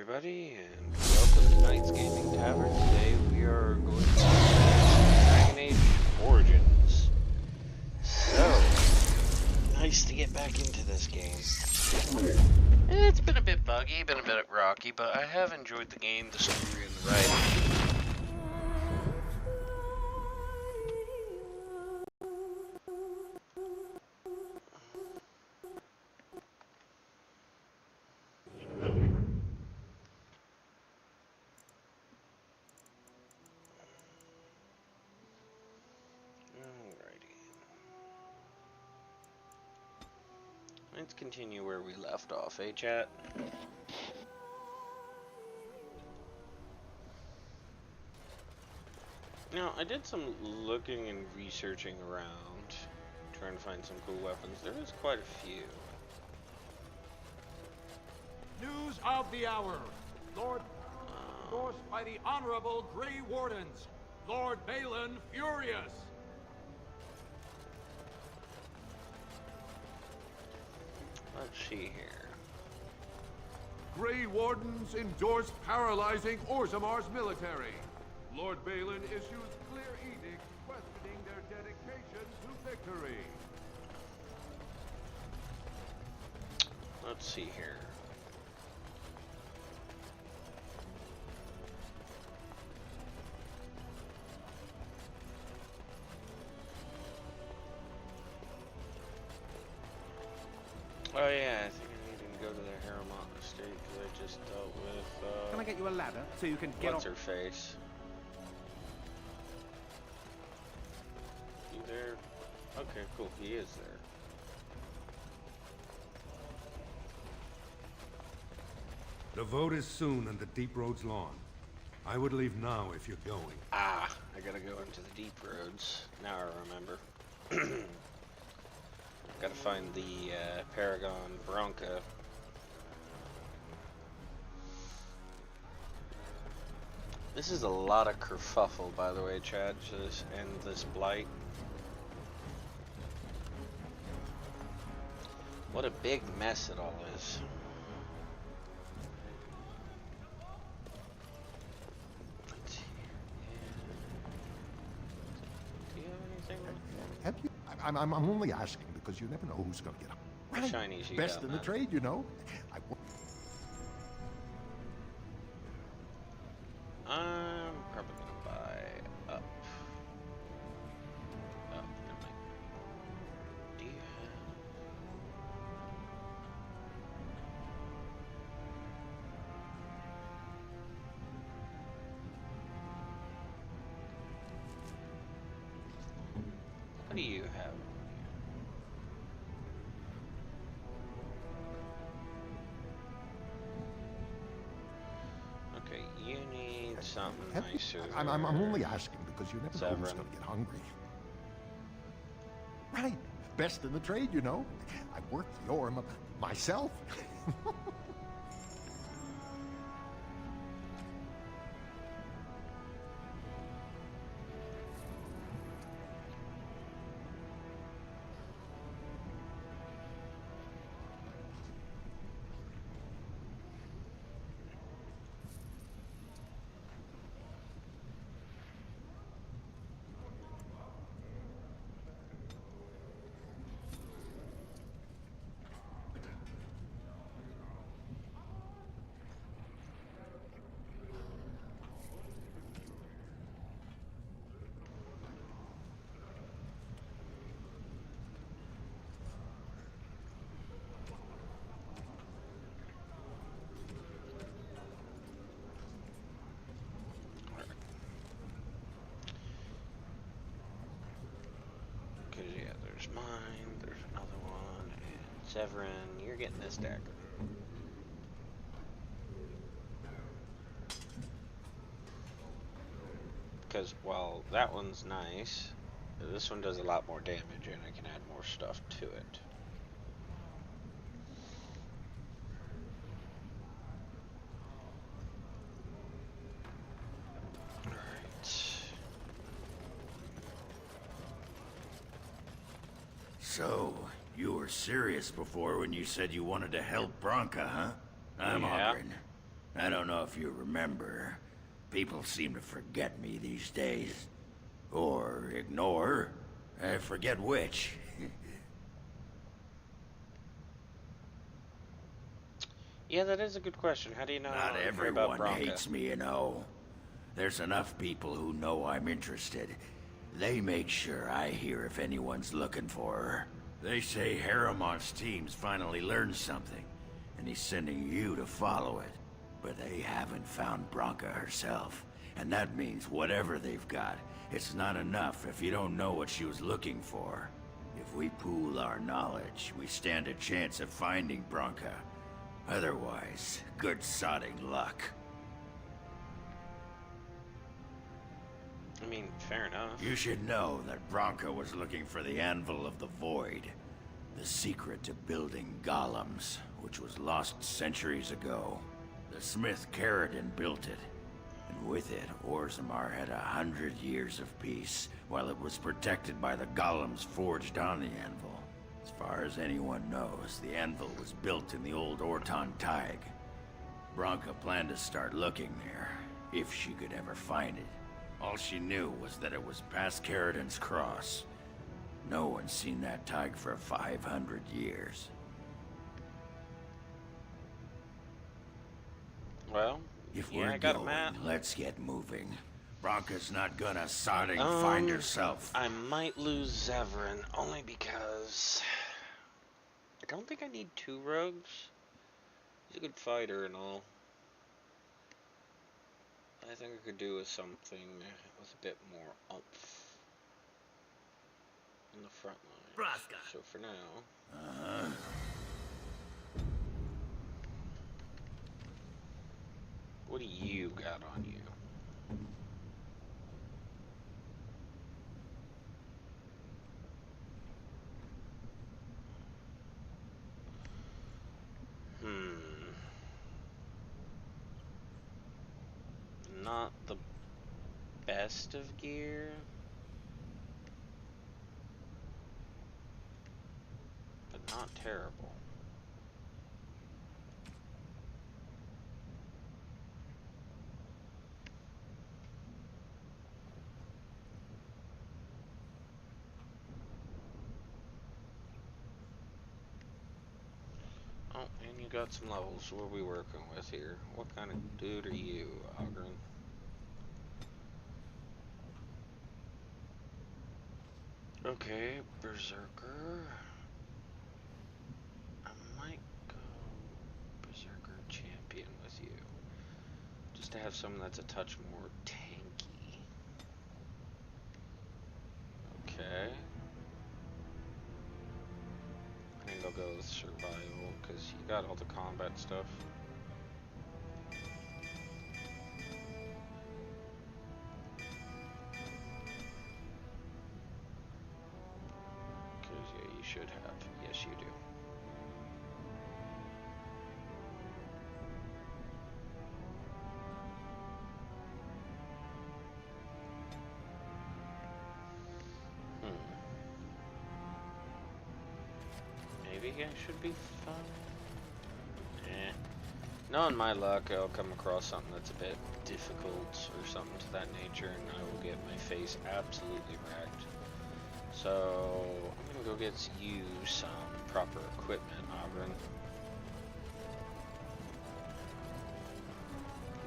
everybody, and welcome to Knight's Gaming Tavern. Today we are going to play Dragon Age Origins. So, nice to get back into this game. It's been a bit buggy, been a bit rocky, but I have enjoyed the game, the story, and the writing. Let's continue where we left off, eh, chat? Now, I did some looking and researching around, trying to find some cool weapons. There is quite a few. News of the hour. Lord, endorsed by the Honorable Grey Wardens. Lord Balin furious. Let's see here. Grey Wardens endorse paralyzing Orzamar's military. Lord Balin issues clear edicts questioning their dedication to victory. Let's see here. Oh yeah, I think I need to go to the Harriman estate because I just dealt with, Can I get you a ladder so you can get what's on? her face? You there? Okay, cool, he is there. The vote is soon on the Deep Roads lawn. I would leave now if you're going. Ah, I gotta go into the deep roads. Now I remember. Gotta find the Paragon Bronca. This is a lot of kerfuffle, by the way, Chad, to end this blight. What a big mess it all is. Let's see. Do you have anything? Have you? I'm only asking because you never know who's going to get up. What shinies you Best got, in the man? trade, you know. I'm probably gonna buy up. Up. Do you have? What do you have? Okay, you need something nicer. I'm only asking because you never know who's Severin. going to get hungry. Right. Best in the trade, you know. I worked the Orm myself. Cause yeah, there's mine, there's another one, and Severin, you're getting this dagger. Because while that one's nice, this one does a lot more damage and I can add more stuff to it. Alright. So, you were serious before when you said you wanted to help Bronca, huh? I'm Yeah. honored. I don't know if you remember. People seem to forget me these days. Or ignore. I forget which. Yeah, that is a good question. How do you know Not about everyone Bronca? hates me, you know. There's enough people who know I'm interested. They make sure I hear if anyone's looking for her. They say Haramon's team's finally learned something, and he's sending you to follow it. But they haven't found Bronca herself, and that means whatever they've got, it's not enough if you don't know what she was looking for. If we pool our knowledge, we stand a chance of finding Bronca. Otherwise, good sodding luck. I mean, fair enough. You should know that Bronca was looking for the Anvil of the Void, the secret to building golems, which was lost centuries ago. The smith Caradon built it, and with it, Orzammar had 100 years of peace, while it was protected by the golems forged on the Anvil. As far as anyone knows, the Anvil was built in the old Orton Tig. Bronca planned to start looking there, if she could ever find it. All she knew was that it was past Caradon's cross. No one's seen that Tig for 500 years. Well, If yeah, we're I got a going, map. let's get moving. Bronca's not gonna sodding find herself. I might lose Zevran, only because I don't think I need 2 rogues. He's a good fighter and all. I think I could do with something with a bit more oomph in the front line. So for now, what do you got on you? Not the best of gear, but not terrible. Oh, and you got some levels. What are we working with here? What kind of dude are you, Ogren? Okay, Berserker. I might go Berserker Champion with you. Just to have someone that's a touch more tanky. Okay. I think I'll go with Survival, because you got all the combat stuff. Yeah, you should have. Yes, you do. Maybe I should be fine. Eh. Knowing my luck, I'll come across something that's a bit difficult or something to that nature, and I will get my face absolutely wrecked. So, I'm gonna go get you some proper equipment, Ogren.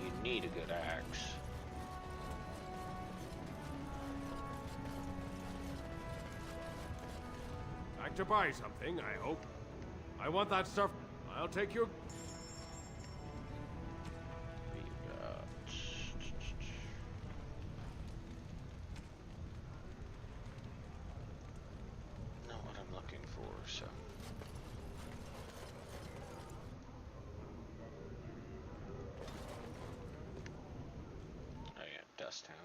You need a good axe. Like to buy something, I hope. I want that stuff. I'll take your... What do you got? Not what I'm looking for, so. Oh yeah, Dust Town.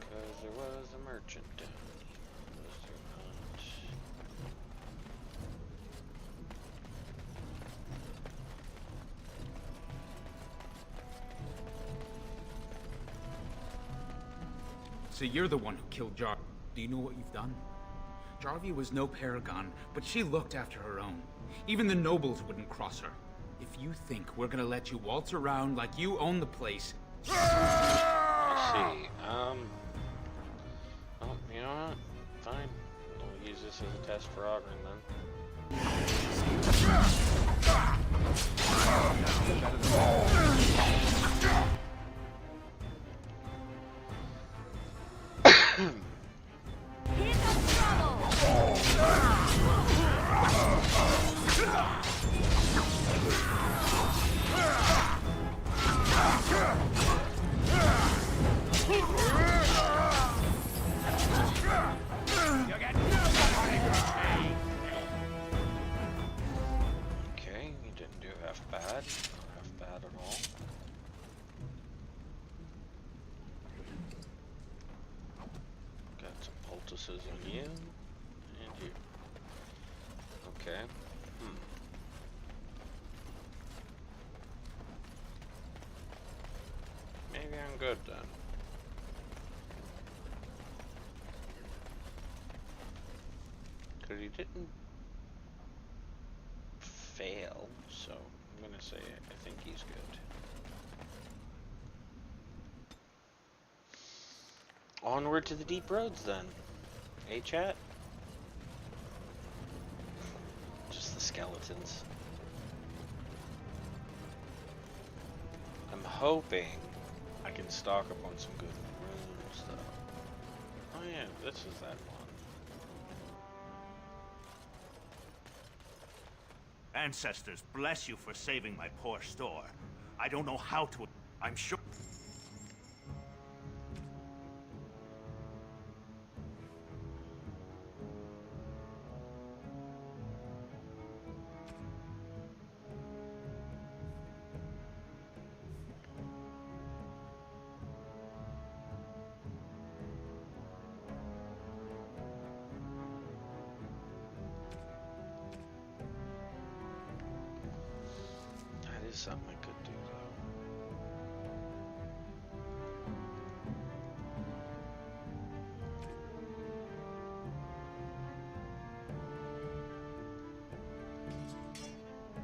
Because there was a merchant down here. Was there not? So you're the one who killed Jar. Do you know what you've done? Jarvie was no paragon, but she looked after her own. Even the nobles wouldn't cross her. If you think we're gonna let you waltz around like you own the place... I see. Well, you know what? Fine. We'll use this as a test for Ogren then. Here comes trouble! Okay, you didn't do half bad. Not half bad at all. Got some poultices on you. And you. Okay. Maybe I'm good then. Because he didn't fail, so I'm gonna say I think he's good. Onward to the deep roads then. Hey chat? Just the skeletons. I'm hoping I can stock up on some good runes though. Oh yeah, this is that one. Ancestors, bless you for saving my poor store. I don't know how to... I'm sure... That is something I could do though.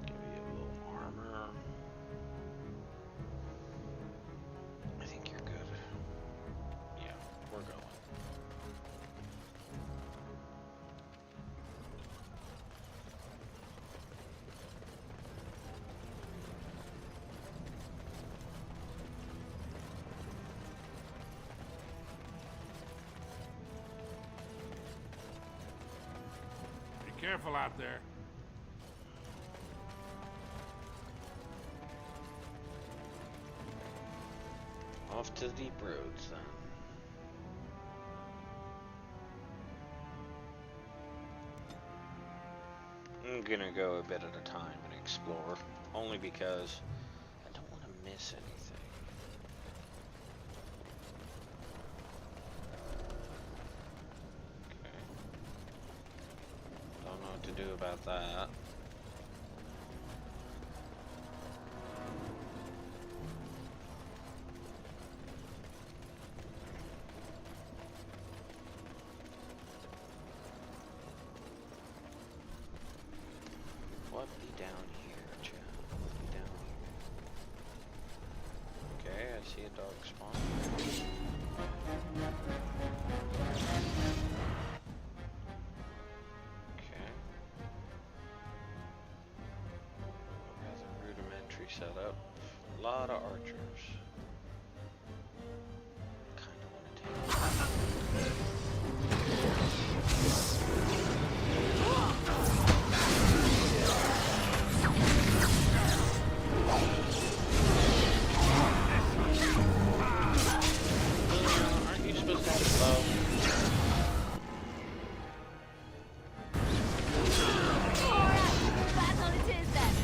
Give you a little armor. I think you're good. Yeah, we're going. Be careful out there. Off to the deep roads then. I'm gonna go a bit at a time and explore, only because I don't want to miss anything. Okay. Don't know what to do about that. What be down here, chat? What be down here? Okay, I see a dog spawn. Okay. Has a rudimentary setup. A lot of archers. Kinda wanna take Aren't you supposed to have a bow? Alright, battle it is then!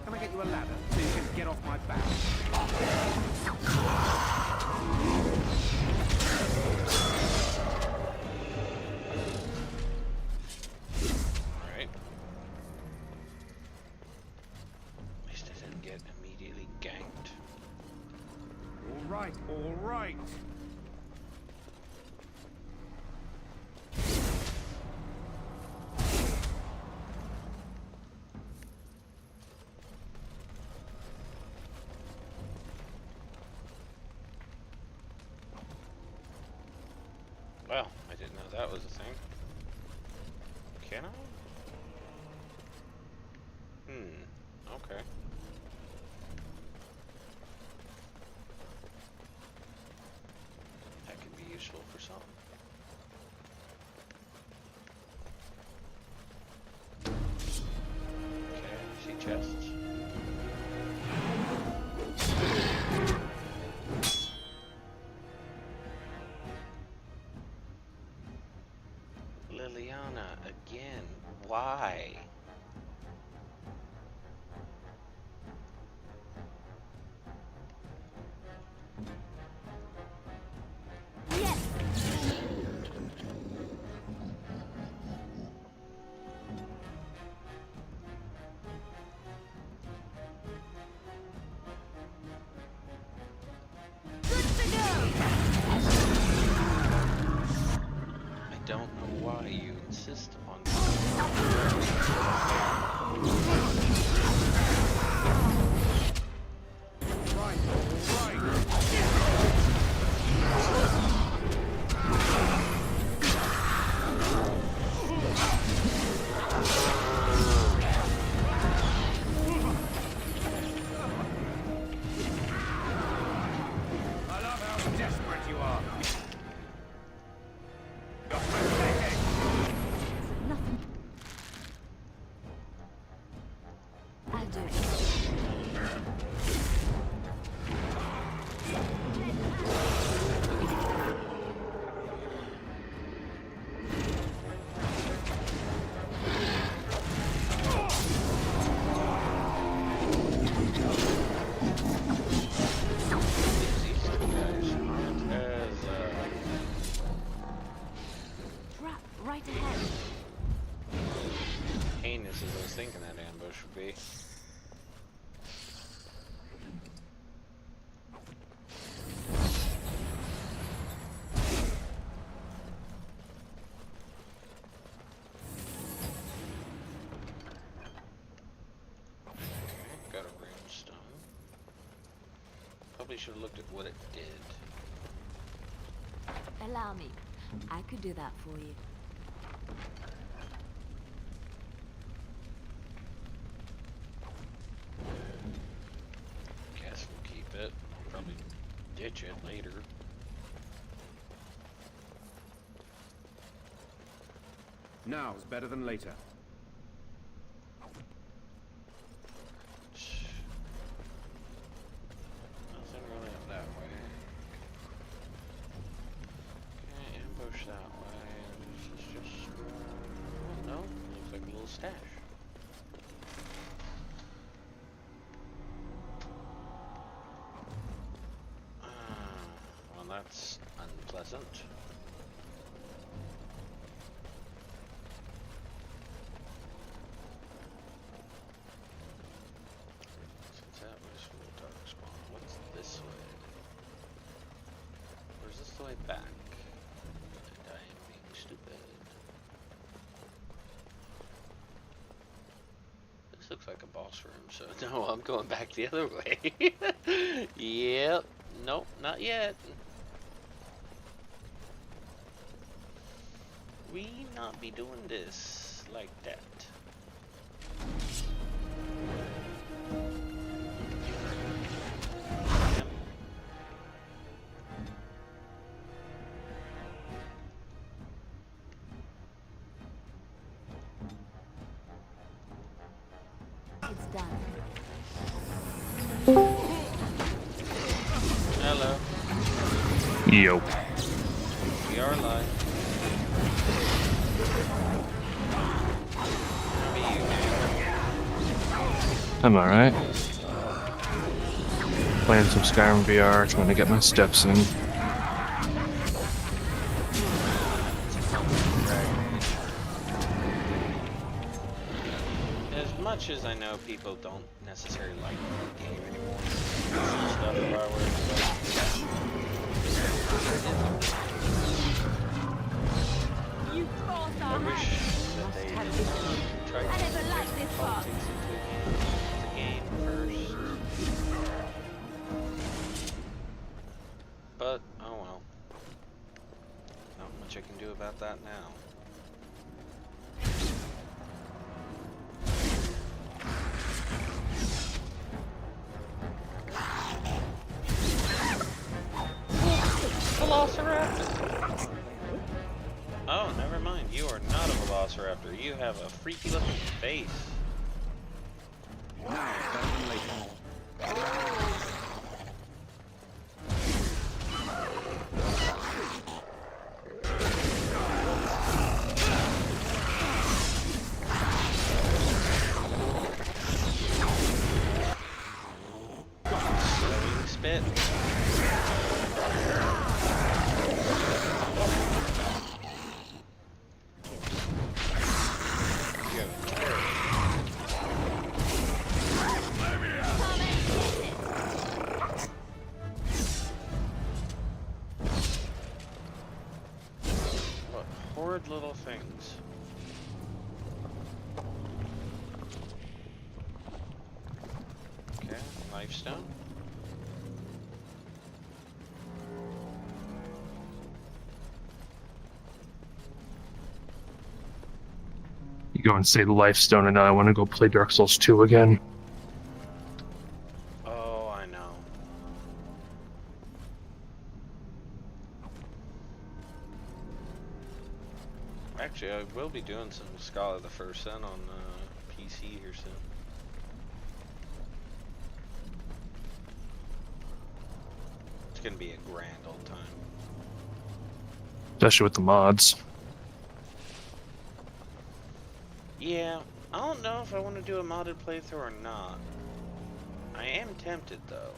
Can I get you a ladder so you can get off my back? Alright. At least I didn't get immediately ganked. All right, all right. Well, I didn't know that was a thing. Can I? Okay. That could be useful for some. Okay, I see chests. Liliana again. Why? I don't know why you insist upon I love how desperate you are. Nothing. I'll do it. these two guys aren't as Trap right ahead. heinous as I was thinking that ambush would be. Okay, got a brimstone. Probably should have looked at what it did. Allow me. I could do that for you. Guess we'll keep it. Probably ditch it later. Now's better than later. Nothing really up that way. Okay, ambush that way. This is just oh, no, looks like a little stash. Well, that's unpleasant. Since that was from the dark spawn, what's this way? Or is this the way back? And I am being stupid. This looks like a boss room, so no, I'm going back the other way. Yep. Nope, not yet. We not be doing this like that. Yep. It's done. Hello. Yo. We are live. How are you doing? I'm alright. Playing some Skyrim VR, trying to get my steps in. much as I know people don't necessarily like the game anymore, some stuff about where You forced I our wish hand. that they have did try to I never bring liked this part. politics into the game first. But, oh well. Not much I can do about that now. Velociraptor! Oh, never mind. You are not a Velociraptor. You have a freaky looking face. Slowing spit. What horrid little things. Okay, lifestone. You go and say the Lifestone, and now I want to go play Dark Souls 2 again. Oh, I know. Actually, I will be doing some Scholar of the First Sin on PC here soon. It's gonna be a grand old time. Especially with the mods. Yeah, I don't know if I want to do a modded playthrough or not. I am tempted though.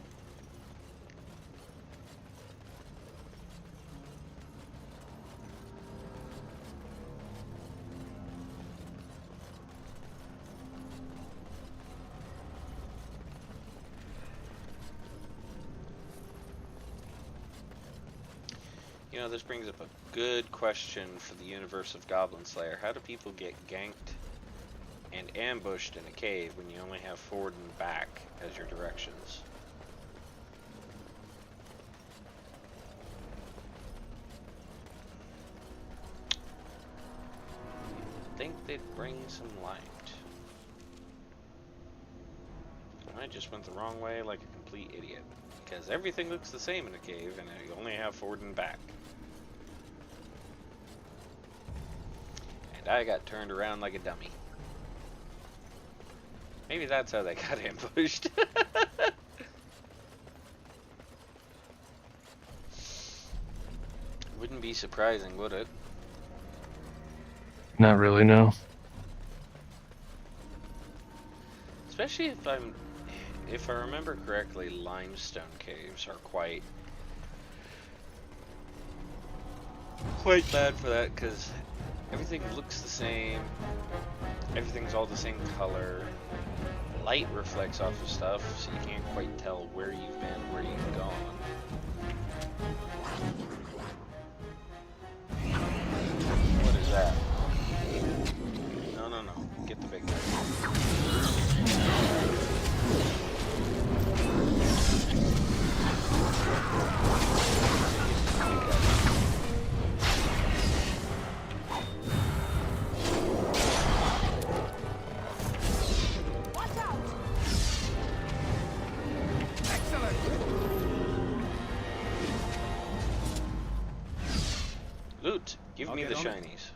You know, this brings up a good question for the universe of Goblin Slayer. How do people get ganked and ambushed in a cave when you only have forward and back as your directions? I think they'd bring some light. I just went the wrong way like a complete idiot. Because everything looks the same in a cave and you only have forward and back. And I got turned around like a dummy. Maybe that's how they got ambushed. Wouldn't be surprising, would it? Not really, no. Especially if I remember correctly, limestone caves are quite bad for that because everything looks the same. Everything's all the same color. Light reflects off of stuff, so you can't quite tell where you've been, where you've gone. What is that? No, no, no. Get the big guy. Loot! Give me the shinies.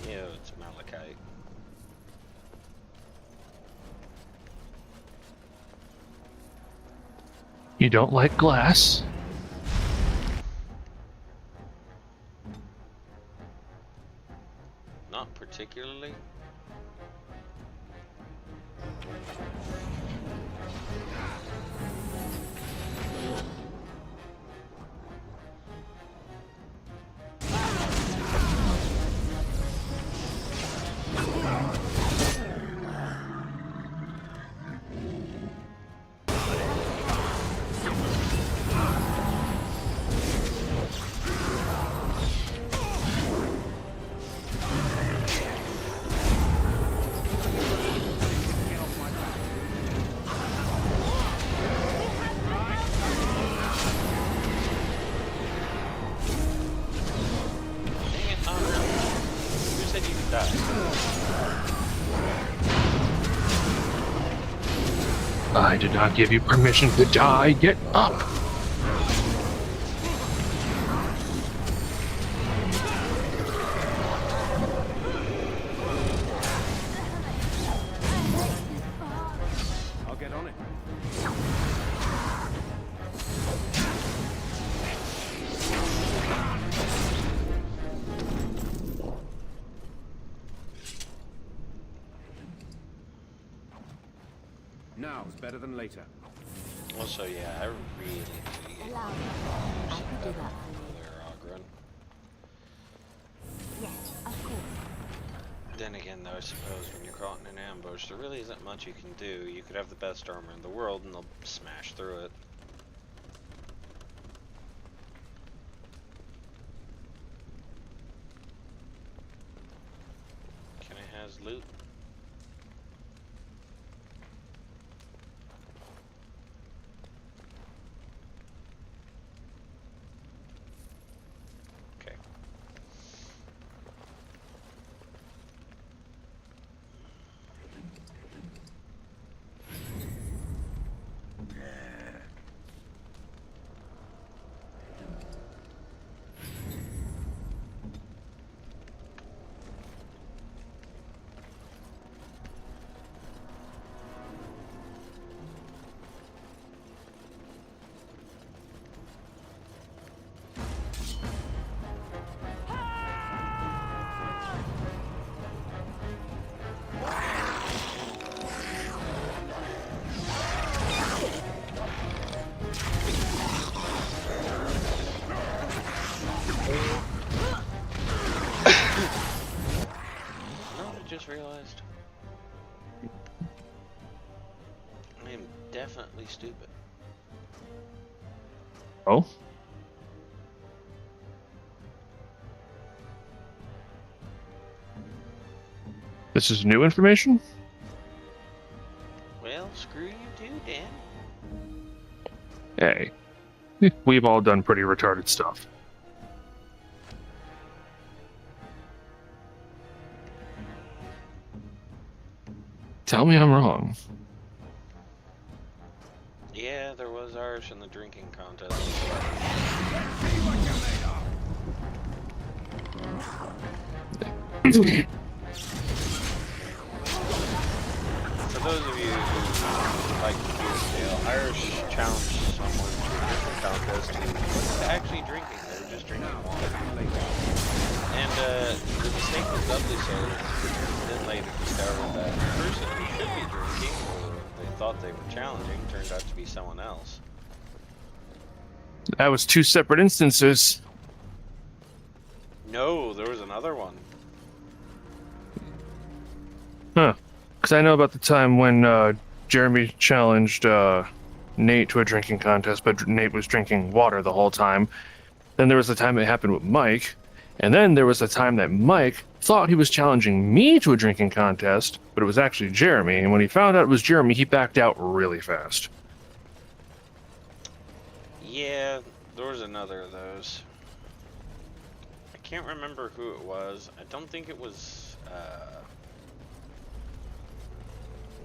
Ew, it's malachite. You don't like glass? Not particularly. I did not give you permission to die. Get up! I'll get on it. Now is better than later. Also, yeah, I really need to get Allow me. I can do that for you. there, Ogren. Yes, of course. Then again, though, I suppose when you're caught in an ambush, there really isn't much you can do. You could have the best armor in the world, and they'll smash through it. Can I has loot? Okay. Just realized I am definitely stupid. Oh? This is new information? Well, screw you too, Dan. Hey. We've all done pretty retarded stuff. Tell me I'm wrong. Yeah, there was Irish in the drinking contest. For those of you who like to hear the tale, Irish challenged someone to a drinking contest who wasn't actually drinking, they were just drinking water. And the mistake was doubly so. Then later discovered that the person who should be drinking, or they thought they were challenging, turned out to be someone else. That was two separate instances. No, there was another one. Huh. Because I know about the time when Jeremy challenged Nate to a drinking contest, but Nate was drinking water the whole time. Then there was the time it happened with Mike. And then there was the time that Mike thought he was challenging me to a drinking contest, but it was actually Jeremy. And when he found out it was Jeremy, he backed out really fast. Yeah, there was another of those. I can't remember who it was. I don't think it was,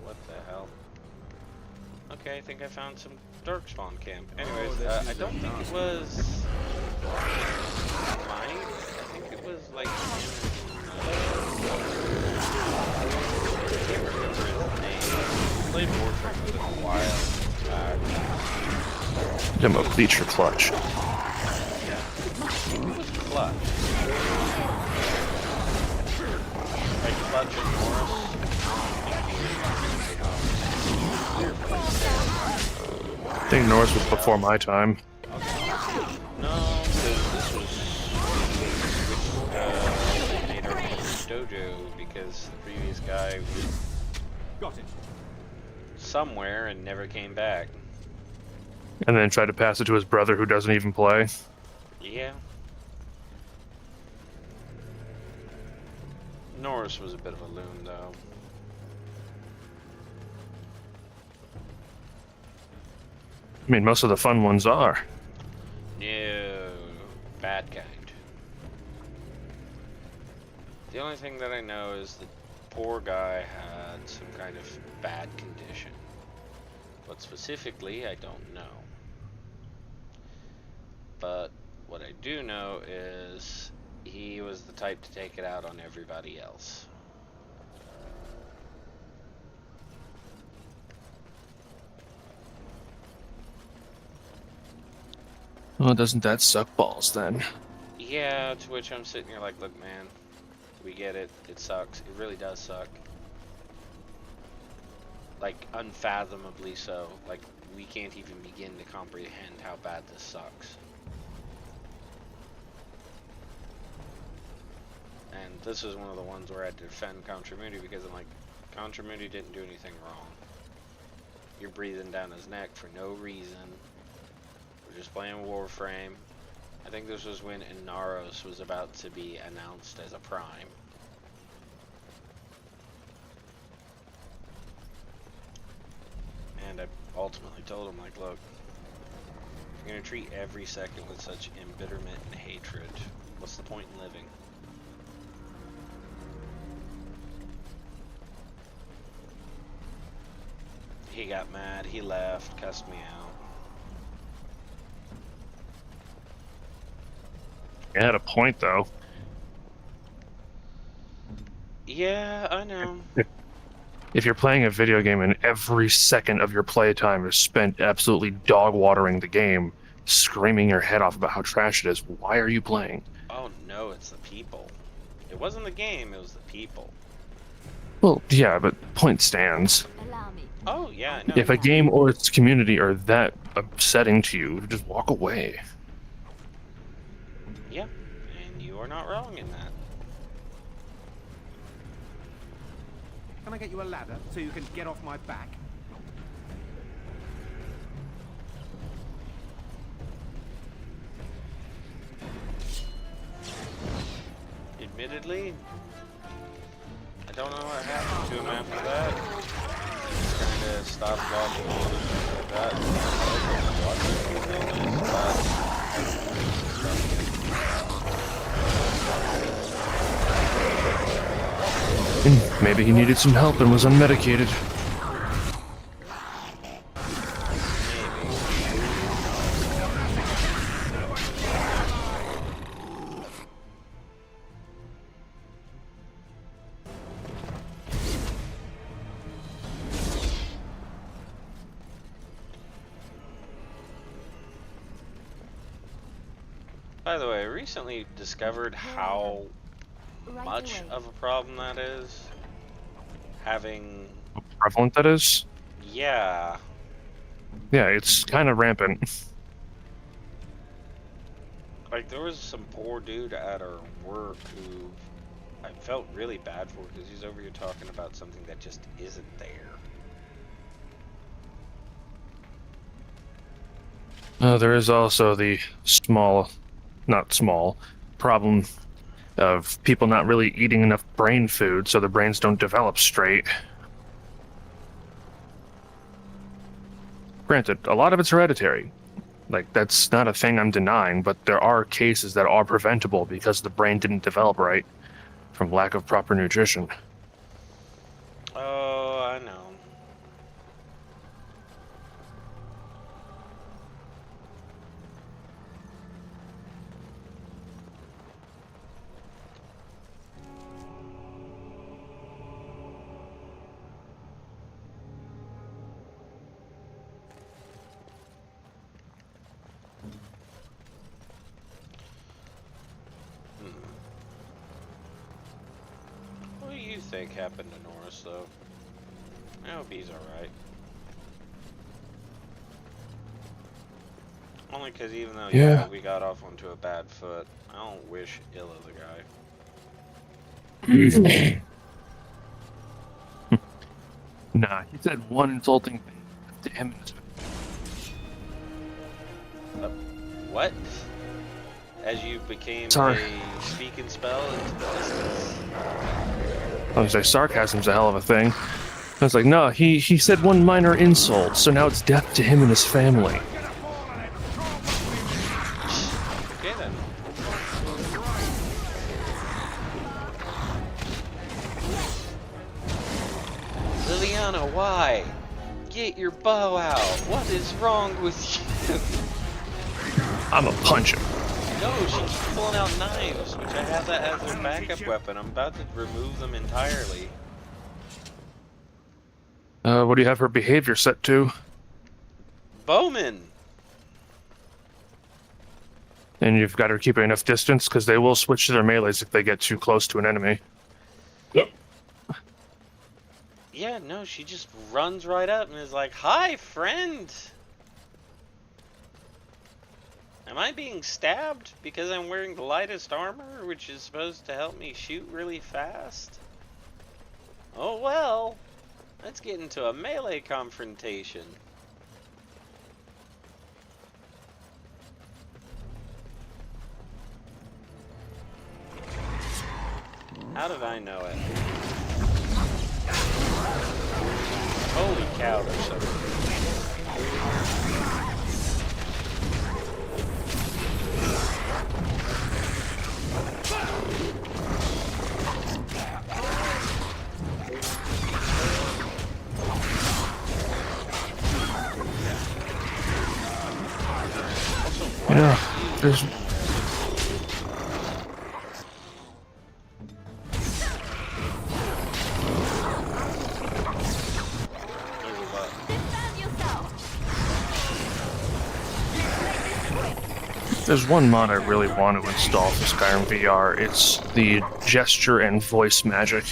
what the hell? Okay, I think I found some Darkspawn camp. Anyways, I don't think it was mine. I think it was like I can't remember his name. I played Warframe with him a while back. I'm a bleacher clutch. Who was Clutch? Like Clutch and Morris? I think Norris was before my time. No, this was made our dojo because the previous guy was Got it. somewhere and never came back. And then tried to pass it to his brother who doesn't even play. Yeah. Norris was a bit of a loon, though. I mean, most of the fun ones are. No, bad kind. The only thing that I know is the poor guy had some kind of bad condition. What specifically, I don't know. But what I do know is he was the type to take it out on everybody else. Well, doesn't that suck balls then? Yeah, to which I'm sitting here like, look, man, we get it. It sucks. It really does suck. Like, unfathomably so. Like, we can't even begin to comprehend how bad this sucks. And this is one of the ones where I had to defend Contra Moody because I'm like, Contra Moody didn't do anything wrong. You're breathing down his neck for no reason. We're just playing Warframe. I think this was when Inaros was about to be announced as a prime. And I ultimately told him, like, look, if you're gonna treat every second with such embitterment and hatred, what's the point in living? He got mad, he left, cussed me out. You had a point, though. Yeah, I know. If you're playing a video game and every second of your playtime is spent absolutely dog watering the game, screaming your head off about how trash it is, why are you playing? Oh no, it's the people. It wasn't the game, it was the people. Well, yeah, but point stands. Allow me. Oh yeah, no. If a game or its community are that upsetting to you, just walk away. Yeah, and you are not wrong in that. Can I get you a ladder so you can get off my back? Admittedly, I don't know what happened to him after that. He's kind of stopped logging on and stuff like that. Maybe he needed some help and was unmedicated. By the way, I recently discovered how much of a problem that is. Having... How prevalent that is? Yeah. Yeah, it's kind of rampant. Like, there was some poor dude at our work who I felt really bad for because he's over here talking about something that just isn't there. There is also the not small, problem of people not really eating enough brain food so their brains don't develop straight. Granted, a lot of it's hereditary. Like, that's not a thing I'm denying, but there are cases that are preventable because the brain didn't develop right from lack of proper nutrition. Oh, I know. What do you think happened to Norris, though? I hope he's alright. Only because even though Yeah. we got off onto a bad foot, I don't wish ill of the guy. Nah, he said one insulting thing to him. What? As you became Sorry. a speak and spell into the distance? I was like, sarcasm's a hell of a thing. I was like, no, he said one minor insult, so now it's death to him and his family. Okay then. Liliana, why? Get your bow out. What is wrong with you? I'm a puncher. No, she keeps pulling out knives, which I have that as a backup weapon. I'm about to remove them entirely. What do you have her behavior set to? Bowman! And you've got her keeping enough distance, because they will switch to their melees if they get too close to an enemy. Yep. Yeah, no, she just runs right up and is like, "Hi, friend! Am I being stabbed because I'm wearing the lightest armor, which is supposed to help me shoot really fast? Oh well, let's get into a melee confrontation." How did I know it? Holy cow, they're so good. Yeah, there's... There's one mod I really want to install for Skyrim VR. It's the gesture and voice magic.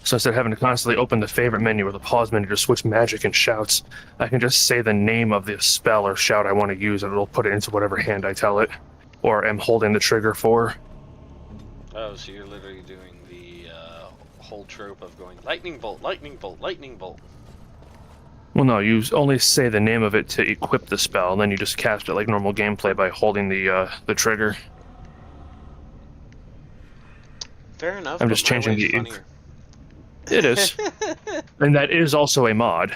So instead of having to constantly open the favorite menu or the pause menu to switch magic and shouts, I can just say the name of the spell or shout I want to use, and it'll put it into whatever hand I tell it, or am holding the trigger for. Oh, so you're literally doing the whole trope of going lightning bolt, lightning bolt, lightning bolt. Well, no, you only say the name of it to equip the spell, and then you just cast it like normal gameplay by holding the trigger. Fair enough. I'm just but my changing way's the funnier. It is. And that is also a mod.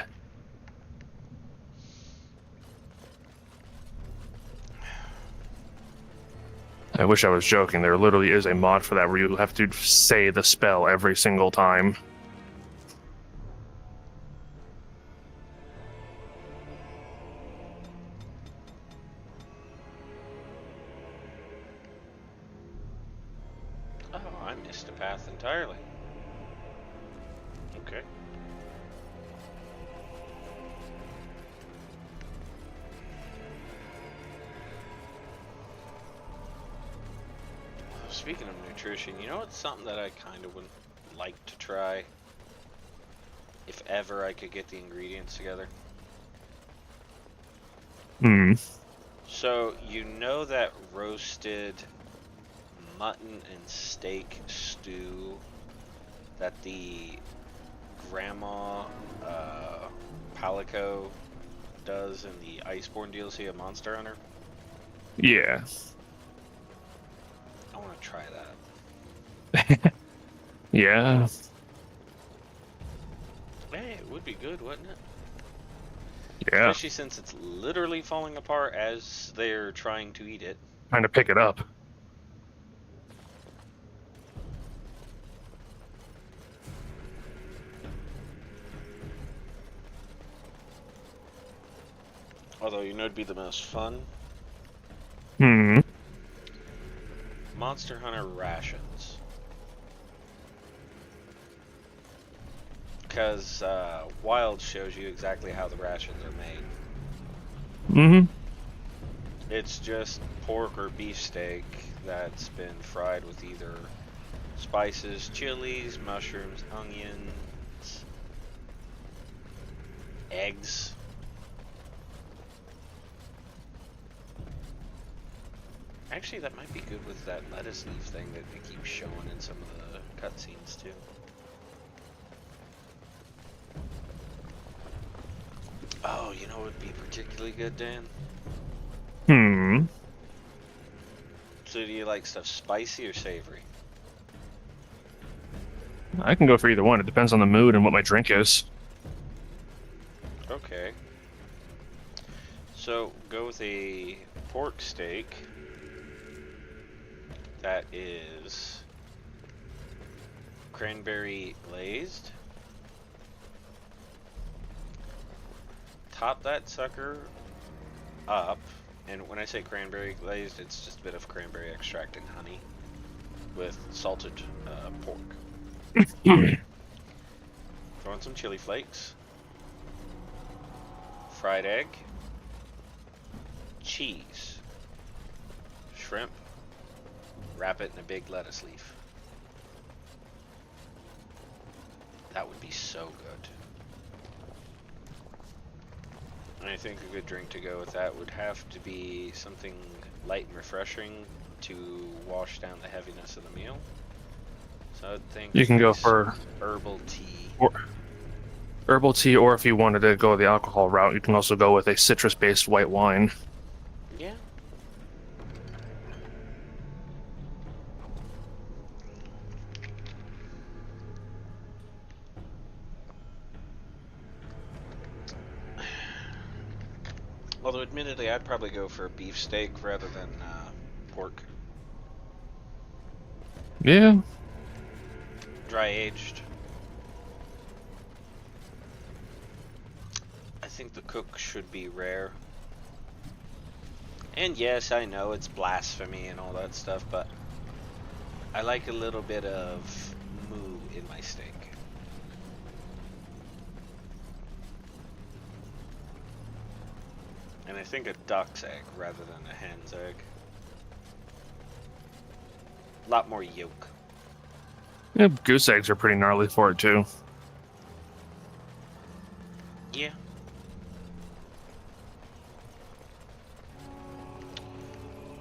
I wish I was joking. There literally is a mod for that where you have to say the spell every single time. Oh, I missed a path entirely. Okay. Speaking of nutrition, you know what's something that I kind of would like to try? If ever I could get the ingredients together. Hmm. So, you know that roasted mutton and steak stew that the grandma Palico does in the Iceborne DLC of Monster Hunter? Yeah. I want to try that. Yeah. Hey, it would be good, wouldn't it? Yeah. Especially since it's literally falling apart as they're trying to eat it. Trying to pick it up. Although, you know it'd be the most fun? Hmm. Monster Hunter rations. Because Wild shows you exactly how the rations are made. Mm-hmm. It's just pork or beef steak that's been fried with either spices, chilies, mushrooms, onions, eggs. Actually, that might be good with that lettuce leaf thing that they keep showing in some of the cutscenes too. Oh, you know what would be particularly good, Dan? Hmm. So do you like stuff spicy or savory? I can go for either one. It depends on the mood and what my drink is. Okay. So go with a pork steak that is cranberry glazed top that sucker up, and when I say cranberry glazed, it's just a bit of cranberry extract and honey with salted pork. Throw in some chili flakes, fried egg, cheese, shrimp, wrap it in a big lettuce leaf. That would be so good. And I think a good drink to go with that would have to be something light and refreshing to wash down the heaviness of the meal. So I think You can go for herbal tea. herbal tea, or if you wanted to go the alcohol route, you can also go with a citrus-based white wine. Yeah. Although admittedly, I'd probably go for a beef steak rather than pork. Yeah. Dry aged. I think the cook should be rare. And yes, I know it's blasphemy and all that stuff, but I like a little bit of moo in my steak. And I think a duck's egg rather than a hen's egg. A lot more yolk. Yeah, goose eggs are pretty gnarly for it too. Yeah.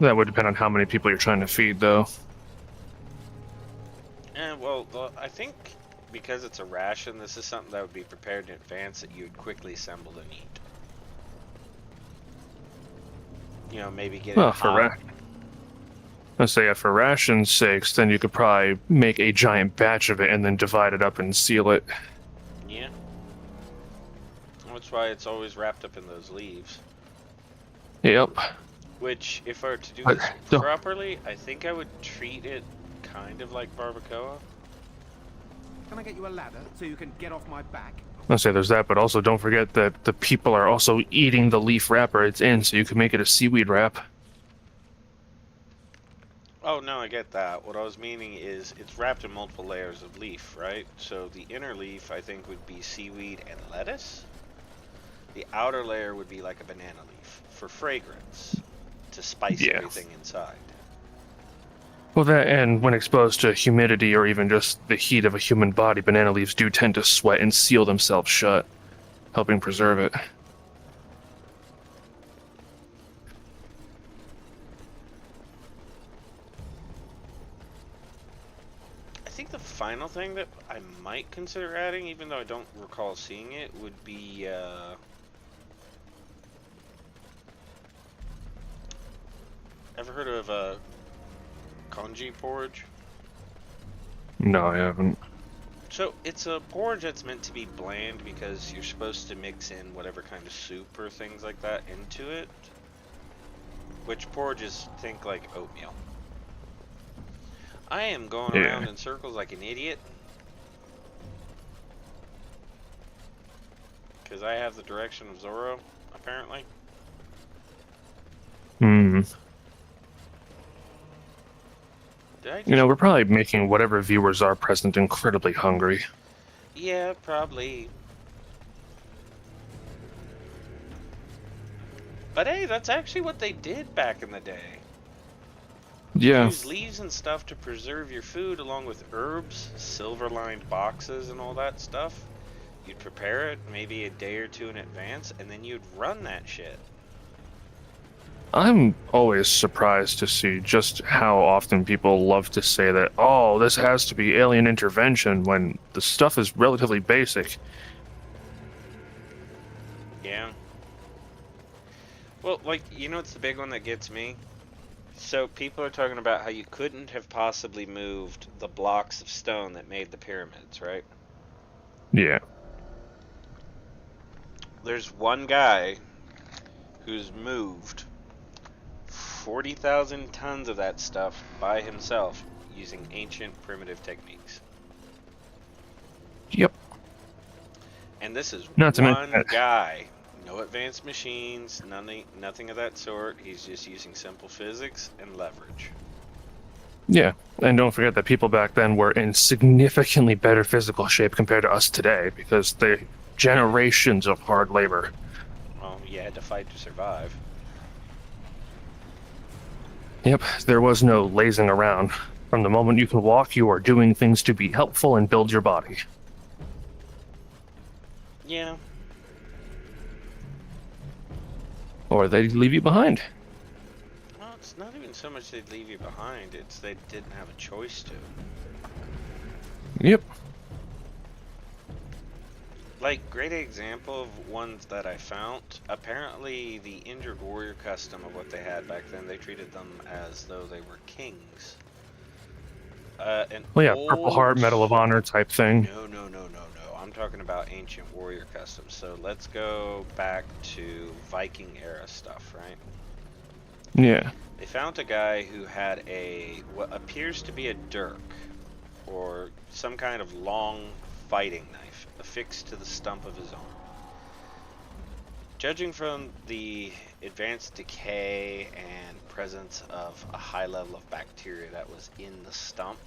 That would depend on how many people you're trying to feed, though. And well, I think because it's a ration, this is something that would be prepared in advance that you'd quickly assemble and eat. You know, maybe get Well, it hot. Let's say for ration's sakes, then you could probably make a giant batch of it and then divide it up and seal it. Yeah. That's why it's always wrapped up in those leaves. Yep. Which, if I were to do But this don't- properly, I think I would treat it kind of like barbacoa. Can I get you a ladder so you can get off my back? Let's say there's that, but also don't forget that the people are also eating the leaf wrapper it's in, so you can make it a seaweed wrap. Oh, no, I get that. What I was meaning is it's wrapped in multiple layers of leaf, right? So the inner leaf, I think, would be seaweed and lettuce. The outer layer would be like a banana leaf for fragrance, to spice Yeah. everything inside. Well, that, and when exposed to humidity or even just the heat of a human body, banana leaves do tend to sweat and seal themselves shut, helping preserve it. I think the final thing that I might consider adding, even though I don't recall seeing it, would be ever heard of congee porridge? No, I haven't. So it's a porridge that's meant to be bland because you're supposed to mix in whatever kind of soup or things like that into it. Which porridges think like oatmeal. I am going around in circles like an idiot. Because I have the direction of Zorro, apparently. Hmm. Did I just... You know, we're probably making whatever viewers are present incredibly hungry. Yeah, probably. But hey, that's actually what they did back in the day. Yeah. Use leaves and stuff to preserve your food along with herbs, silver-lined boxes and all that stuff. You'd prepare it maybe a day or two in advance, and then you'd run that shit. I'm always surprised to see just how often people love to say that, oh, this has to be alien intervention, when the stuff is relatively basic. Yeah. Well, like, you know what's the big one that gets me? So people are talking about how you couldn't have possibly moved the blocks of stone that made the pyramids, right? Yeah. There's one guy who's moved 40,000 tons of that stuff by himself using ancient primitive techniques. Yep. And this is Not to one mention that- guy. No advanced machines, nothing of that sort. He's just using simple physics and leverage. Yeah, and don't forget that people back then were in significantly better physical shape compared to us today because they generations of hard labor. Well, you had to fight to survive. Yep, there was no lazing around. From the moment you can walk, you are doing things to be helpful and build your body. Yeah. Or they leave you behind. Well, it's not even so much they'd leave you behind, it's they didn't have a choice to. Yep. Like, great example of ones that I found. Apparently, the injured warrior custom of what they had back then, they treated them as though they were kings. Well, yeah, Purple Heart, Medal of Honor type thing. No. I'm talking about ancient warrior customs. So let's go back to Viking era stuff, right? Yeah. They found a guy who had what appears to be a dirk, or some kind of long fighting knife, affixed to the stump of his arm. Judging from the advanced decay and presence of a high level of bacteria that was in the stump,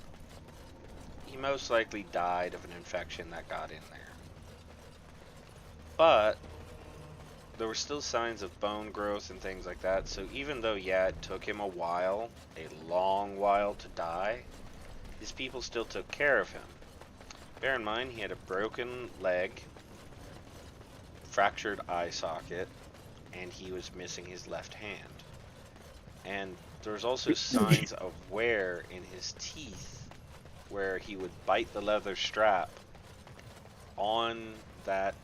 he most likely died of an infection that got in there. But there were still signs of bone growth and things like that, so even though, yeah, it took him a long while to die, his people still took care of him. Bear in mind, he had a broken leg, fractured eye socket, and he was missing his left hand. And there was also signs of wear in his teeth, where he would bite the leather strap on that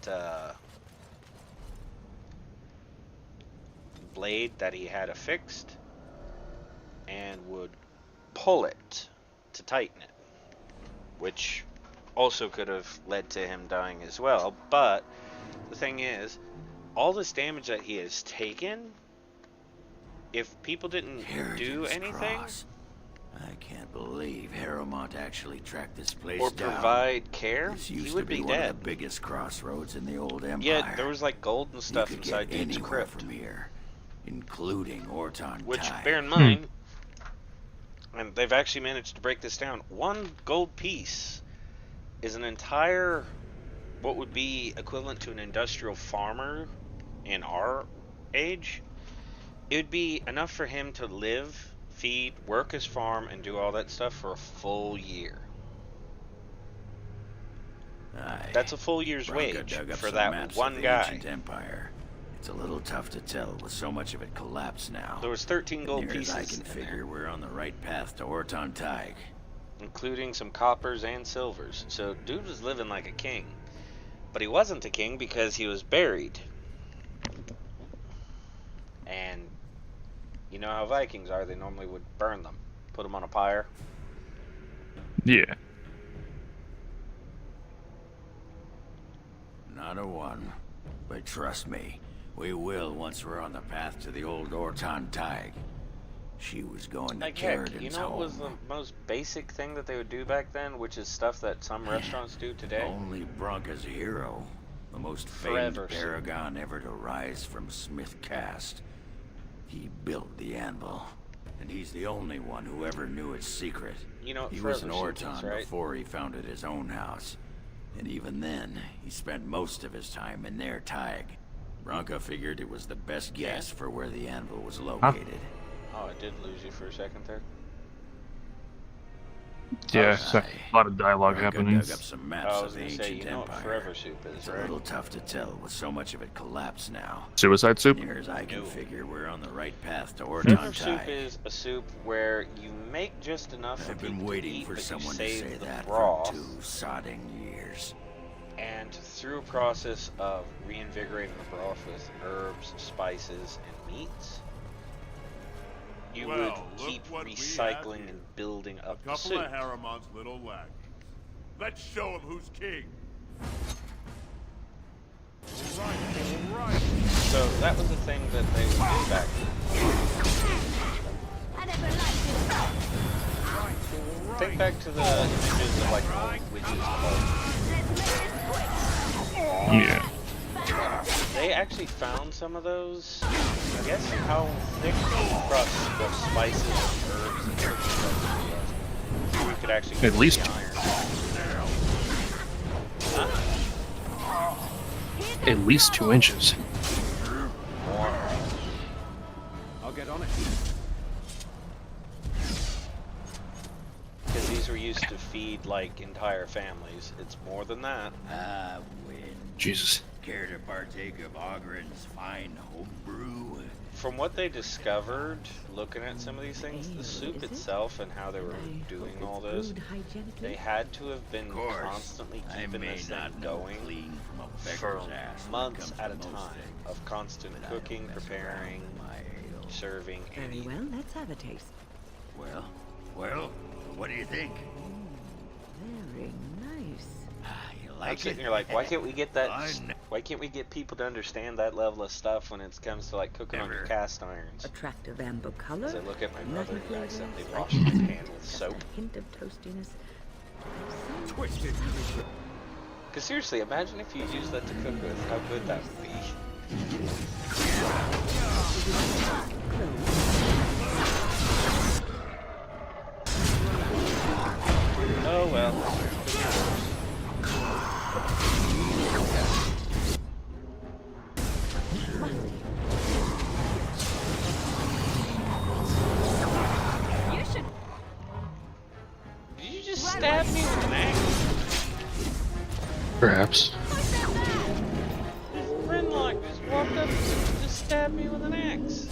blade that he had affixed and would pull it to tighten it, which also could have led to him dying as well. But the thing is, all this damage that he has taken, if people didn't do anything, I can't believe Harrowmont actually tracked this place or down. Provide care, This he used would to be be one dead. of the biggest crossroads in the old empire. Yeah, there was like gold and stuff you could inside get Dude's anywhere crypt. from here, including Orton. Which, Tide. bear in mind, and they've actually managed to break this down, one gold piece is an entire, what would be equivalent to an industrial farmer in our age. It would be enough for him to live, feed, work his farm, and do all that stuff for a full year. Aye. That's a full year's Bronco wage dug up for some that maps one of the guy. Ancient Empire. It's a little tough to tell with so much of it collapsed now. There was 13 gold Near as pieces I can in figure, there, we're on the right path to Orton Tig. including some coppers and silvers. So dude was living like a king. But he wasn't a king because he was buried. And you know how Vikings are, they normally would burn them. Put them on a pyre. Yeah. Not a one. But trust me, we will once we're on the path to the old Orton Tig. She was going to Like heck, Carradin's you know what was the home. most basic thing that they would do back then, which is stuff that some restaurants do today? Only Bronca's hero, the most Forever, famed sir. paragon ever to rise from Smith Cast. He built the anvil, and he's the only one who ever knew its secret. You know what He was Forever an Soup is, Orton right? before he founded his own house. And even then, he spent most of his time in their Tig. Bronca figured it was the best guess for where the anvil was located. Oh, I did lose you for a second there. Yeah, so a lot of dialogue Bronca happening. dug up some maps I of was the gonna ancient say, you know what empire. Forever Soup is, It's a right? little tough to tell with so much of it collapsed now. Suicide soup? Near as I can No. figure, we're on the right path to Orton Forever Soup Tig. is a soup where you make just enough for I've been people to waiting eat, for but you someone to save say the that broth. for 2 sodding years. And through a process of reinvigorating the broth with herbs, spices, and meats, you Well, would look keep what we have recycling here. and building A up the couple soup. of Harriman's little lackeys. Let's show him who's king. All right. So that was the thing that they would do back then. I never liked it. Think back to the images of like old witches clubs. Let's make this quick. Yeah. They they actually found some of those. I guess how thick the crust of spices and herbs and cooking was. You could actually At least the iron. at least 2 inches. More. I'll get on it. Because these were used to feed like entire families. It's more than that. Ah, win. Jesus. Care to partake of Ogren's fine homebrew? From what they discovered, looking at some of these things, the soup itself and how they were doing all this, they had to have been constantly keeping this thing going for months at a time of constant cooking, preparing, serving, and Very eating. well, let's have a taste. Well, what do you think? Very nice. You I'm like sitting it? here like, why can't we get that? Fun. Why can't we get people to understand that level of stuff when it comes to like cooking on your cast irons? Attractive amber color. As I look at my brother, nutty he flavor, accidentally slightly washes his sweet, hand with just soap. A hint of toastiness. Twisted. Because seriously, imagine if you used that to cook with. How good that would be. Oh well. You should. Did you just stab me with an axe? Perhaps. His friend like just walked up and just stabbed me with an axe.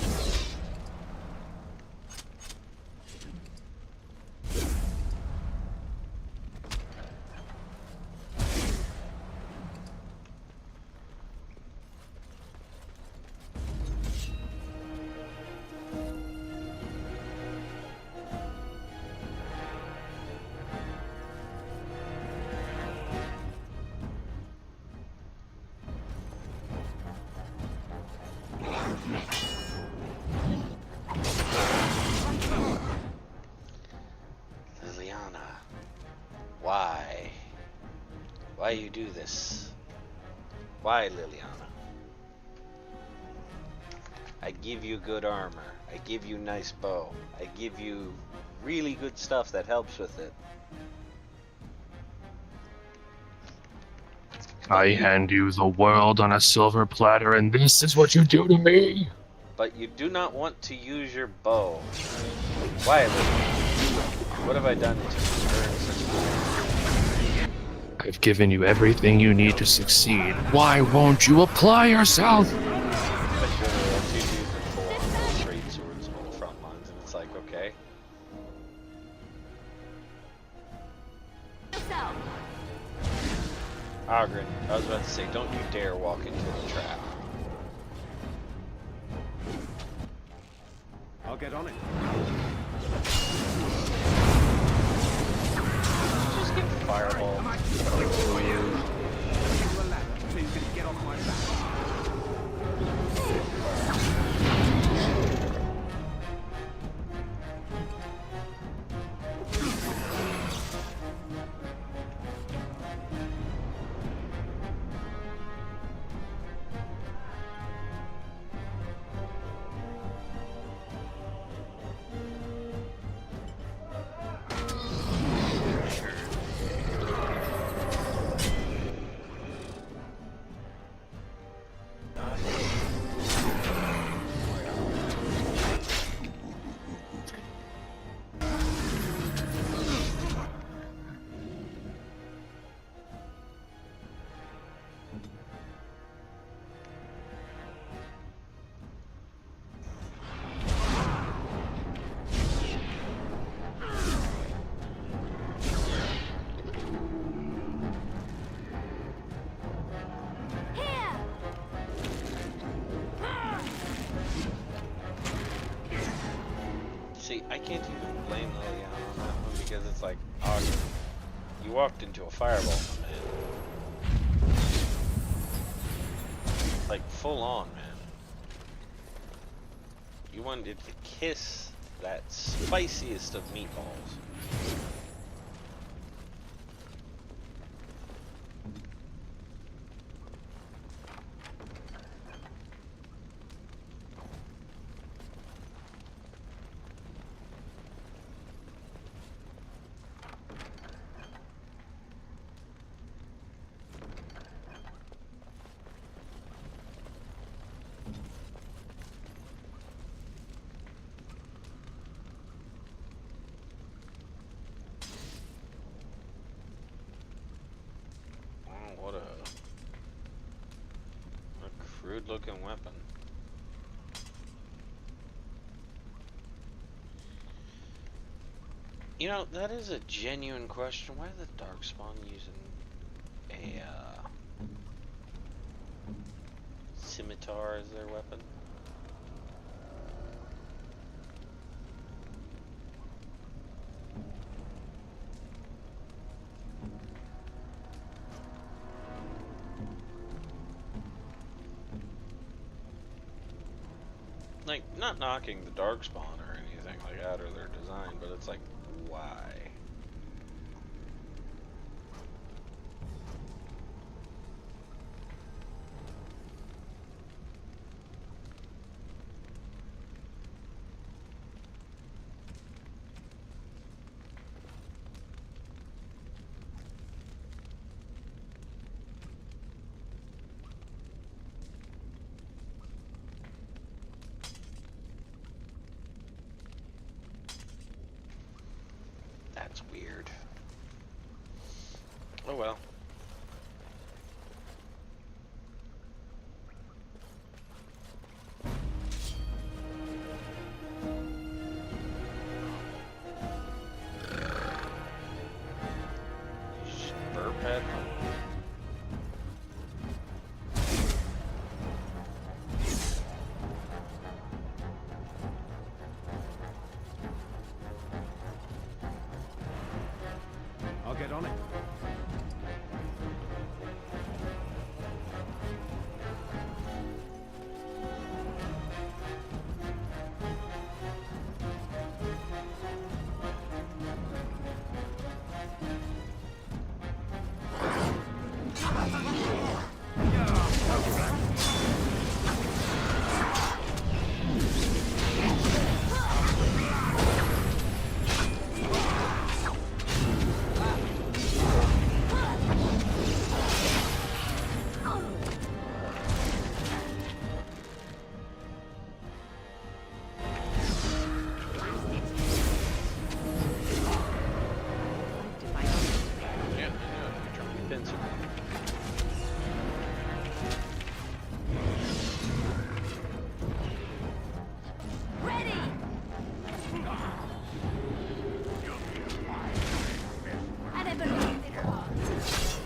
Liliana, why? Why you do this? Why, Liliana? I give you good armor. I give you nice bow. I give you really good stuff that helps with it. I hand you the world on a silver platter, and this is what you do to me. But you do not want to use your bow. Why, Liliana? What have I done to earn such a I've given you everything you need to succeed. Why won't you apply yourself? But surely that's usually the full straight swords on the front lines, and it's like, okay. Yourself. Ogren, I was about to say, don't you dare walk into the trap. I'll get on it. Just get fireball. So you can get off my back. See, I can't even blame Liliana on that one because it's like, Ogren, you walked into a fireball, man. Like, full on, man. You wanted to kiss that spiciest of meatballs. rude looking weapon. You know, that is a genuine question. Why is the Darkspawn using a scimitar as their weapon? Like, not knocking the Darkspawn or anything like that or their design, but it's like, why? That's weird. Oh well. Burphead. I'll get on it. Yeah, I know. You're trying to be pincer. Ready! I never believed it was.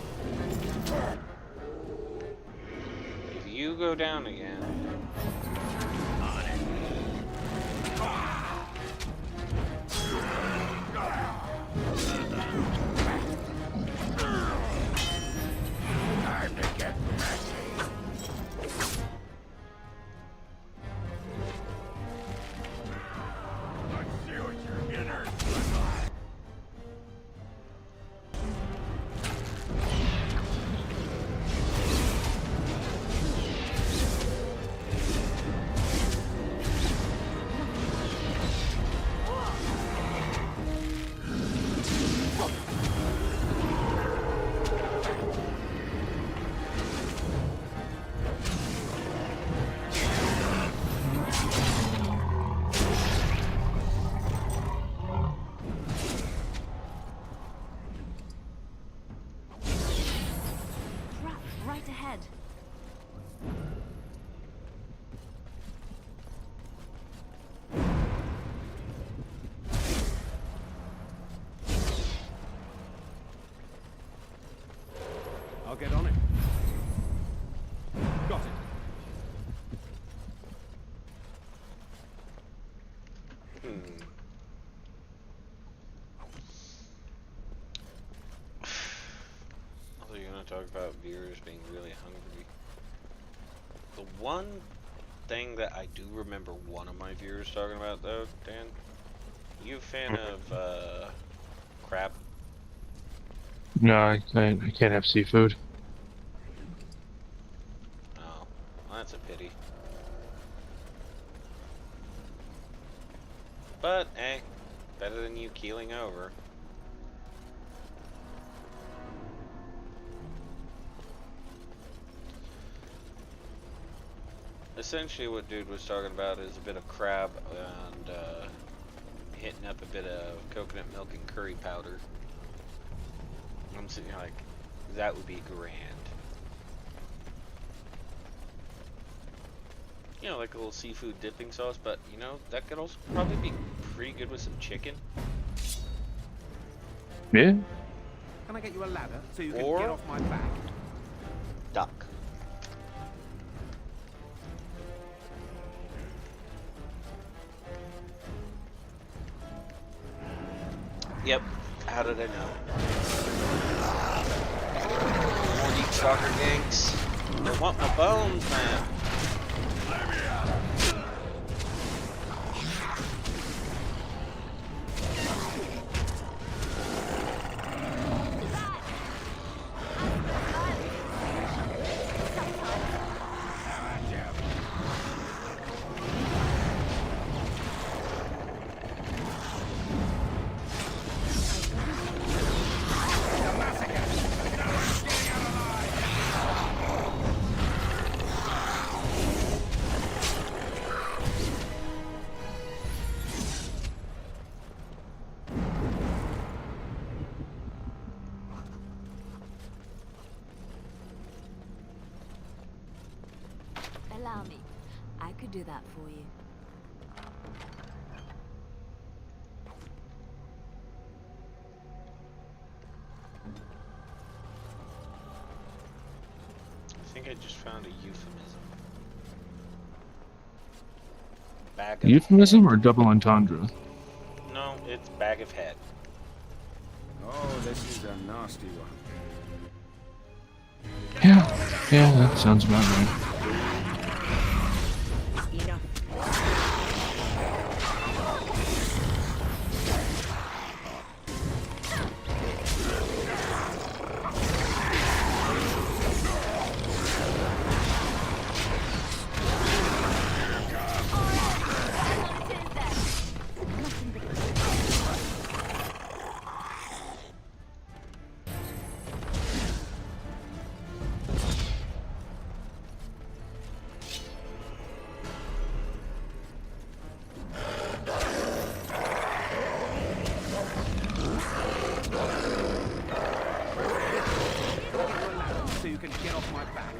If you go down again. Time to get messy. Let's see what your innards look like. Trap right ahead. I'll get on it. Got it. Also, you're gonna talk about viewers being really hungry. The one thing that I do remember one of my viewers talking about, though, Dan, you a fan of crab? No, I can't have seafood. Oh, well, that's a pity. But, hey, better than you keeling over. Essentially what dude was talking about is a bit of crab and hitting up a bit of coconut milk and curry powder. I'm sitting here like, that would be grand. You know, like a little seafood dipping sauce, but you know, that could also probably be pretty good with some chicken. Yeah. Can I get you a ladder so you can Or- get off my back? Duck. Yep. How did I know? More deep stalker gangs. They want my bones, man. Allow me. I could do that for you. I think I just found a euphemism. Bag of Euphemism or double entendre? No, it's bag of head. Oh, this is a nasty one. Yeah, that sounds about right. Enough. So you can get off my back.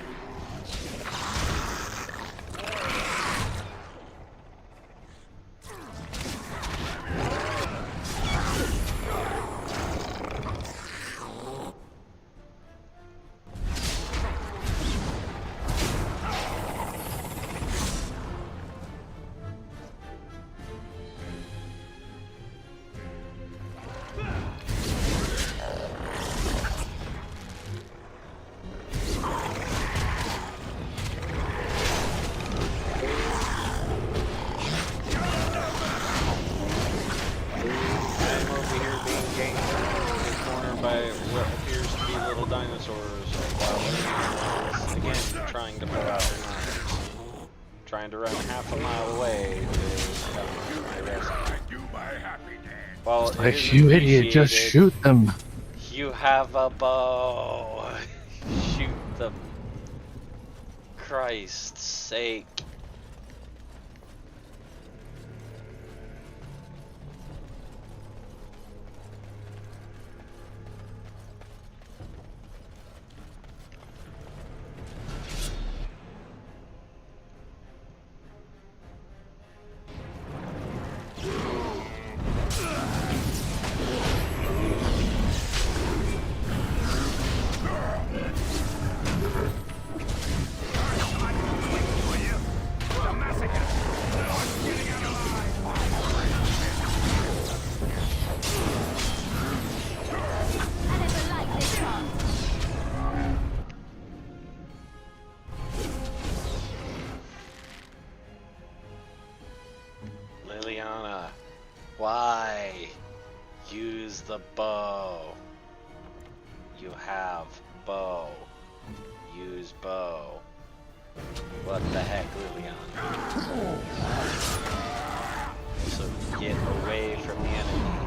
I'm over here being ganked in the corner by what appears to be little dinosaurs, while they're again trying to pull out their knives. Trying to run half a mile away to come to my rescue. Well, it Like, is you idiot, just appreciated. shoot them. You have a bow. Shoot them. Christ's sake. I never liked this part. Liliana, why use the bow? You have bow. Use bow. What the heck, Liliana? So get away from the enemy.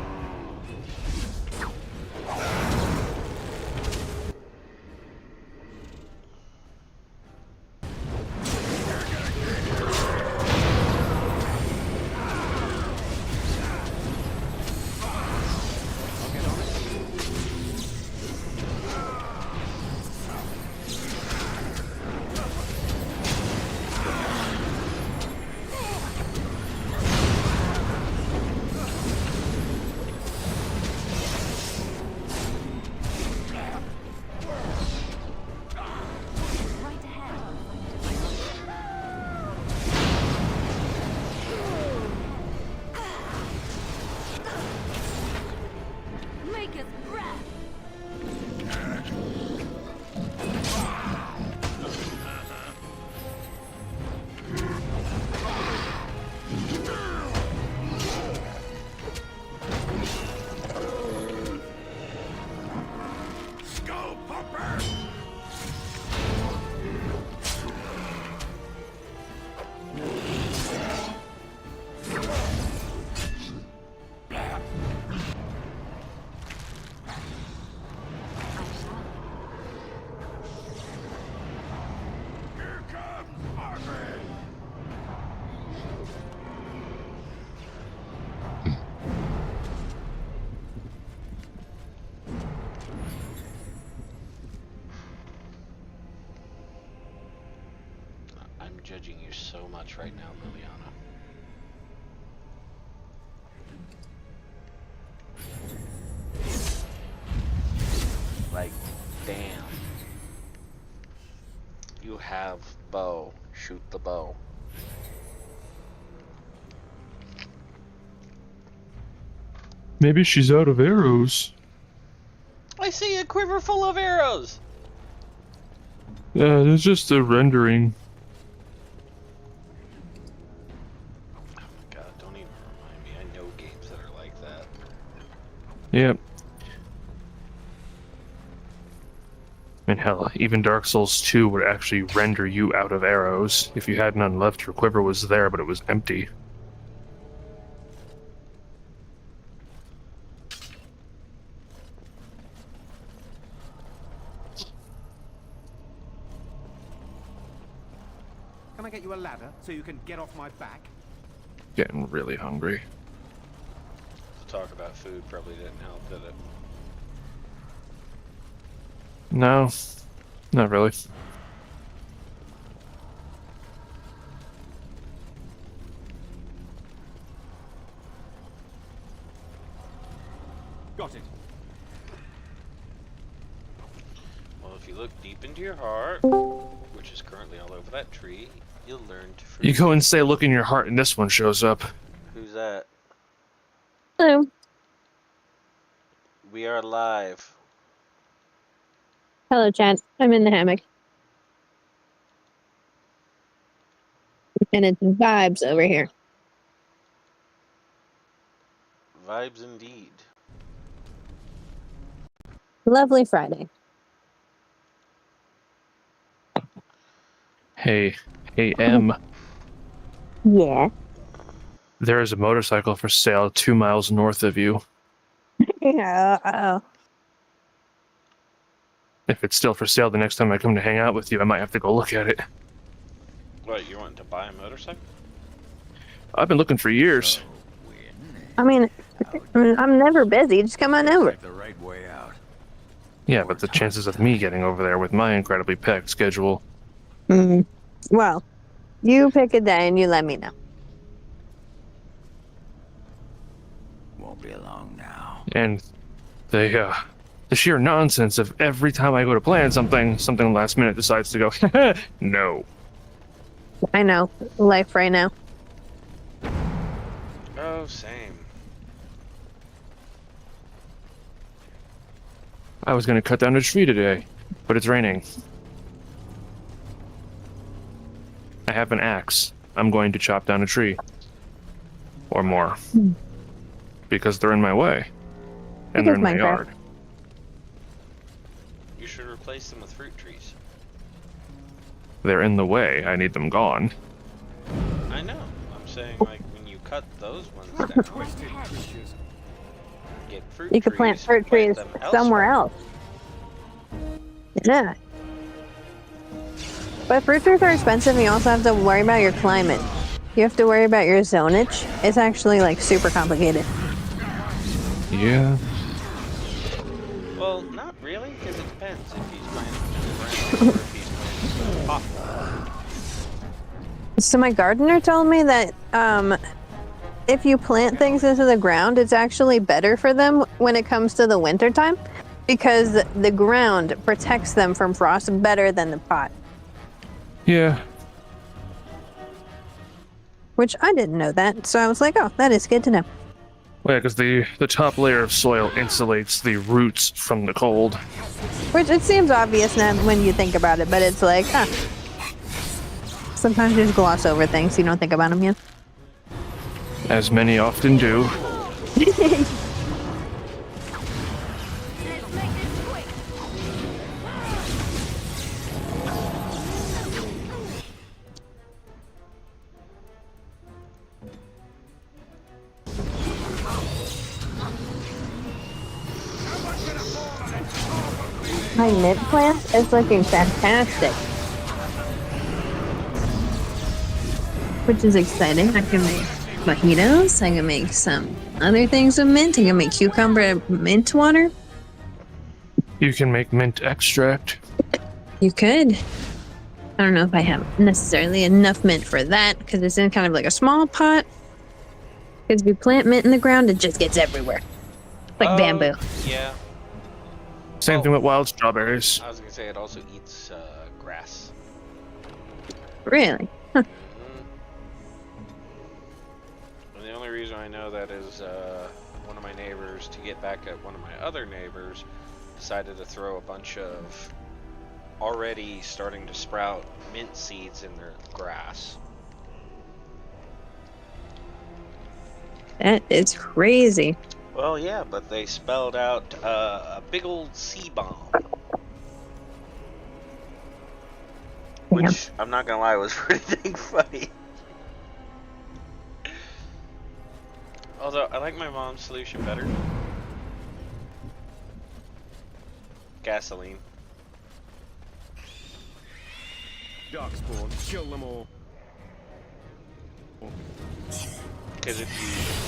I'm judging you so much right now, Liliana. Like, damn. You have bow. Shoot the bow. Maybe she's out of arrows. I see a quiver full of arrows! Yeah, it's just a rendering. Oh my god, don't even remind me. I know games that are like that. Yep. And hell, even Dark Souls 2 would actually render you out of arrows. If you had none left, your quiver was there, but it was empty. Can I get you a ladder so you can get off my back? Getting really hungry. To talk about food probably didn't help, did it? No, not really. Got it. Well, if you look deep into your heart, which is currently all over that tree, you'll learn to You forgive. go and say, look in your heart, and this one shows up. Who's that? Hello. We are live. Hello, Chad. I'm in the hammock. And it's vibes over here. Vibes indeed. Lovely Friday. Hey, M. Yeah. There is a motorcycle for sale 2 miles north of you. Uh-oh. If it's still for sale the next time I come to hang out with you, I might have to go look at it. What, you want to buy a motorcycle? I've been looking for years. I mean, I'm never busy. Just come on over. The right way out. Yeah, but the chances of me getting over there with my incredibly packed schedule. Well, you pick a day and you let me know. Won't be long now. And the sheer nonsense of every time I go to plan something last minute decides to go, no. I know. Life right now. Oh, same. I was going to cut down a tree today, but it's raining. I have an axe. I'm going to chop down a tree. Or more. Because they're in my way. And they're in my yard. You should replace them with fruit trees. They're in the way. I need them gone. I know. I'm saying, like, when you cut those ones down, get fruit You could plant fruit trees them somewhere elsewhere. else. Yeah. But fruit trees are expensive and you also have to worry about your climate. You have to worry about your zonage. It's actually like super complicated. Yeah. Well, not really, because it depends if he's planting in the ground or if he's planting in the pot. So my gardener told me that if you plant things into the ground, it's actually better for them when it comes to the winter time because the ground protects them from frost better than the pot. Yeah. Which I didn't know that, so I was like, oh, that is good to know. Well, yeah, because the top layer of soil insulates the roots from the cold. Which it seems obvious now when you think about it, but it's like, sometimes you just gloss over things, you don't think about them yet. As many often do. My mint plant is looking fantastic. Which is exciting. I can make mojitos. I can make some other things with mint. I can make cucumber mint water. You can make mint extract. You could. I don't know if I have necessarily enough mint for that because it's in kind of like a small pot. Because if you plant mint in the ground, it just gets everywhere. Like bamboo. Yeah. Same thing with wild strawberries. I was gonna say it also eats grass. Really? And the only reason I know that is one of my neighbors, to get back at one of my other neighbors, decided to throw a bunch of already starting to sprout mint seeds in their grass. That is crazy. Well, yeah, but they spelled out a big old sea bomb. Which, I'm not gonna lie, was pretty dang funny. Although, I like my mom's solution better. Gasoline. Darkspawn, kill them all. Because if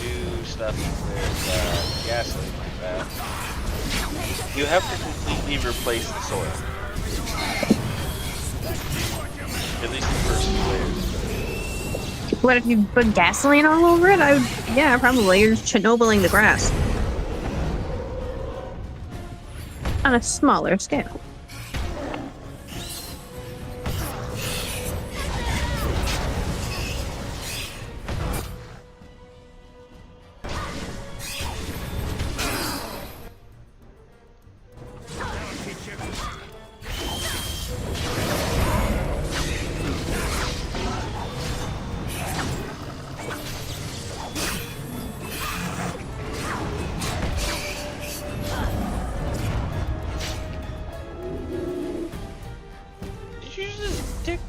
you do stuff with gasoline like that, you have to completely replace the soil. At least the first few layers. What if you put gasoline all over it? Yeah, probably. You're Chernobyling the grass. On a smaller scale.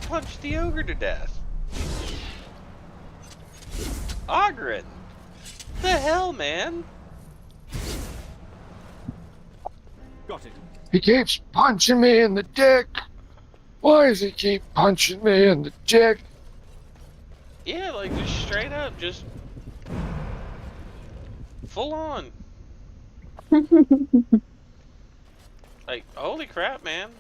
Punch the ogre to death. Ogren! The hell, man? Got it. He keeps punching me in the dick. Why does he keep punching me in the dick? Yeah, like just straight up, just full on. Like, holy crap, man.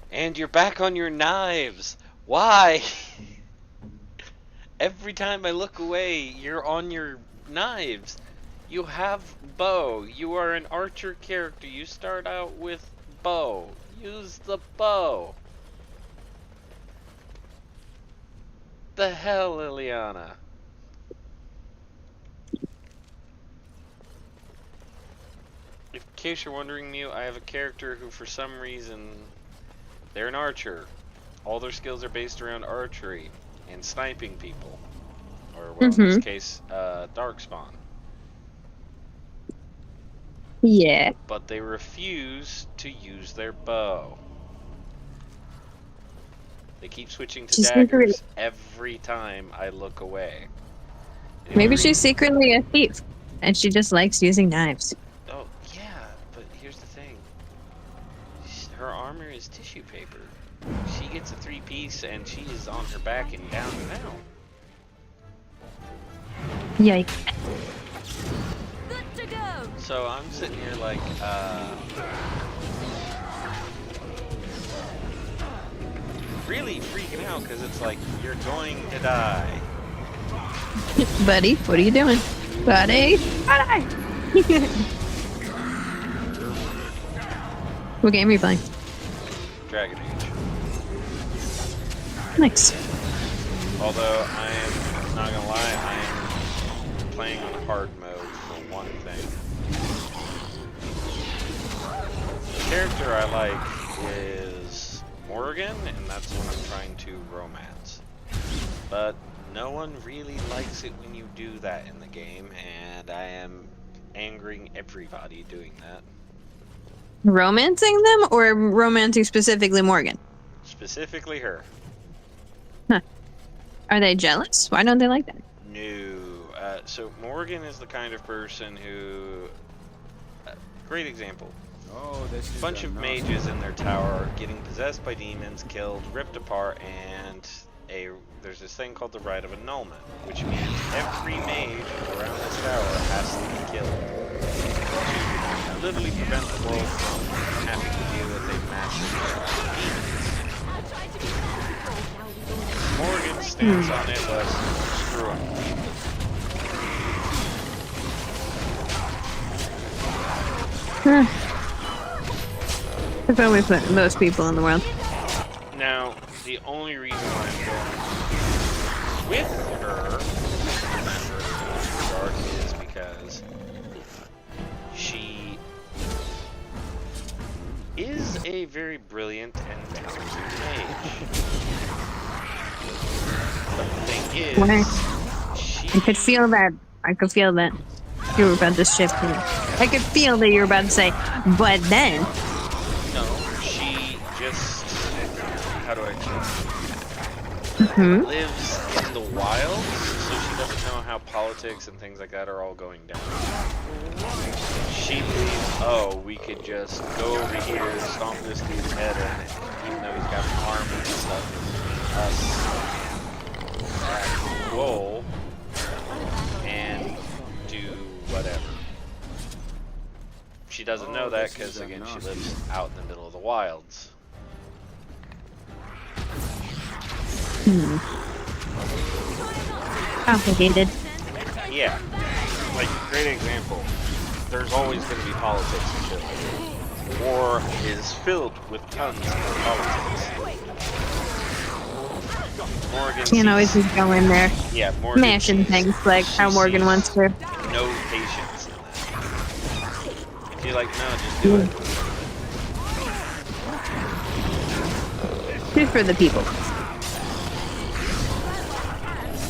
And you're back on your knives. Why? Every time I look away, you're on your knives. You have bow. You are an archer character. You start out with bow. Use the bow. The hell, Liliana? In case you're wondering, Mew, I have a character who, for some reason, they're an archer. All their skills are based around archery and sniping people. Or, well, in this case, Darkspawn. Yeah. But they refuse to use their bow. They keep switching to daggers every time I look away. Maybe she's secretly a thief, and she just likes using knives. Oh, yeah, but here's the thing. Her armor is tissue paper. She gets a 3-piece and she is on her back and down now. Yikes. Good to go. So I'm sitting here like, really freaking out because it's like, you're going to die. Buddy, what are you doing? Buddy? Buddy! What game are you playing? Dragon Age. Nice. Although I am not gonna lie, I am playing on hard mode for one thing. The character I like is Morgan, and that's what I'm trying to romance. But no one really likes it when you do that in the game, and I am angering everybody doing that. Romancing them or romancing specifically Morgan? Specifically her. Huh. Are they jealous? Why don't they like that? No. So Morgan is the kind of person who... great example. Oh, this is Bunch of mages in their tower getting possessed by demons, killed, ripped apart, and there's this thing called the Rite of Annulment, which means every mage around this tower has to be killed to literally prevent the world from having to deal with a massive demons. Morgan's stance on it was screw it. There's always most people in the world. Now, the only reason why I'm going with her is because she is a very brilliant and talented mage. But the thing is, I could feel that. I could feel that you were about to shift me. I could feel that you were about to say, but then. No, she just, how do I explain it? Lives in the wild, so she doesn't know how politics and things like that are all going down. She believes, oh, we could just go over here, stomp this dude's head in, even though he's got an army and stuff, roll, and do whatever. She doesn't know that because, again, she lives out in the middle of the wilds. Complicated. Yeah. Like, great example. There's always going to be politics and shit like that. War is filled with tons of politics. Morgan Can't always just go in there. Yeah, Morgan mashing things like how Morgan wants to. No patience in that. She's like, no, just do it. Just for the people.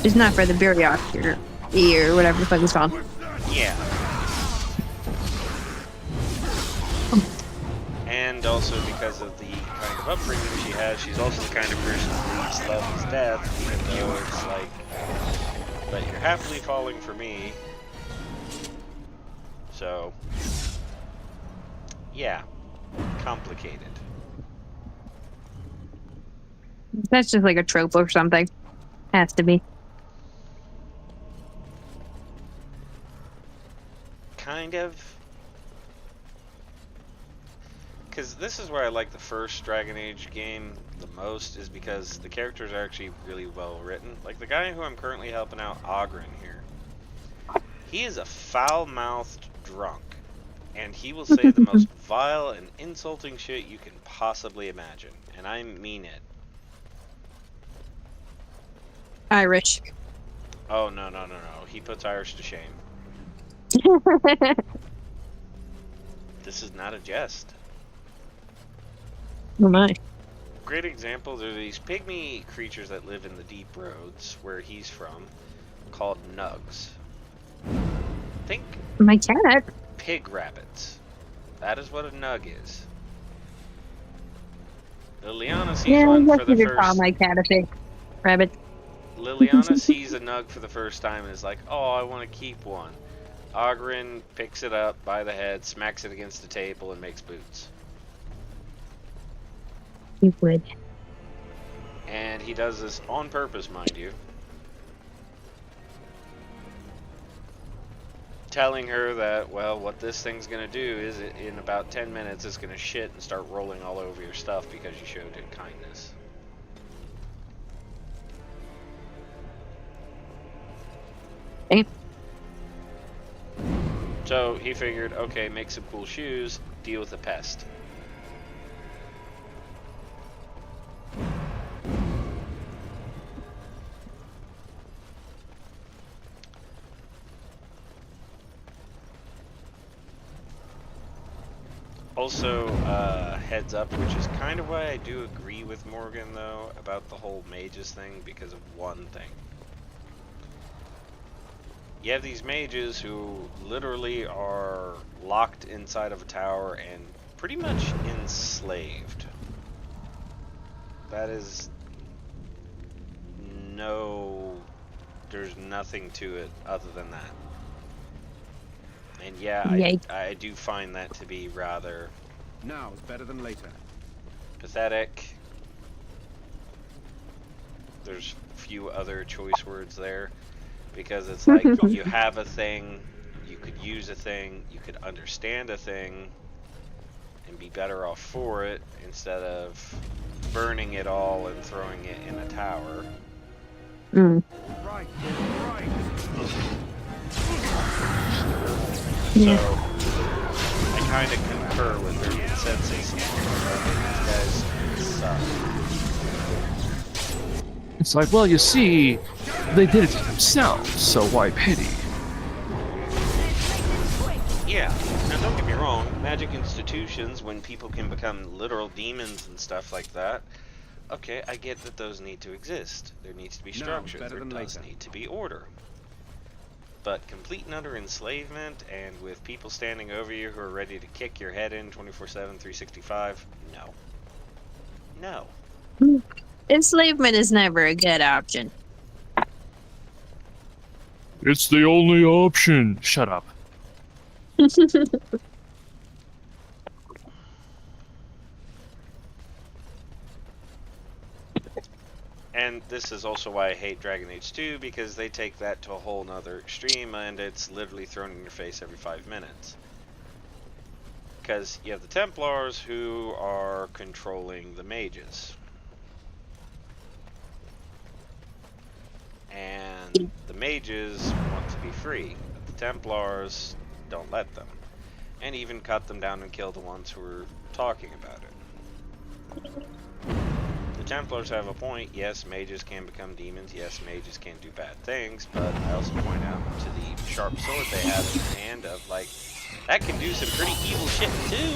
Just not for the bureaucracy or whatever the fuck it's called. Yeah. And also because of the kind of upbringing she has, she's also the kind of person who believes love is death, even though it's like, but you're happily falling for me. So, yeah, complicated. That's just like a trope or something. Has to be. Kind of. Because this is where I like the first Dragon Age game the most, is because the characters are actually really well written. Like the guy who I'm currently helping out, Ogren here. He is a foul-mouthed drunk. And he will say the most vile and insulting shit you can possibly imagine. And I mean it. Irish. Oh, no. He puts Irish to shame. This is not a jest. Oh my. Great examples are these pygmy creatures that live in the deep roads where he's from, called nugs. Think My cat. pig rabbits. That is what a nug is. Liliana sees one for the you could call first. my cat a pig. Rabbit. Liliana sees a nug for the first time and is like, "Oh, I want to keep one." Ogren picks it up by the head, smacks it against the table, and makes boots. You would. And he does this on purpose, mind you. Telling her that, well, what this thing's going to do is in about 10 minutes it's going to shit and start rolling all over your stuff because you showed it kindness. Hey. So he figured, okay, make some cool shoes, deal with the pest. Also, heads up, which is kind of why I do agree with Morgan, though, about the whole mages thing, because of one thing. You have these mages who literally are locked inside of a tower and pretty much enslaved. That is no There's nothing to it other than that. And yeah, Yikes. I do find that to be rather Now is better than later. pathetic. There's few other choice words there, because it's like you have a thing, you could use a thing, you could understand a thing and be better off for it instead of burning it all and throwing it in a tower. Mm. Right. So I kind of concur with their consensus. These guys suck. It's like, well, you see, they did it to themselves, so why pity? Yeah, now don't get me wrong, magic institutions, when people can become literal demons and stuff like that, okay, I get that those need to exist. There needs to be structure, there does need to be order. But complete and utter enslavement, and with people standing over you who are ready to kick your head in 24/7, 365, no. No. Enslavement is never a good option. It's the only option. Shut up. And this is also why I hate Dragon Age 2, because they take that to a whole nother extreme, and it's literally thrown in your face every 5 minutes. Because you have the Templars who are controlling the mages. And the mages want to be free, but the Templars don't let them. And even cut them down and kill the ones who are talking about it. The Templars have a point. Yes, mages can become demons. Yes, mages can do bad things. But I also point out to the sharp sword they have in their hand of, like, that can do some pretty evil shit too.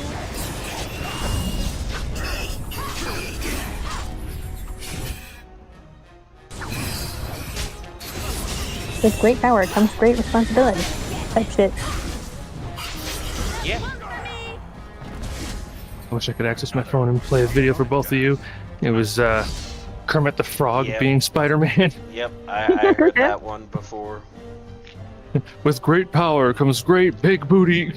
With great power comes great responsibility. Type shit. Yeah. I wish I could access my phone and play a video for both of you. It was Kermit the Frog Yep. being Spider-Man. Yep, I heard that one before. With great power comes great big booty.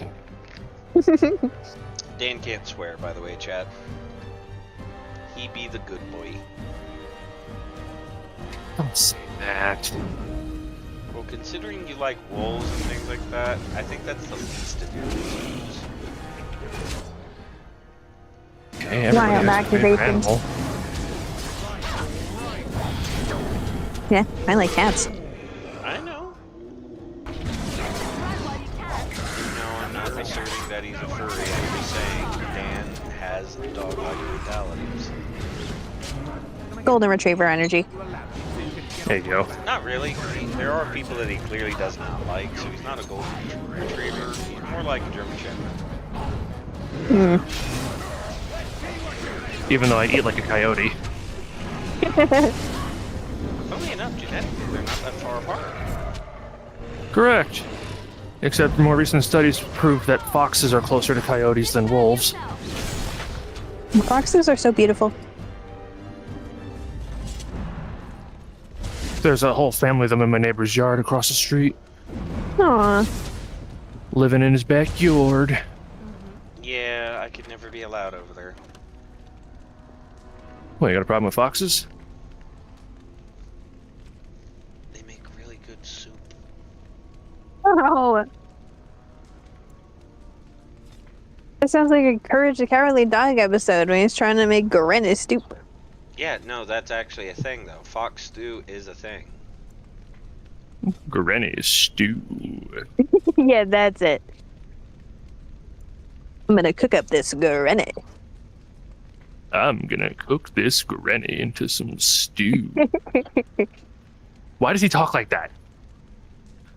Dan can't swear, by the way, chat. He be the good boy. Don't say that. Well, considering you like wolves and things like that, I think that's the least of your issues. Okay, everybody Wild has a favorite accusations. animal. Yeah, I like cats. I know. No, I'm not asserting that he's a furry. I'm just saying Dan has dog-like mentalities. Golden Retriever energy. There you go. Not really. I mean, there are people that he clearly does not like, so he's not a golden retriever. He's more like a German Shepherd. Even though I eat like a coyote. Funnily enough, genetically, they're not that far apart. Correct. Except more recent studies prove that foxes are closer to coyotes than wolves. Foxes are so beautiful. There's a whole family of them in my neighbor's yard across the street, Aww. living in his backyard. Yeah, I could never be allowed over there. What, you got a problem with foxes? They make really good soup. Oh. That sounds like a Courage the Cowardly Dog episode when he's trying to make Gorena stoop. Yeah, no, that's actually a thing, though. Fox stew is a thing. Granny stew. Yeah, that's it. I'm gonna cook up this Gorena. I'm gonna cook this granny into some stew. Why does he talk like that?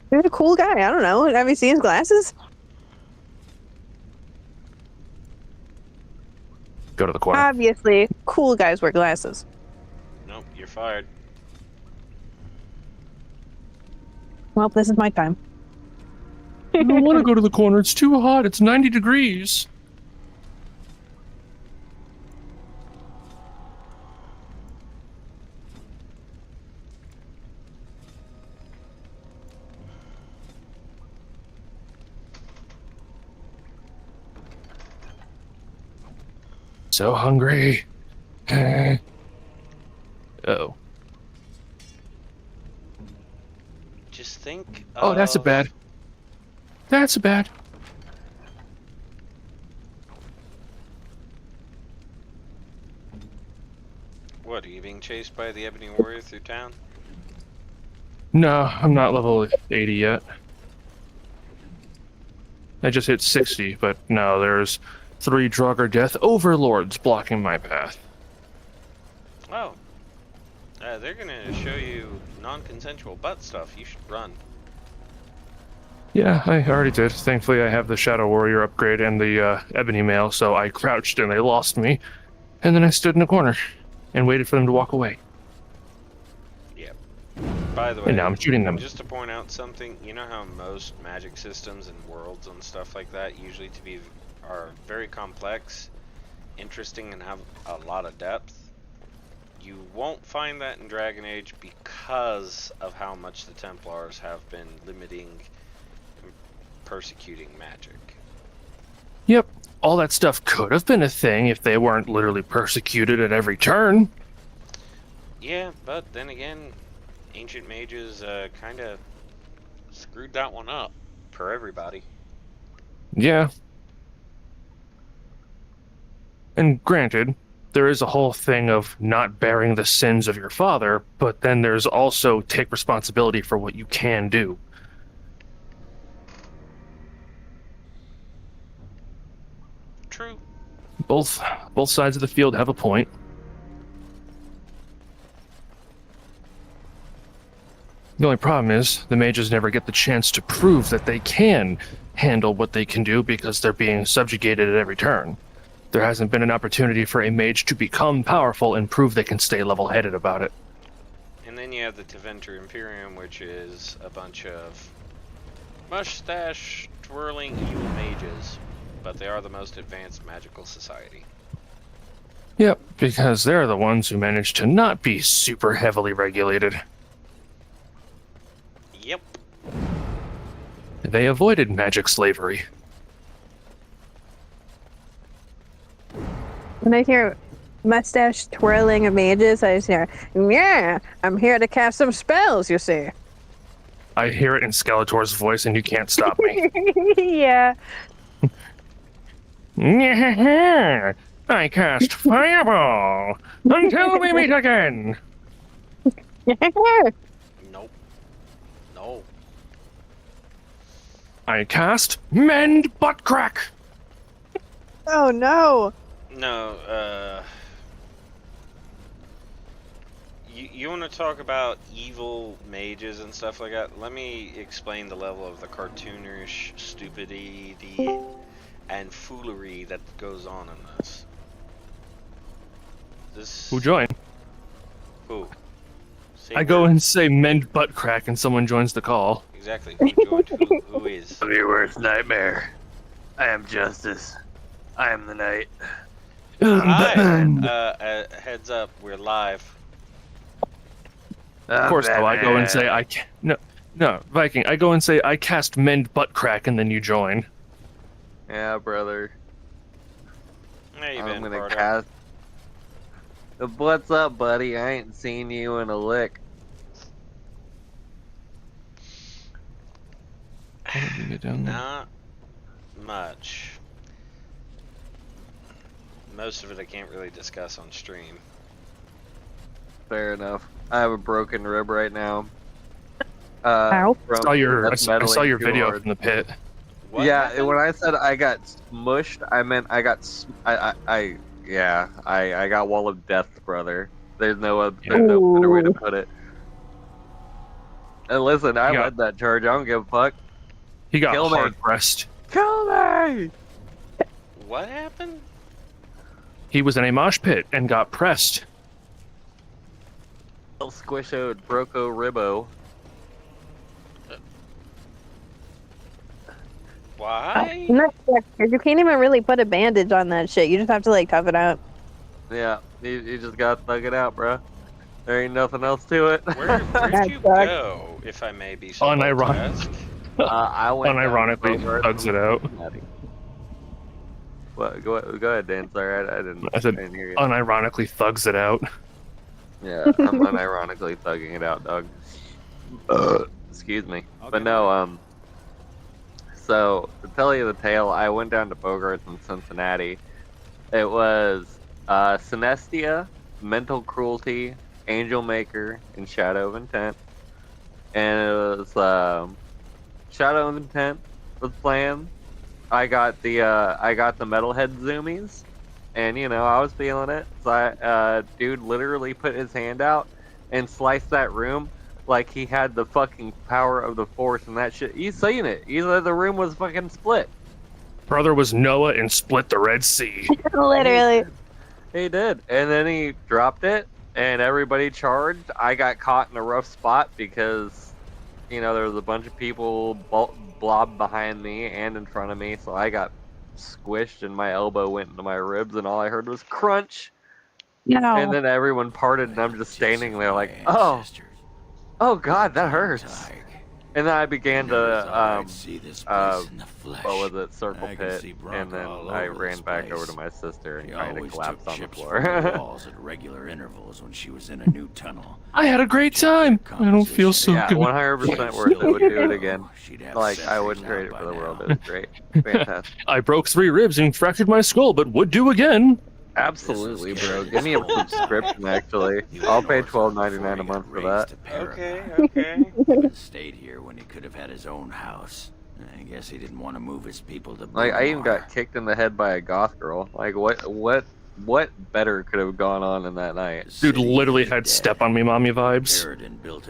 He's a cool guy. I don't know. Have you seen his glasses? Go to the corner. Obviously, cool guys wear glasses. Nope, you're fired. Well, this is my time. I don't want to go to the corner. It's too hot. It's 90 degrees. So hungry. Oh. Just think. Oh, that's a bad. That's a bad. What, are you being chased by the Ebony Warrior through town? No, I'm not level 80 yet. I just hit 60, but no, there's 3 Draugr Death Overlords blocking my path. Oh. They're gonna show you non-consensual butt stuff. You should run. Yeah, I already did. Thankfully, I have the Shadow Warrior upgrade and the Ebony Mail, so I crouched and they lost me. And then I stood in a corner and waited for them to walk away. Yep. By the way, And now I'm shooting them. just to point out something, you know how most magic systems and worlds and stuff like that usually are very complex, interesting, and have a lot of depth? You won't find that in Dragon Age because of how much the Templars have been limiting and persecuting magic. Yep, all that stuff could have been a thing if they weren't literally persecuted at every turn. Yeah, but then again, ancient mages kind of screwed that one up for everybody. Yeah. And granted, there is a whole thing of not bearing the sins of your father, but then there's also take responsibility for what you can do. True. Both sides of the field have a point. The only problem is the mages never get the chance to prove that they can handle what they can do because they're being subjugated at every turn. There hasn't been an opportunity for a mage to become powerful and prove they can stay level-headed about it. And then you have the Tevinter Imperium, which is a bunch of mustache-twirling evil mages, but they are the most advanced magical society. Yep, because they're the ones who manage to not be super heavily regulated. Yep. They avoided magic slavery. When I hear mustache twirling of mages, I just hear, yeah, I'm here to cast some spells, you see. I hear it in Skeletor's voice and you can't stop me. Yeah. I cast Fireball until we meet again. Nope. No. I cast Mend Butt Crack. Oh no. No, you want to talk about evil mages and stuff like that? Let me explain the level of the cartoonish stupidity and foolery that goes on in this. Who joined? Who? Say I go word. and say Mend Butt Crack and someone joins the call. Exactly. Who joined? Who is? I'm your worst nightmare. I am justice. I am the night. Hi. Heads up, we're live. Of course, though, I go and say No, Viking. I go and say I cast Mend Butt Crack, and then you join. Yeah, brother. How you I'm been, gonna Pardo? cast. What's up, buddy? I ain't seen you in a lick. Not much. Most of it I can't really discuss on stream. Fair enough. I have a broken rib right now. Ow. from I saw your meddling too video hard. from the pit. What Yeah, happened? when I said I got smushed, I meant I got I got wall of death, brother. There's no better way to put it. And listen, I led that charge. I don't give a fuck. He got Kill me. hard pressed. Kill me! What happened? He was in a mosh pit and got pressed. El Squisho Broco Ribbo. Why? No, you can't even really put a bandage on that shit. You just have to like tough it out. Yeah, you just gotta thug it out, bro. There ain't nothing else to it. Where'd you go, if I may be so bold to Unironic. ask? I went Unironically, down thugs it out. What? Go ahead, Dan. Sorry, I said, didn't hear you. unironically thugs it out. Yeah, I'm unironically thugging it out, dog. Excuse me. But no, so to tell you the tale, I went down to Bogart's in Cincinnati. It was Synestia, Mental Cruelty, Angel Maker, and Shadow of Intent. And it was Shadow of Intent was playing. I got the Metalhead zoomies. And, you know, I was feeling it. So dude literally put his hand out and sliced that room like he had the fucking power of the Force and that shit. He's saying it. The room was fucking split. Brother was Noah and split the Red Sea. Literally. He did. And then he dropped it and everybody charged. I got caught in a rough spot because, you know, there was a bunch of people blobbed behind me and in front of me. So I got squished and my elbow went into my ribs and all I heard was crunch. No. And then everyone parted and I'm just standing there like, oh god, that hurts. And then I began to what was it, circle pit, and then I ran back over to my sister and kind of collapsed on the floor. Walls at regular intervals when she was in a new tunnel. I had a great time. I don't feel so Yeah, good. 100% worth it. Would do it again. Like, I wouldn't trade it for the world. It was great. Fantastic. I broke 3 ribs and fractured my skull, but would do again. Absolutely, bro. Give me a subscription, actually. I'll pay $12.99 a month for that. Okay. Stayed here when he could have had his own house. I guess he didn't want to move his people to Like, I even got kicked in the head by a goth girl. Like, what better could have gone on in that night? Dude literally had step on me mommy vibes.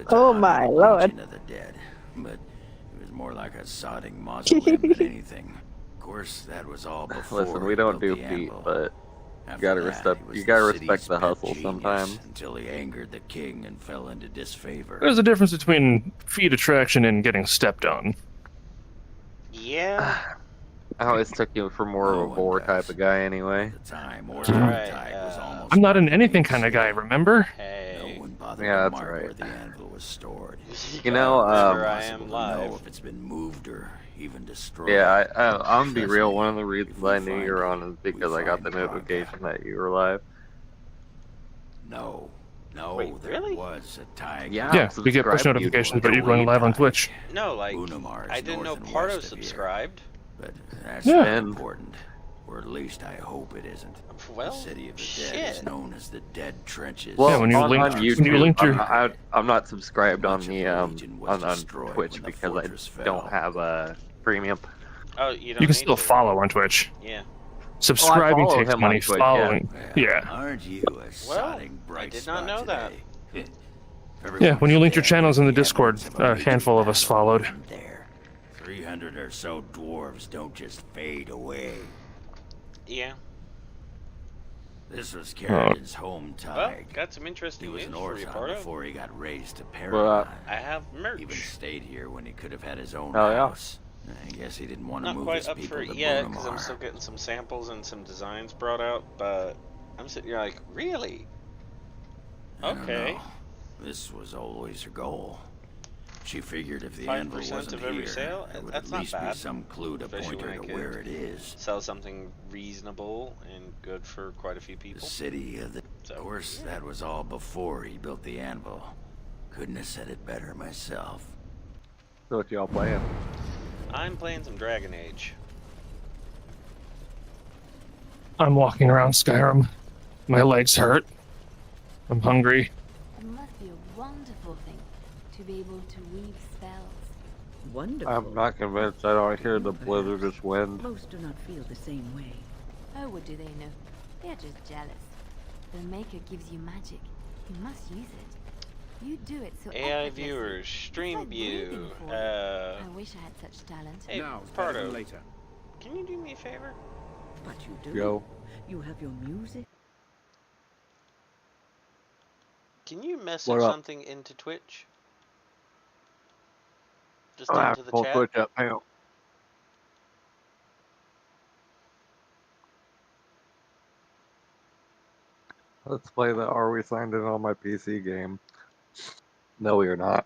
Oh my lord. Of the dead, but it was more like a sodding mausoleum than anything. Of course, that was all before. Listen, we don't do feet, but you gotta respect the hustle sometimes. Until he angered the king and fell into disfavor. There's a difference between feet attraction and getting stepped on. Yeah. I always took you for more of a vor type of guy anyway. I'm not an anything kind of guy, remember? Hey. Yeah, that's right. The anvil was stored. You know, I am live. If it's been moved or even destroyed. Yeah, I'm gonna be real. One of the reasons I knew you were on is because I got the notification that you were live. No, Wait, there really? was a tiger. Yeah, we get push notifications about you going live on Twitch. No, like, I didn't know Pardo subscribed. But that's Yeah. not important. Or at least I hope it isn't. Well, The city of the dead is known as the Dead Trenches. Well, Yeah, when you on linked- YouTube, when you linked your- I'm not subscribed on the on destroyed Twitch when the because fortress I don't fell. have a premium. Oh, you don't You can need still to. follow on Twitch. Yeah. Subscribing follow takes him on money. Twitch, Following, yeah. Aren't you a sodding bright did not spot know that. today? Yeah, when you linked your channels in the Discord, a handful of us followed. There. 300 or so dwarves don't just fade away. Yeah. This was Carradin's home Well, tig. got some He interesting was news an for you, Orton Pardo. before he got raised to Well, Paragon. I have merch. Even stayed here when he could have had his own Oh, yeah. house. I guess he didn't want to Not move quite his up people for it to yet, because I'm Bunamar. still getting some samples and some designs brought out, but I'm sitting here like, really? I don't Okay. know. This was always her goal. She figured if the 5% anvil wasn't of every here, sale? there would That's at not least bad, be some clue to especially point her when I to could where it is. Sell something reasonable and good for quite a few The people. city of the... So, Of course, that was all before he built the anvil. Couldn't have said it better myself. So what y'all playing? I'm playing some Dragon Age. I'm walking around Skyrim. My legs hurt. I'm hungry. It must be a wonderful thing to be able to weave spells. Wonderful. I'm not convinced. I don't hear the blizzardous wind. Most do not feel the same way. Oh, what do they know? They're just jealous. The Maker gives you magic. You must use it. You do it so AI effortlessly. viewers, It's stream like view. breathing for you. I wish I had such talent. Hey, Now, better Pardo, than later. can you do me a favor? But you do. Yo. You have your music. Can you message What up? something into Twitch? Just I have into to the pull chat? Twitch up now. Let's play the Are We Signed In on My PC game. No, we are not.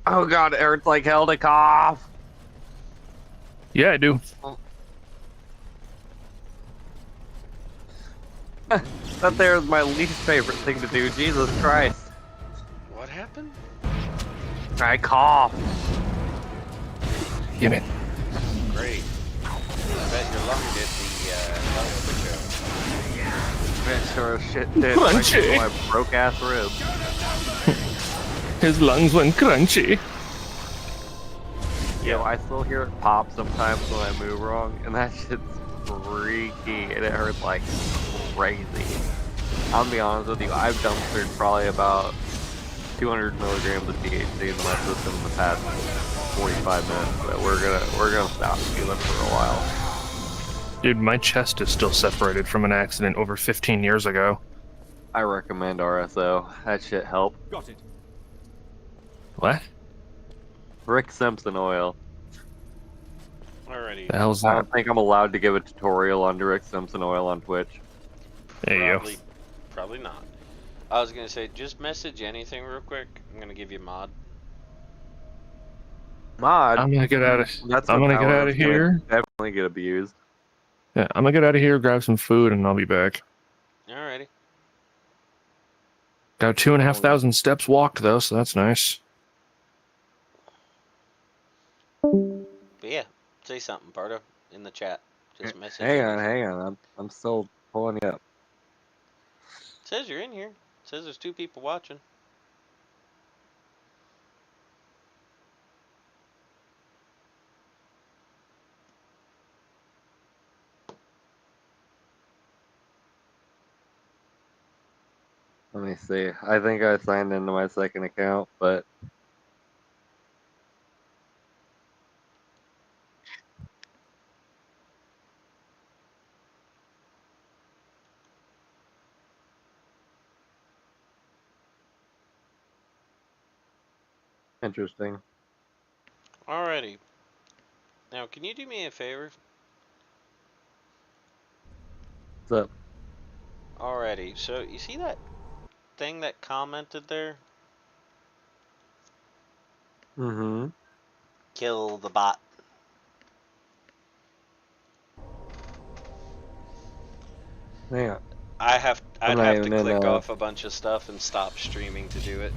Oh god, it hurts like hell to cough. Yeah, I do. That there is my least favorite thing to do. Jesus Christ. What happened? I cough. Give it. Great. I bet your lung did the lung of the show. Man, sure as shit did. Crunchy. My broke ass rib. His lungs went crunchy. Yo, I still hear it pop sometimes when I move wrong, and that shit's freaky, and it hurts like crazy. I'll be honest with you, I've dumpstered probably about 200 milligrams of THC in my system in the past 45 minutes, but we're gonna stop feeling for a while. Dude, my chest is still separated from an accident over 15 years ago. I recommend RSO. That shit help. Got it. What? Rick Simpson oil. Alrighty. The hell's I that? don't think I'm allowed to give a tutorial on Rick Simpson oil on Twitch. There you Probably, probably not. I was gonna say, just message anything real quick. I'm gonna give you a mod. Mod. I'm gonna get out of. That's I'm the gonna get power out of that's gonna here. Definitely get abused. Yeah, I'm gonna get out of here, grab some food, and I'll be back. Alrighty. Got 2,500 steps walked though, so that's nice. But yeah, say something, Pardo, in the chat. Just message. Hang on, anything. hang on. I'm still pulling you up. It says you're in here. It says there's 2 people watching. Let me see. I think I signed into my second account, but interesting. Alrighty. Now, can you do me a favor? What's up? Alrighty. So, you see that thing that commented there? Mm-hmm. Kill the bot. Hang on. I'd have I'm not to even in, click off a bunch of stuff and stop streaming to do it.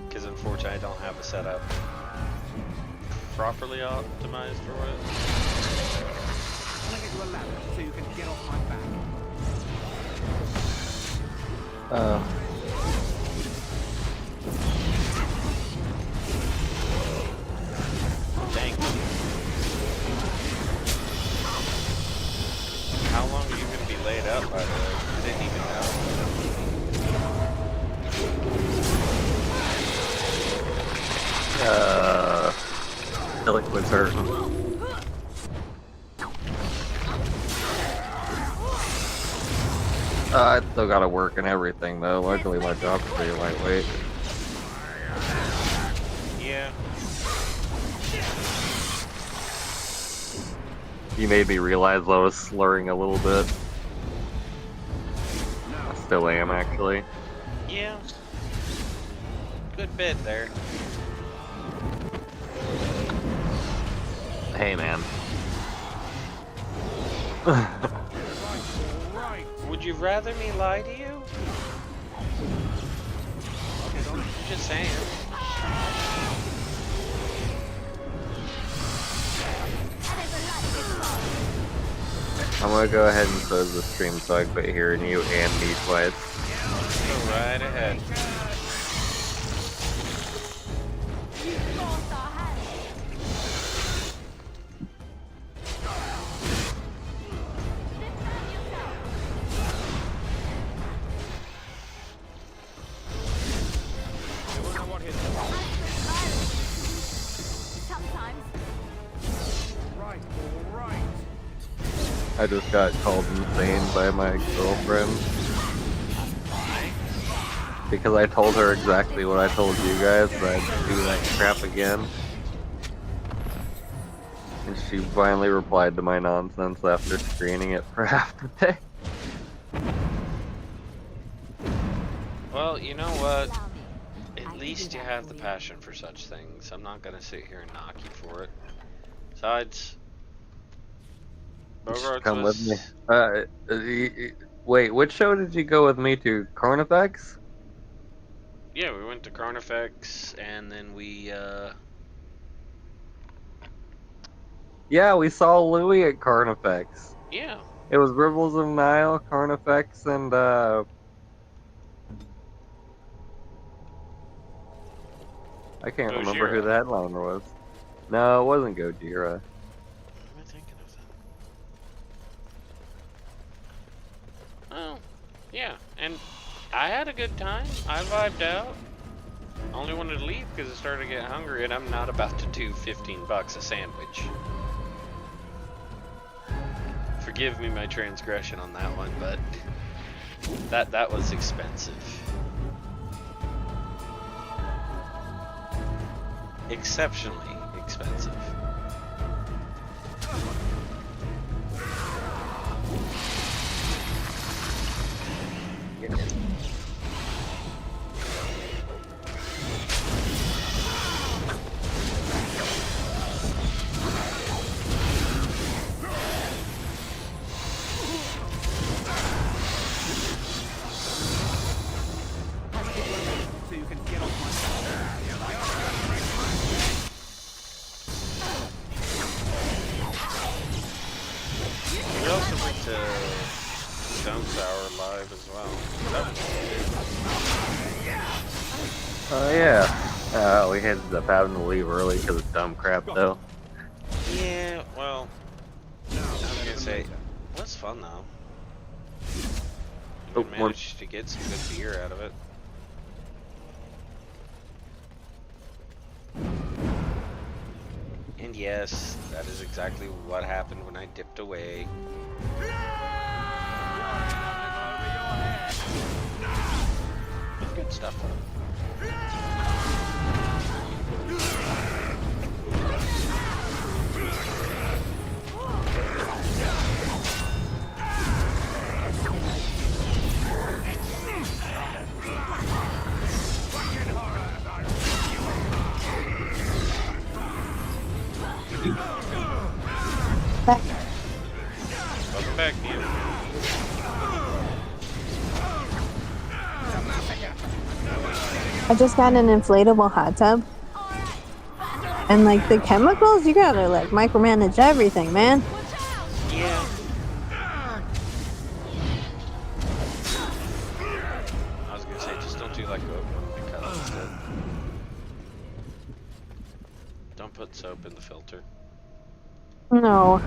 Because unfortunately I don't have a setup properly optimized for it. Can I get you a ladder so you can get off my back? Dang. How long are you going to be laid up, by the way? I didn't even know. Liquid's hurting. I still gotta work and everything though. Luckily my job's pretty lightweight. Yeah. You made me realize I was slurring a little bit. I still am actually. Yeah. Good bit there. Hey man. Would you rather me lie to you? I'm just saying. I'm gonna go ahead and close the stream so I quit hearing you and me twice. Go right ahead. I just got called insane by my girlfriend. Because I told her exactly what I told you guys, that I'd do that crap again. And she finally replied to my nonsense after screening it for half the day. Well, you know what? At least you have the passion for such things. I'm not gonna sit here and knock you for it. Besides, Bogarts Come with me. was... Wait, which show did you go with me to? Carnifex? Yeah, we went to Carnifex, and then we, Yeah, we saw Louis at Carnifex. yeah. It was Rivals of Nile, Carnifex, and I can't remember who Gojira. the headliner was. No, it wasn't Gojira. What am I thinking of then? Oh, yeah, and I had a good time. I vibed out. Only wanted to leave because I started to get hungry, and I'm not about to do $15 a sandwich. Forgive me my transgression on that one, but that was expensive. Exceptionally expensive. So you can get off We also went to Stone Sour live as well. Oh yeah. We ended up having to leave early because of dumb crap though. Yeah, well, I was gonna say, it was fun though. We managed to get some good beer out of it. And yes, that is exactly what happened when I dipped away. Good stuff though. Welcome back, Neil. I just got an inflatable hot tub. And like the chemicals, you gotta like micromanage everything, man. Yeah. I was gonna say, just don't do like what because instead. Don't put soap in the filter. No.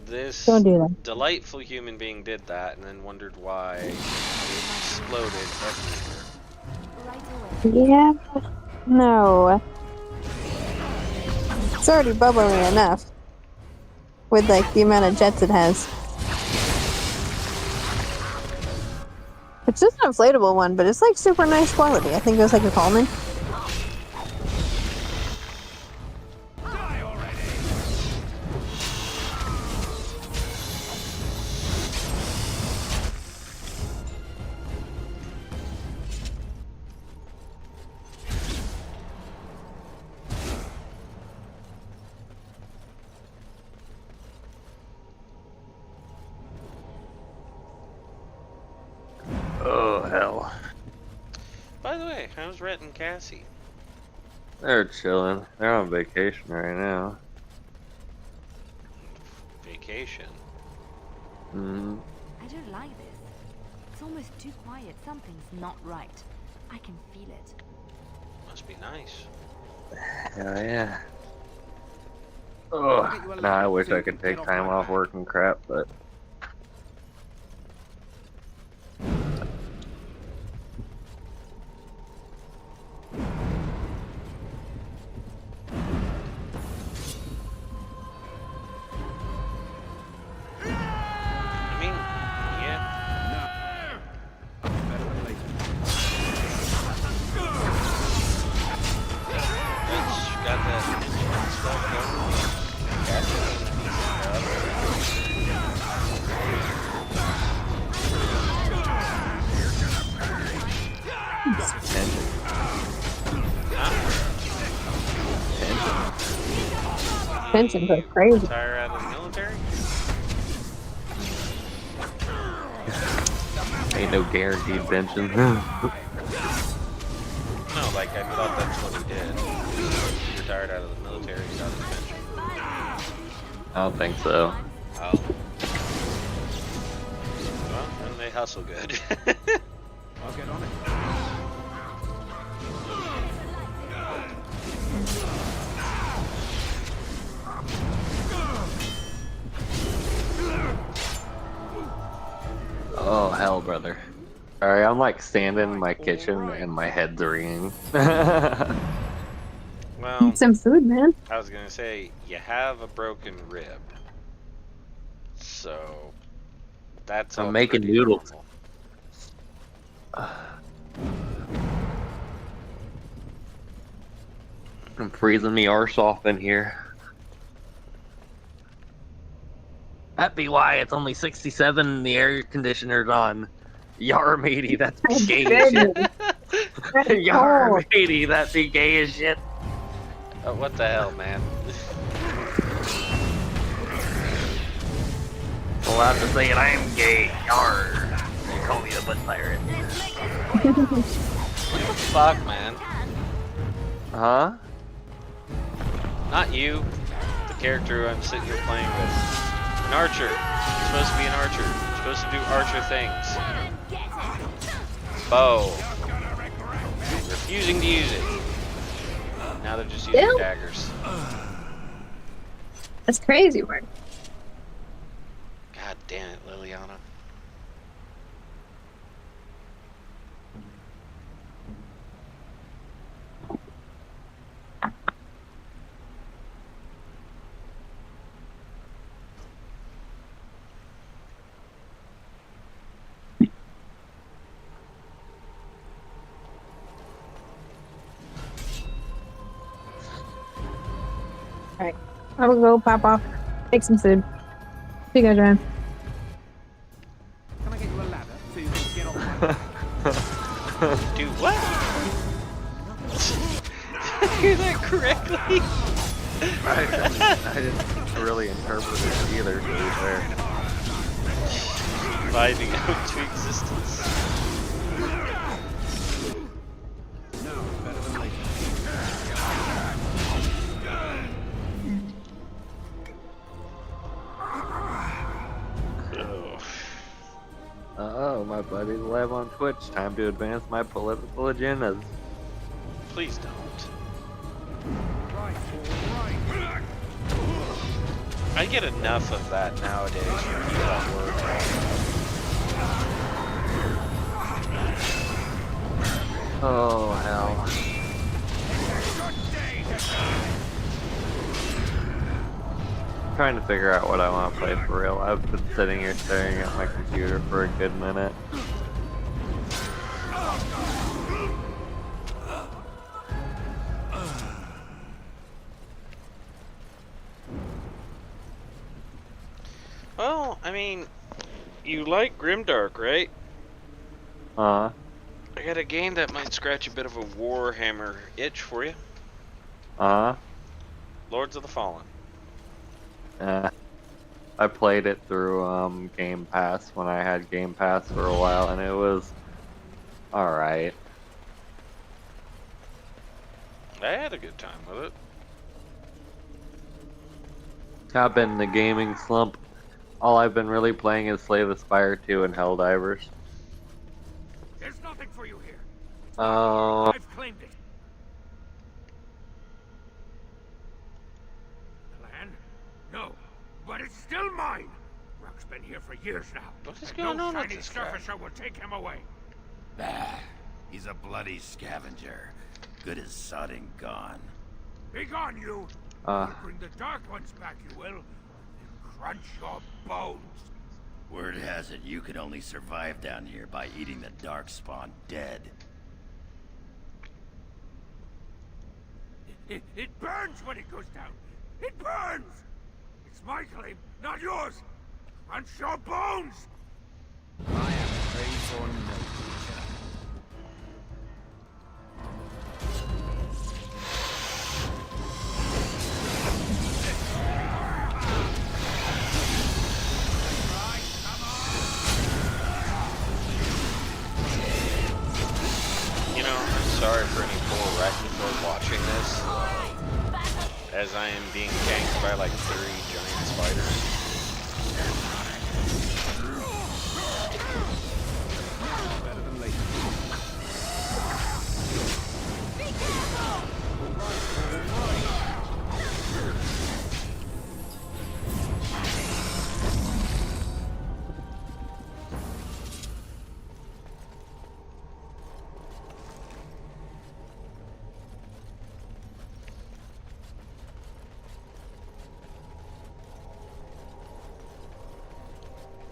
This Don't do that. delightful human being did that and then wondered why it exploded everywhere. Yeah. No. It's already bubbly enough. With like the amount of jets it has. It's just an inflatable one, but it's like super nice quality. I think it was like a Coleman. Oh hell. By the way, how's Rhett and Cassie? They're chilling. They're on vacation right now. Vacation? Mm-hmm. I don't like this. It's almost too quiet. Something's not right. I can feel it. Must be nice. Hell yeah. Oh, nah, I wish I could take time off work and crap, but I mean, yeah. Rhett's got that stuff going. Cassie's doing a decent job. Pensions are crazy. retire out of the military? Ain't no guaranteed pension. No, like I thought that's what he did. He retired out of the military, he got his pension. I don't think so. Oh. Well, then they hustle good. I'll get on it. Oh hell, brother. Sorry, I'm like standing in my kitchen and my head's ringing. Well, Eat some food, man. I was gonna say, you have a broken rib. So, that's I'm all making pretty noodles. normal. I'm freezing me arse off in here. That be why it's only 67 and the air conditioner's on. Yar matey, that's gay as shit. Yar matey, that be gay as shit. Oh, what the hell, man? Allowed to say it, I am gay. Yar. You call me a butt pirate. What the fuck, man? Huh? Not you. The character I'm sitting here playing with. An archer. You're supposed to be an archer. You're supposed to do archer things. Bow. Refusing to use it. Now they're just using daggers. That's crazy work. God damn it, Liliana. Alright. I will go pop off. Make some food. See you guys around. Can I get you a ladder so you can get off my back? Do what? Did I hear that correctly? I didn't really interpret it either, to be fair. Vibing out to existence. No, better than later. Oh, my buddy's live on Twitch. Time to advance my political agendas. Please don't. I get enough of that nowadays from people at work. Oh, hell. I'm trying to figure out what I want to play for real. I've been sitting here staring at my computer for a good minute. Well, I mean, you like Grimdark, right? Uh-huh. I got a game that might scratch a bit of a Warhammer itch for you. Uh-huh. Lords of the Fallen. I played it through Game Pass when I had Game Pass for a while, and it was alright. I had a good time with it. I've been in the gaming slump. All I've been really playing is Slay the Spire 2 and Helldivers. There's nothing for you here. Oh. I've claimed it. The land? No, but it's still mine. Rock's been here for years now. What is going on with shiny this guy? surfacer will take him away. Bah, he's a bloody scavenger. Good as sodding gone. Be gone, you. Bring the Dark Ones back, you will. And crunch your bones. Word has it you can only survive down here by eating the Darkspawn dead. It burns when it goes down. It burns! It's my claim, not yours. Crunch your bones! I am afraid for no future. before watching this, as I am being ganked by like 3 giant spiders. Better than later.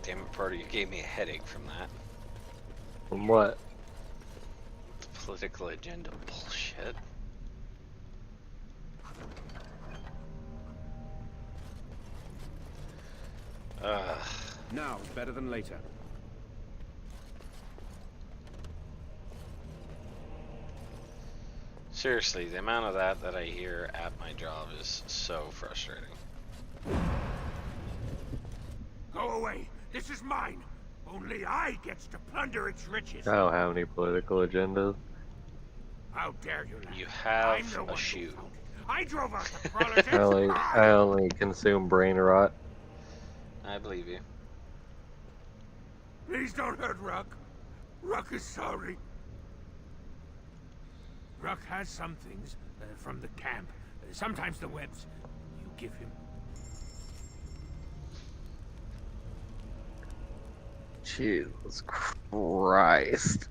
Damn it, Party, you gave me a headache from that. From what? The political agenda bullshit. Now is better than later. Seriously, the amount of that I hear at my job is so frustrating. Go away. This is mine. Only I gets to plunder its riches. I don't have any political agendas. How dare you? You I'm have the a one who shoe. found it. I drove out the crawlers. I only consume brain rot. I believe you. Please don't hurt Ruck. Ruck is sorry. Ruck has some things from the camp. Sometimes the webs. You give him. Jesus Christ.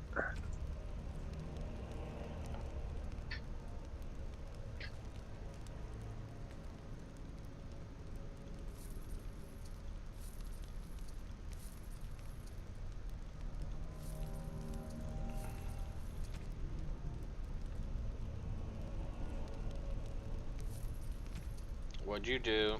What'd you do?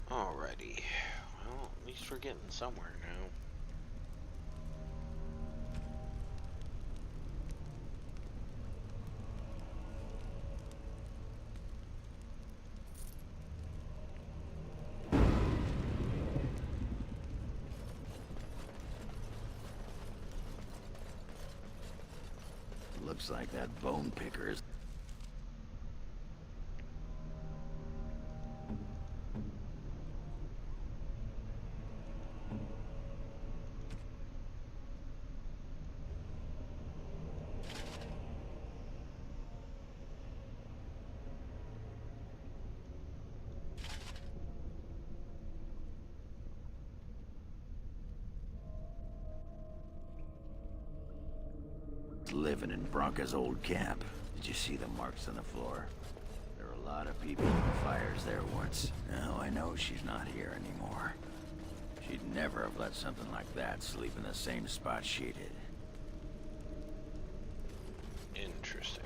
Alrighty. Well, at least we're getting somewhere now. Looks like that bone picker's. Living in Bronca's old camp. Did you see the marks on the floor? There were a lot of people in the fires there once. Now I know she's not here anymore. She'd never have let something like that sleep in the same spot she did. Interesting.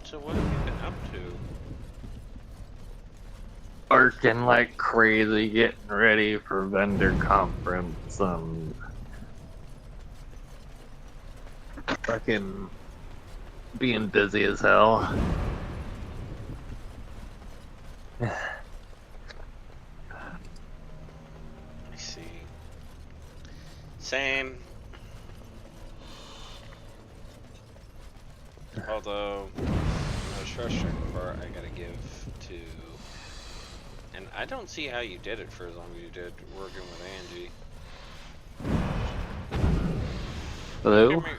So what have you been up to? Working like crazy, getting ready for vendor conference, fucking being busy as hell. I see. Same. Although, the most frustrating part I gotta give to... And I don't see how you did it for as long as you did working with Angie. Hello? Remember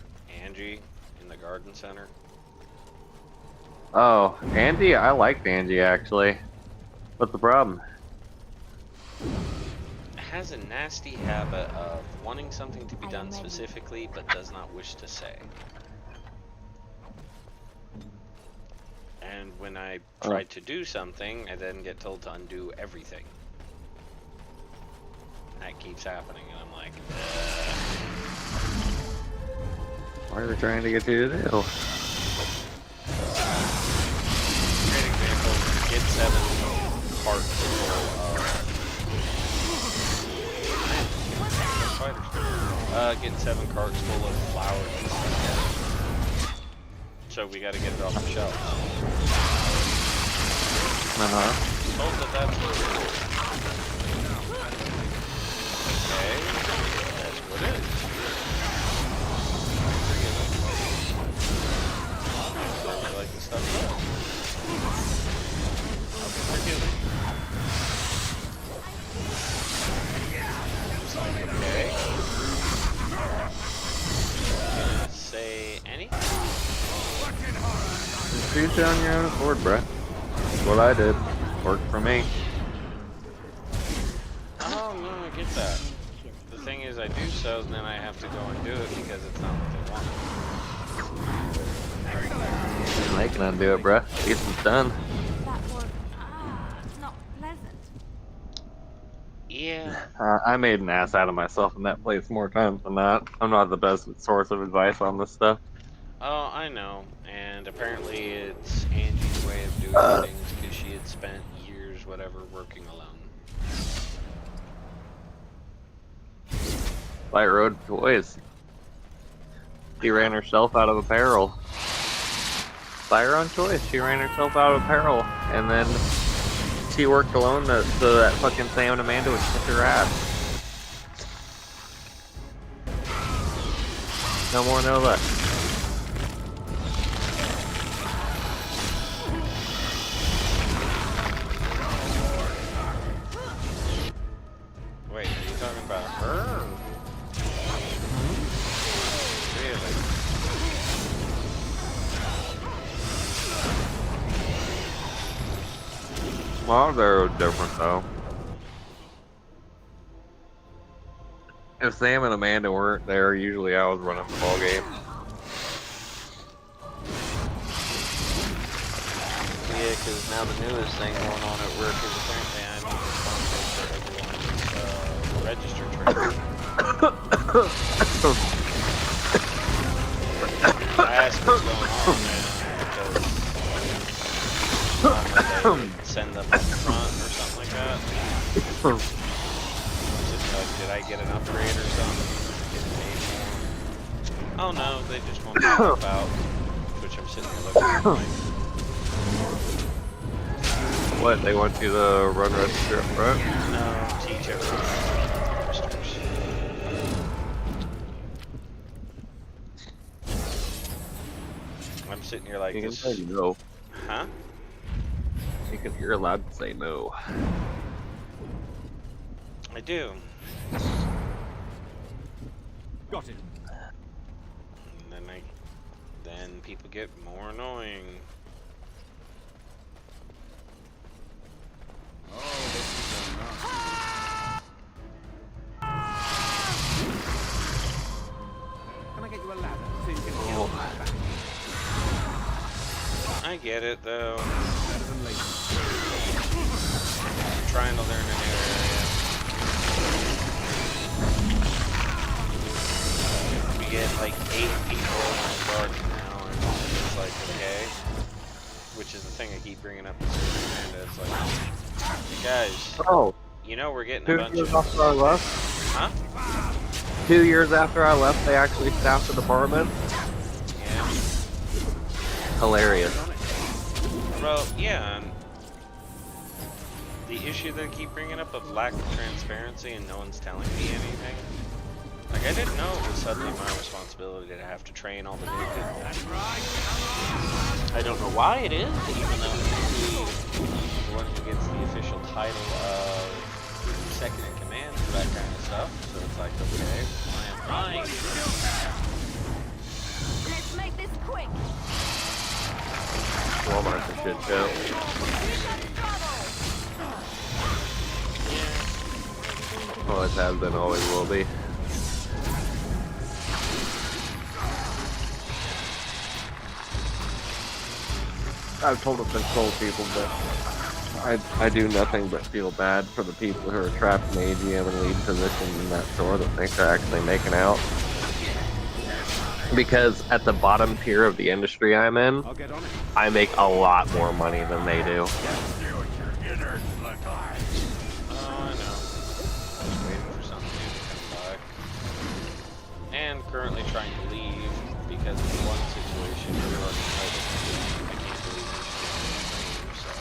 Angie in the garden center? Oh, Angie? I liked Angie, actually. What's the problem? Has a nasty habit of wanting something to be done specifically, but does not wish to say. And when I try to do something, I then get told to undo everything. That keeps happening, and I'm like, What are we trying to get you to do? great example, get 7 carts full of get 7 carts full of flowers and stuff. So we gotta get it off the shelves. Told that that's what we're doing. Okay, that's what it is. I like the stuff up. Okay. Say anything? Just shoot down your own accord, bruh. That's what I did. Worked for me. Oh, no, I get that. The thing is, I do so, and then I have to go and do it because it's not what they want. They can undo it, bruh. At least it's done. That was not pleasant. Yeah. I made an ass out of myself in that place more times than not. I'm not the best source of advice on this stuff. Oh, I know. And apparently it's Angie's way of doing things because she had spent years, whatever, working alone. Light Road Toys. She ran herself out of apparel. By her own choice, she ran herself out of apparel. And then she worked alone so that fucking Sam and Amanda would kiss her ass. No more, no less. Wait, are you talking about her? Really? Well, they're different though. If Sam and Amanda weren't there, usually I was running the ball game. Yeah, because now the newest thing going on at work is apparently I'm responsible for everyone's register training. I asked what's going on, man, because they would send them up front or something like that. Just like, did I get an upgrade or something? Get paid more? Oh no, they just want me to help out, which I'm sitting here looking at like, What, they want you to run register up front? no, teach everyone registers. I'm sitting here like You can this. say no. Huh? You're allowed to say no. I do. Got it. And then people get more annoying. Oh, this is a nasty. Can I get you a ladder so you can get on my back? I get it though. Better than later. I'm trying to learn a new area. We get like 8 people in our garden now, and it's like, okay. Which is the thing I keep bringing up. And it's like, guys, Oh, you know we're getting a 2 bunch years of... after I left? Huh? 2 years after I left, they actually staffed the department? Yeah. Hilarious. Well, yeah, and the issue that I keep bringing up of lack of transparency and no one's telling me anything. Like, I didn't know it was suddenly my responsibility to have to train all the new people. I don't know why it is, even though he's the one who gets the official title of second in command for that kind of stuff. So it's like, okay, I am trying. Let's make this quick. Walmart's a shit show. Always has been, always will be. I've told people that I do nothing but feel bad for the people who are trapped in AGM and lead positions in that store that think they're actually making out. Because at the bottom tier of the industry I'm in, I make a lot more money than they do. Oh, I know. Just waiting for something new to come by. And currently trying to leave because of one situation regarding I can't believe he's so.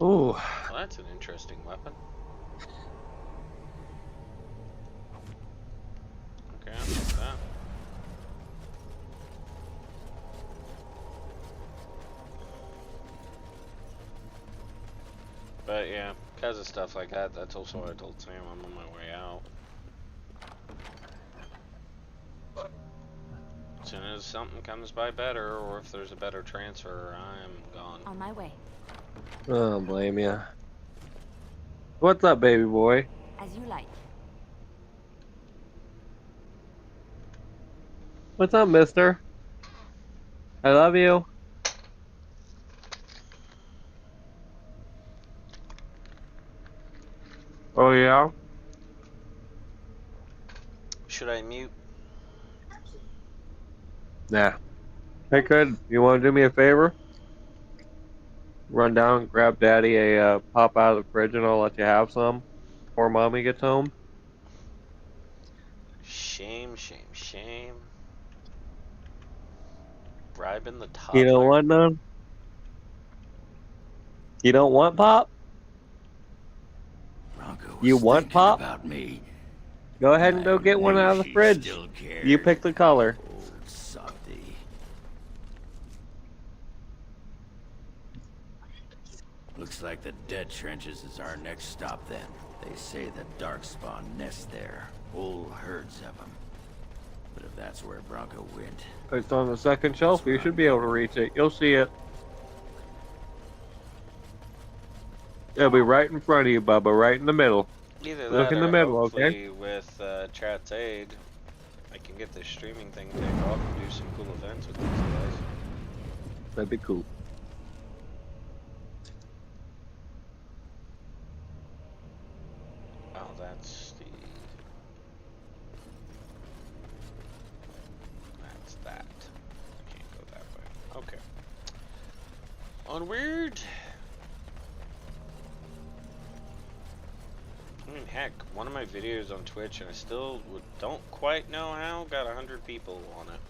Ooh. Well, that's an interesting weapon. Okay, I'll take that. But yeah, because of stuff like that, that's also what I told Sam. I'm on my way out. As soon as something comes by better, or if there's a better transfer, I'm gone. On my way. I don't blame ya. What's up, baby boy? As you like. What's up, mister? I love you. Oh, yeah? Should I mute? Nah. Hey, kid, you want to do me a favor? Run down, grab Daddy a pop out of the fridge, and I'll let you have some before Mommy gets home. Shame, shame, shame. Bribing the toddler. You don't want none? You don't want pop? You want pop? About me. Go ahead and go get one out of the fridge. You pick the color. Old softy. Looks like the dead trenches is our next stop then. They say the darkspawn nest there. Whole herds of them. But if that's where Bronco went... It's on the second shelf. You should be able to reach it. You'll see it. It'll be right in front of you, Bubba. Right in the middle. Either Look that in the or middle, hopefully okay? with chat's aid, I can get this streaming thing to take off and do some cool events with these guys. That'd be cool. Oh, that's the... That's that. I can't go that way. Okay. Onward! I mean, heck, one of my videos on Twitch, and I still don't quite know how, got 100 people on it.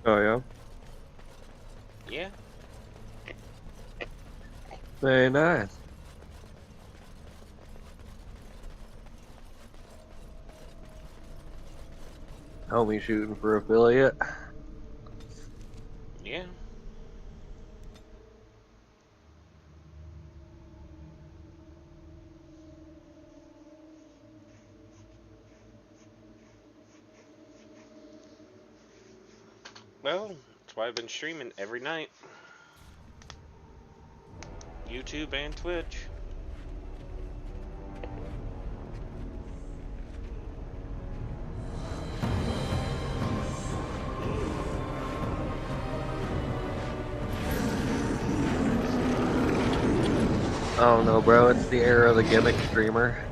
Oh, yeah? Yeah. Very nice. Homie shooting for affiliate. Yeah. Well, that's why I've been streaming every night. YouTube and Twitch. I don't know, bro. It's the era of the gimmick streamer.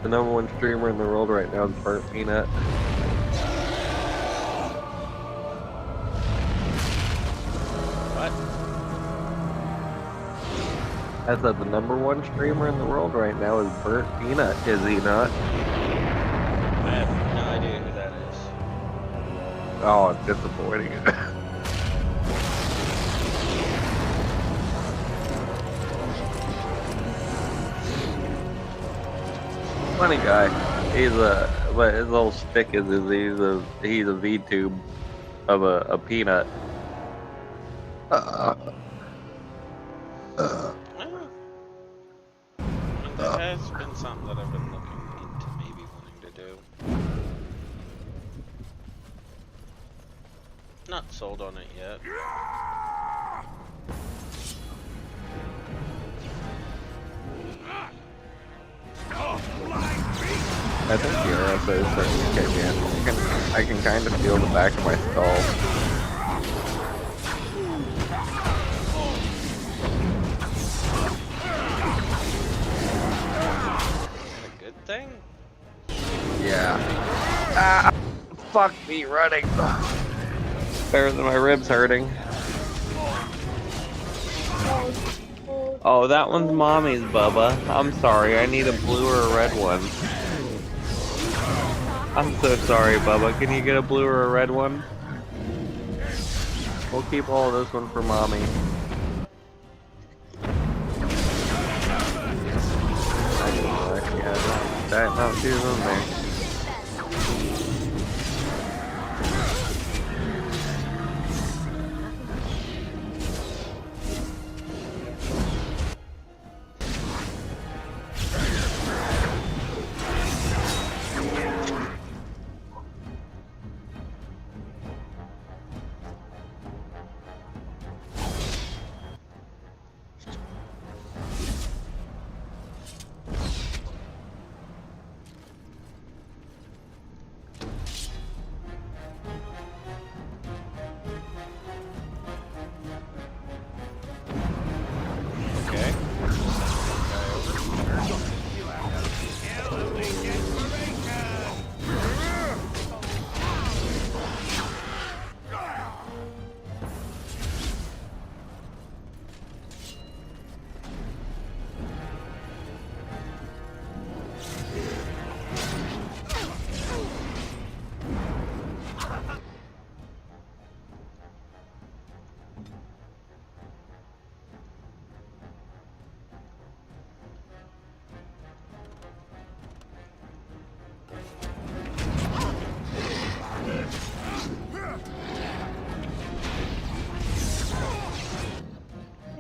The #1 streamer in the world right now is Burnt Peanut. What? I said the #1 streamer in the world right now is Burnt Peanut, is he not? I have no idea who that is. Oh, it's disappointing. Funny guy. But his whole shtick is he's a VTube of a peanut. Well, that has been something that I've been looking into maybe wanting to do. Not sold on it yet. I think the RSO is starting to kick in. I can kind of feel the back of my skull. Is that a good thing? Yeah. Ah! Fuck me running. Better than my ribs hurting. Oh, that one's mommy's, Bubba. I'm sorry, I need a blue or a red one. I'm so sorry, Bubba. Can you get a blue or a red one? We'll keep all of this one for mommy. I didn't know that. Yeah, that not too on there. Okay.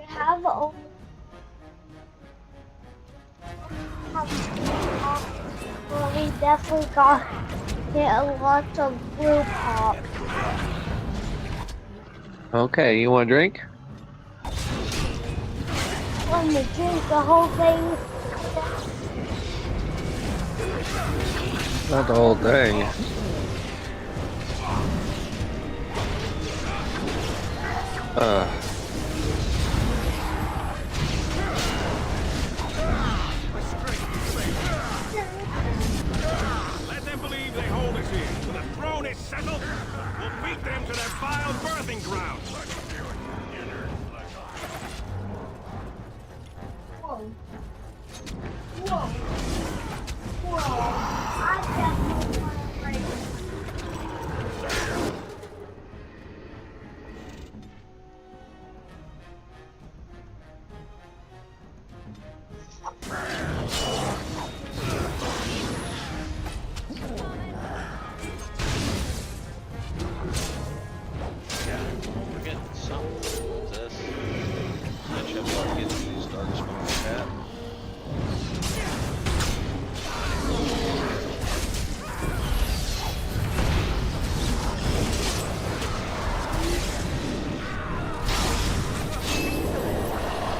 Have well, we definitely got get a lot of blue pop. Okay, you want a drink? When we drink the whole thing. Not the whole thing. Let them believe they hold us here. When the throne is settled, we'll beat them to their vile birthing grounds. Whoa. Whoa. Whoa. I definitely want to break. We're getting something with this. I should start getting used dark smoke like that.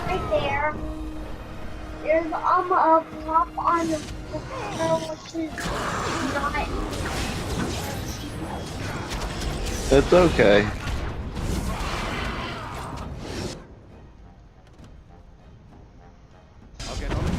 Right there. There's a pop on the floor, which is not. It's okay. I'll get on it.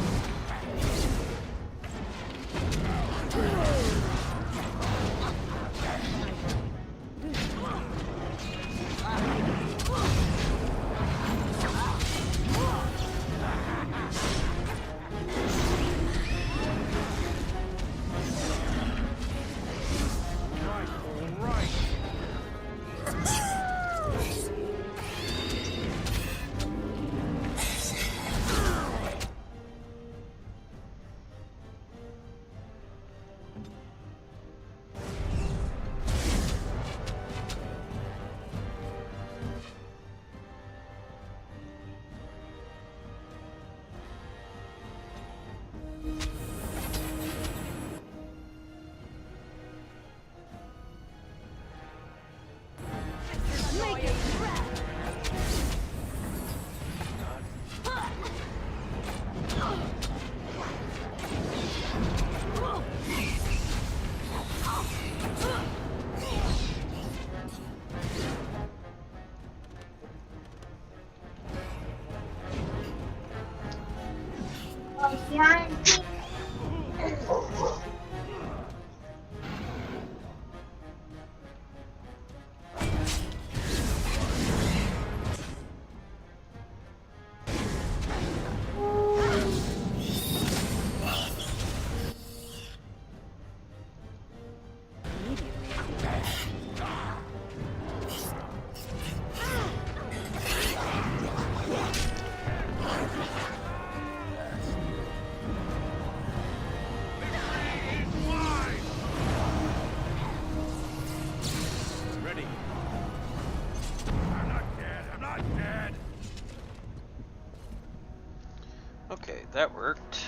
That worked.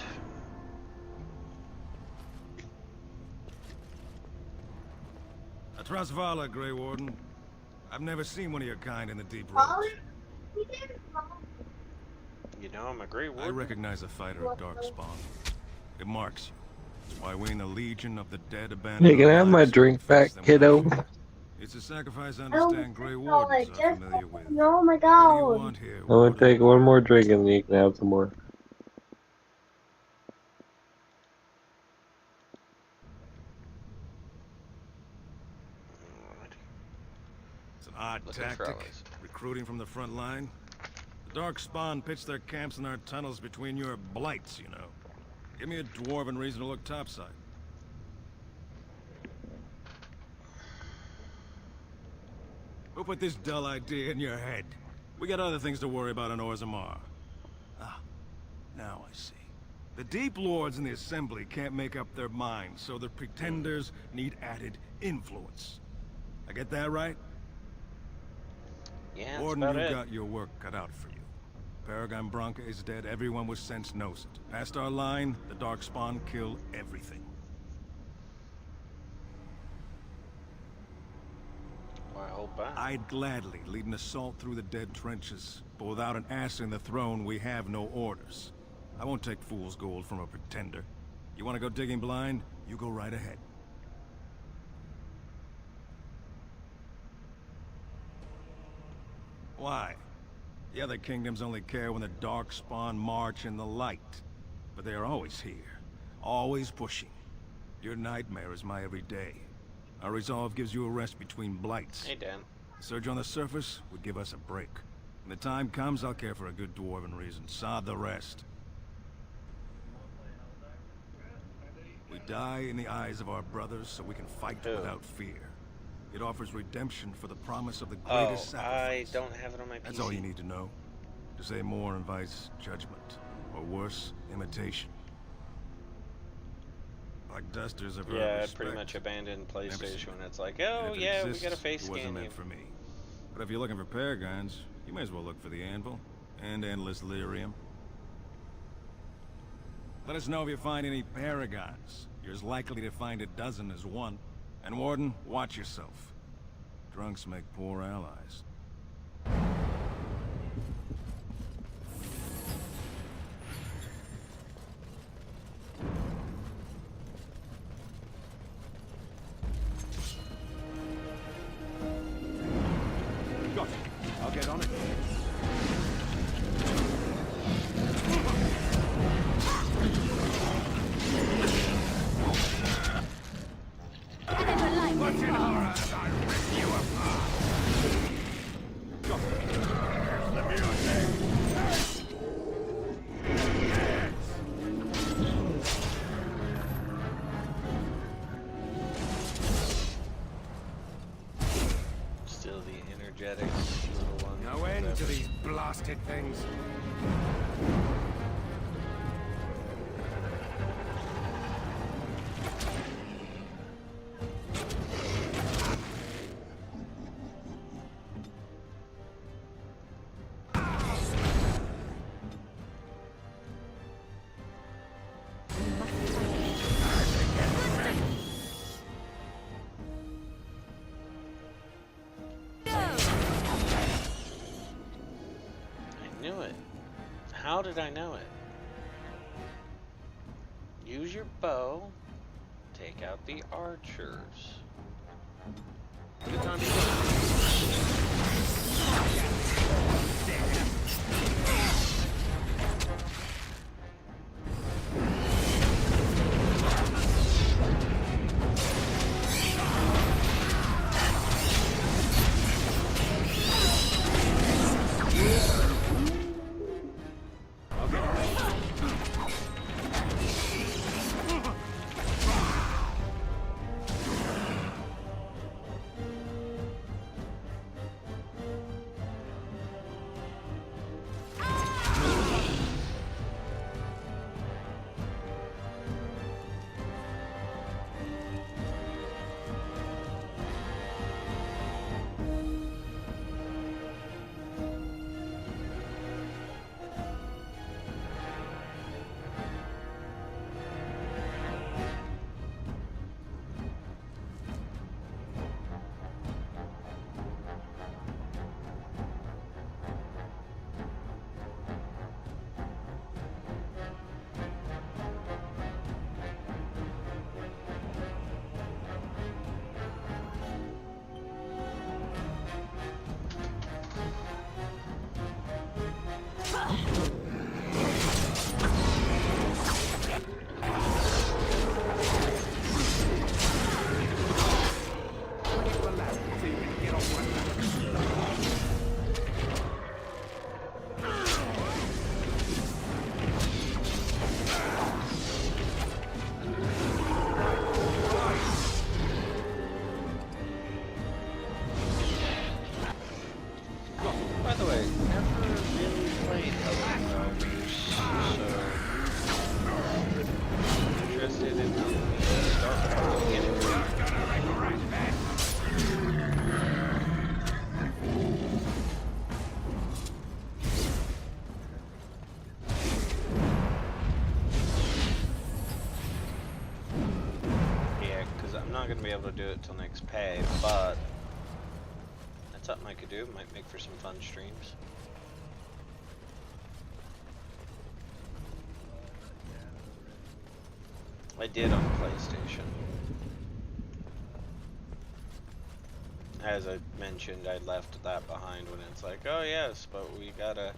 Atrasvala, Grey Warden. I've never seen one of your kind in the deep roads. You know, I'm a Grey I Warden. recognize a fighter of Darkspawn. It marks you. It's why we in the Legion of the Dead abandoned. Hey, can I have my drink back, kiddo? It's a sacrifice I understand Grey Wardens are familiar with. Oh my What do you god. want here, I'm gonna take one more drink and then you can have some more. It's an odd Looking for tactic. allies. Recruiting from the front line. The Darkspawn pitch their camps in our tunnels between your blights, you know. Give me a dwarven reason to look topside. Who put this dull idea in your head? We got other things to worry about on Orzammar. Ah, now I see. The Deep Lords in the Assembly can't make up their minds, so the Pretenders need added influence. I get that right? Yeah, that's Warden, about you've it. got your work cut out for you. Paragon Branca is dead, everyone with sense knows it. Past our line, the Darkspawn kill everything. Why hold back? I'd gladly lead an assault through the dead trenches, but without an ass in the throne, we have no orders. I won't take fool's gold from a pretender. You want to go digging blind? You go right ahead. Why? The other kingdoms only care when the Darkspawn march in the light. But they are always here, always pushing. Your nightmare is my everyday. Our resolve gives you a rest between blights. Hey, Dan. The surge on the surface would give us a break. When the time comes, I'll care for a good dwarven reason. Sod the rest. We die in the eyes of our brothers so we can fight without fear. It offers redemption for the promise of the greatest sacrifice. I don't have it on my PC. That's all you need to know. To say more invites judgment, or worse, imitation. Like dusters have Yeah, respect. pretty much abandoned PlayStation when it's like, And oh if it yeah, exists, we gotta face it wasn't scan you. meant for me. But if you're looking for paragons, you may as well look for the anvil and endless lyrium. Let us know if you find any paragons. You're as likely to find a dozen as one. And Warden, watch yourself. Drunks make poor allies. Got it. I'll get on it. What's in our hands? I'll rip you apart. Got it. Here's the music. Still the energetic little one. No end to these blasted things. I knew it. How did I know it? Use your bow. Take out the archers. Good time to go. be able to do it till next pay, but that's something I could do. Might make for some fun streams. I did on PlayStation. As I mentioned, I left that behind when it's like, oh yes, but we gotta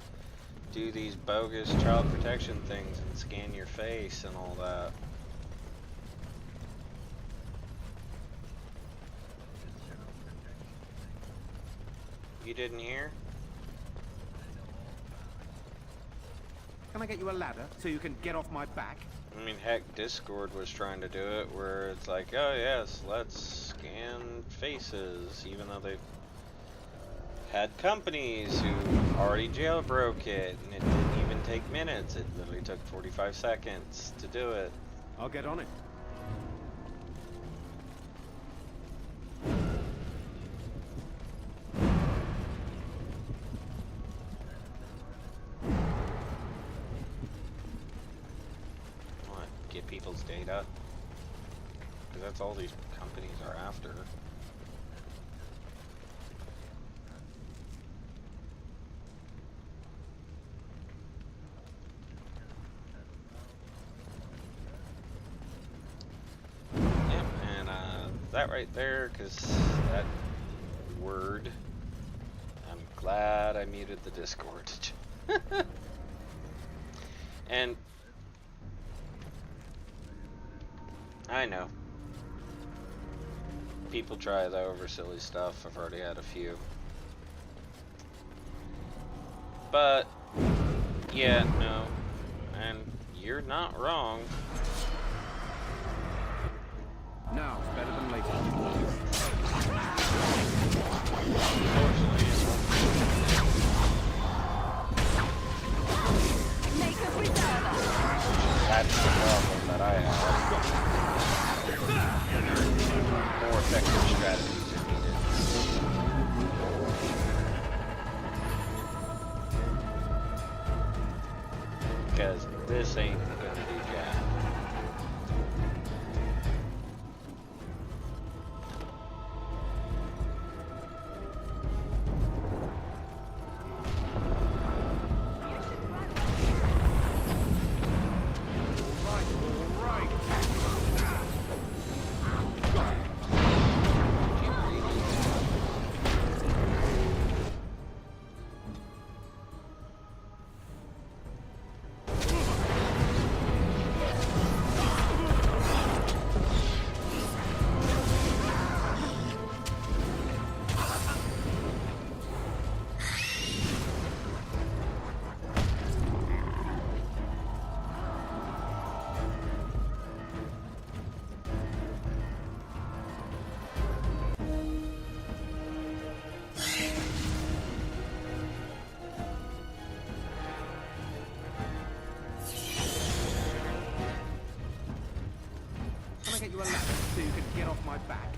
do these bogus child protection things and scan your face and all that. You didn't hear? Can I get you a ladder so you can get off my back? I mean, heck, Discord was trying to do it where it's like, oh yes, let's scan faces, even though they had companies who already jailbroke it, and it didn't even take minutes. It literally took 45 seconds to do it. I'll get on it. What? Get people's data? Because that's all these companies are after. That right there, because that word, I'm glad I muted the Discord. And I know people try that over silly stuff. I've already had a few, but yeah, no, and you're not wrong. Now, it's better than later. That's the problem that I have. More effective strategies are needed. Because this ain't gonna do jack. Get you a ladder so you can get off my back.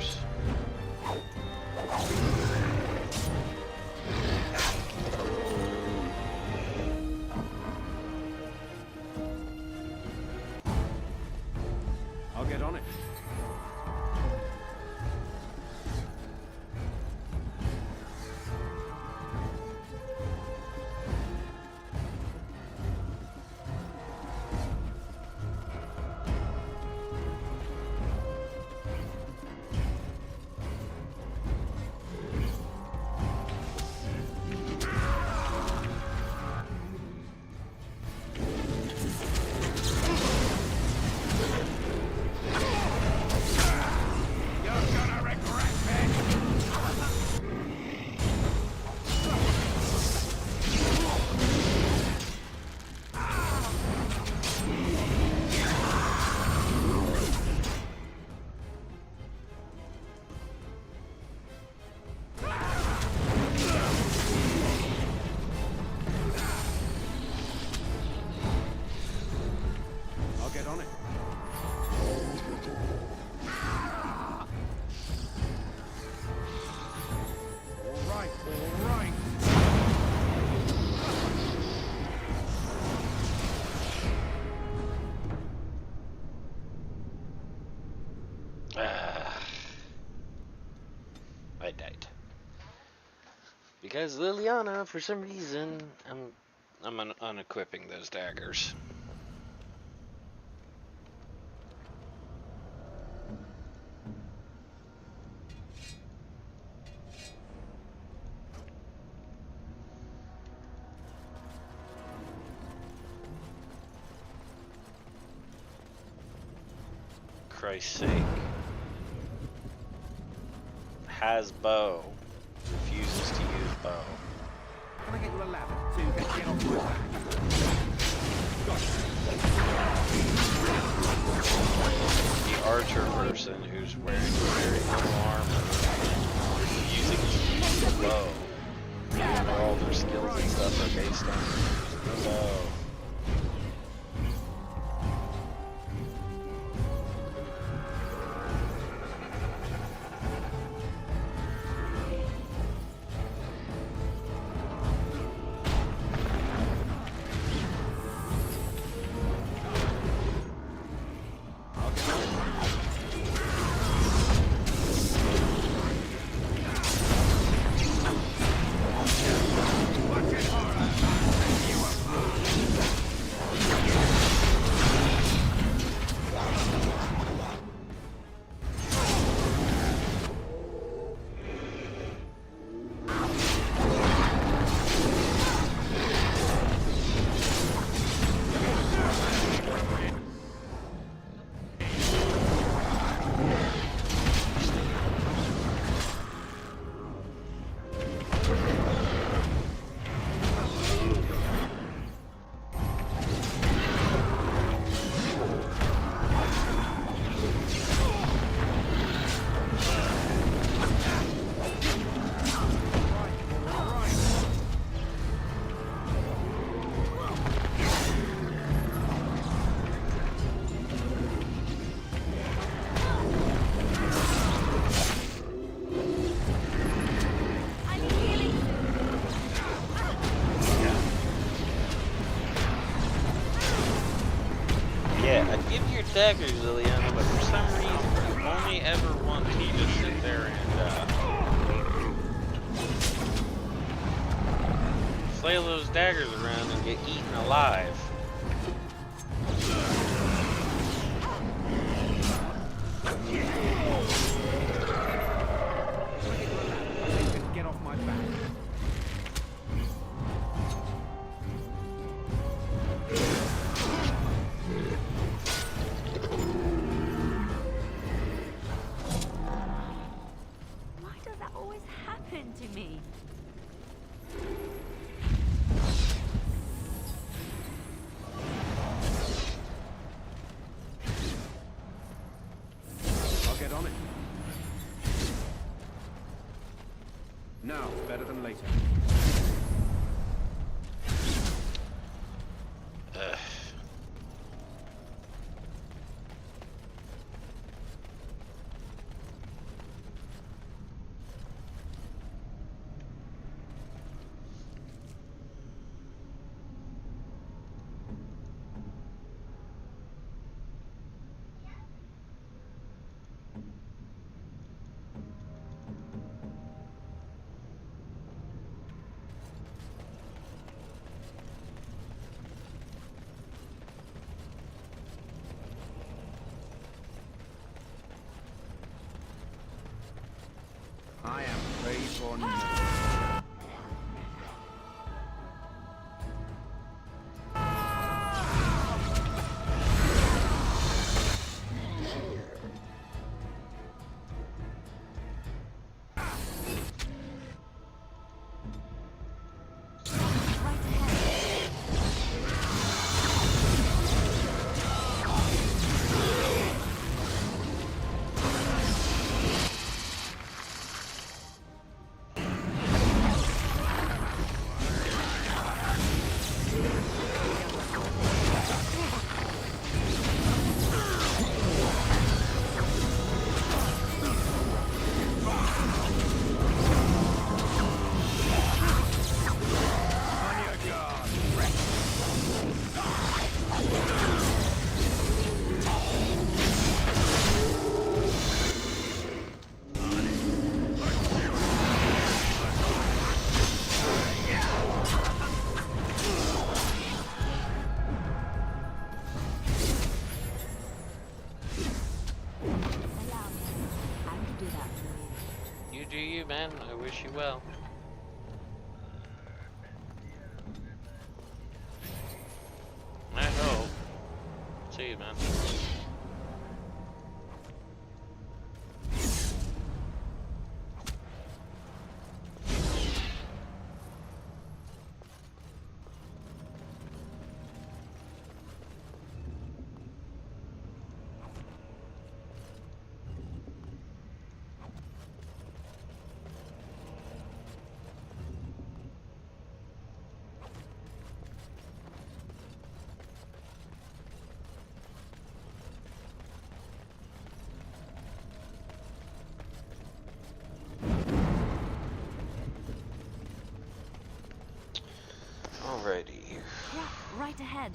daggers. I'll get on it. I died. Because Liliana, for some reason, I'm unequipping those daggers. Christ's sake. Has bow. Refuses to use bow. Can I get you a ladder so you can get off my back? The archer person who's wearing very little armor, using the bow. Where all their skills and stuff are based on the bow. Daggers, Liliana, but for some reason you only ever want me to sit there and flail those daggers around and get eaten alive. Get off my back. To me. I'll get on it. Now, better than later. on me. You do you, man. I wish you well. I hope. See you, man. Alrighty. Yeah, right ahead.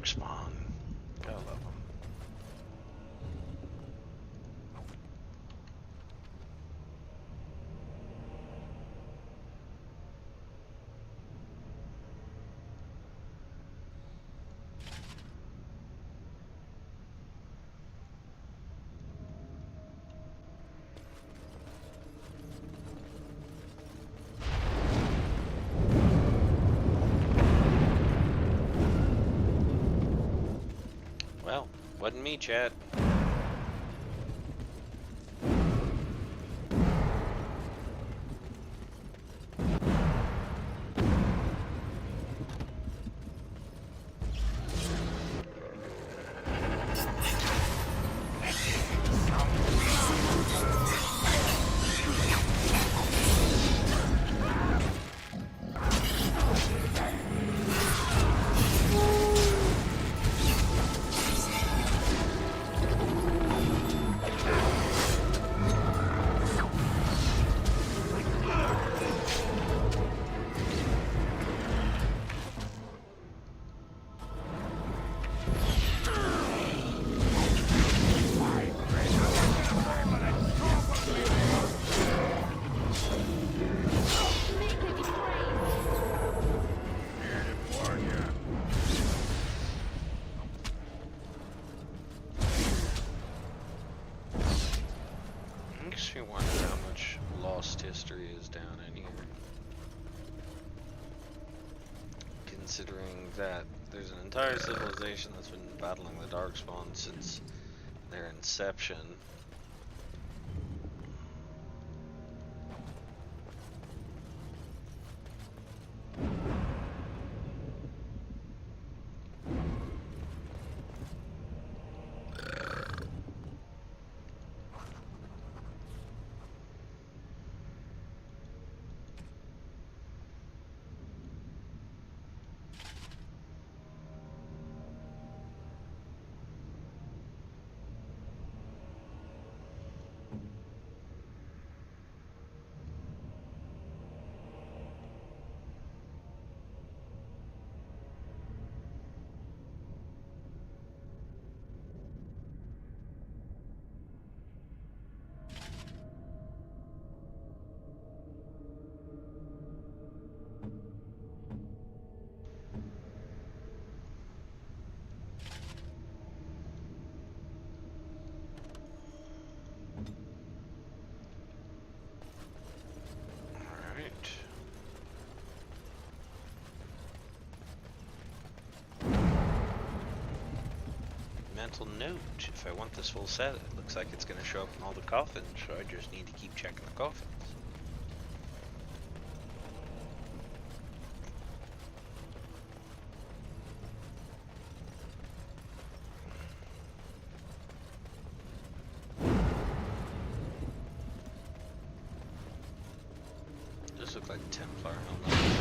Spawn. Gotta love them. Well, wasn't me, Chad. wonder how much lost history is down in here. Considering that there's an entire civilization that's been battling the Darkspawn since their inception. Mental note, if I want this full set, it looks like it's going to show up in all the coffins, so I just need to keep checking the coffins. Those look like Templar helmets.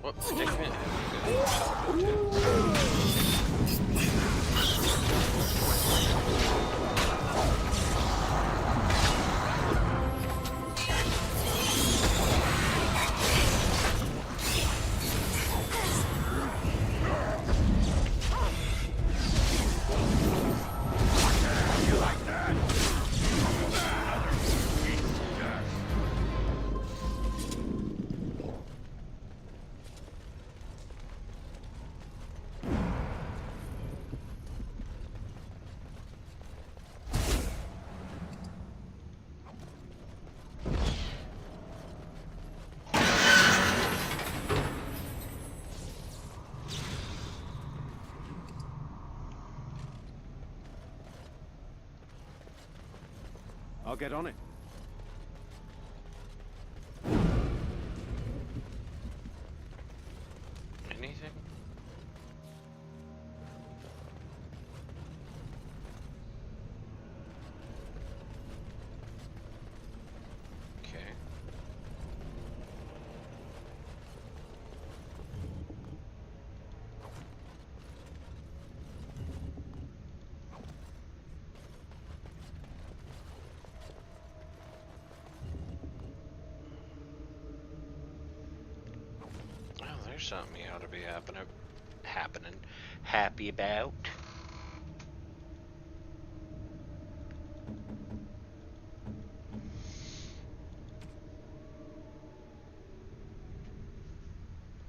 What predicament have you got yourself into? I'll get on it. Anything? Okay. Oh, there's something you ought to be happy about.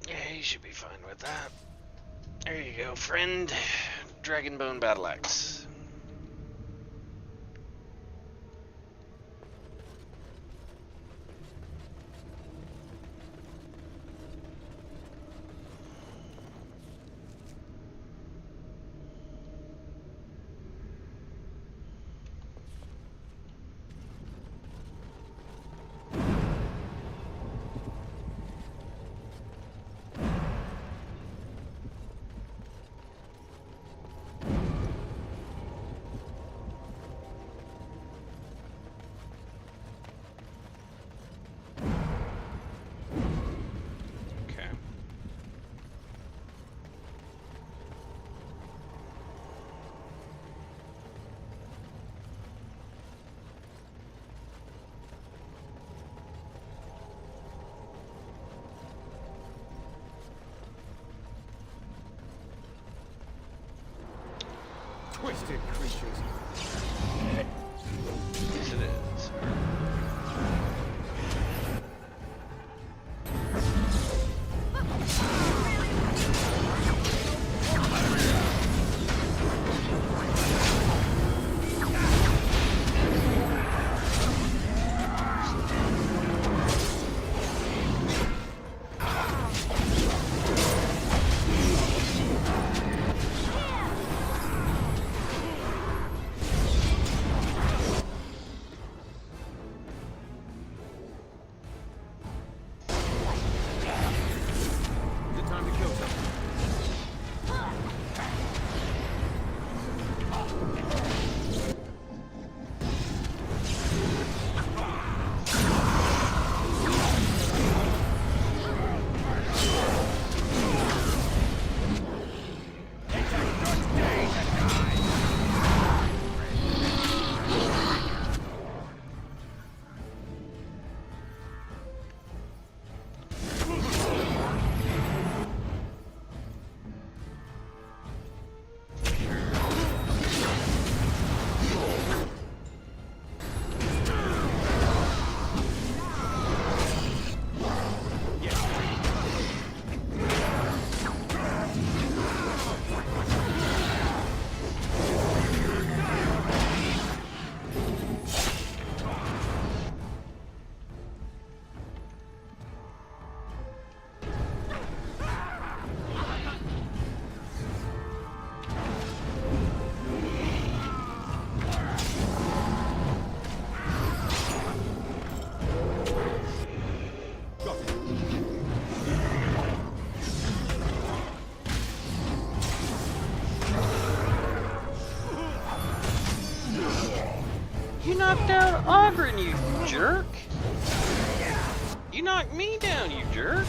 Yeah, you should be fine with that. There you go, friend. Dragonbone battle axe. Okay. Twisted creatures. Yes, it is. Is it time to kill something? You knocked out Ogren, you jerk! You knocked me down, you jerk!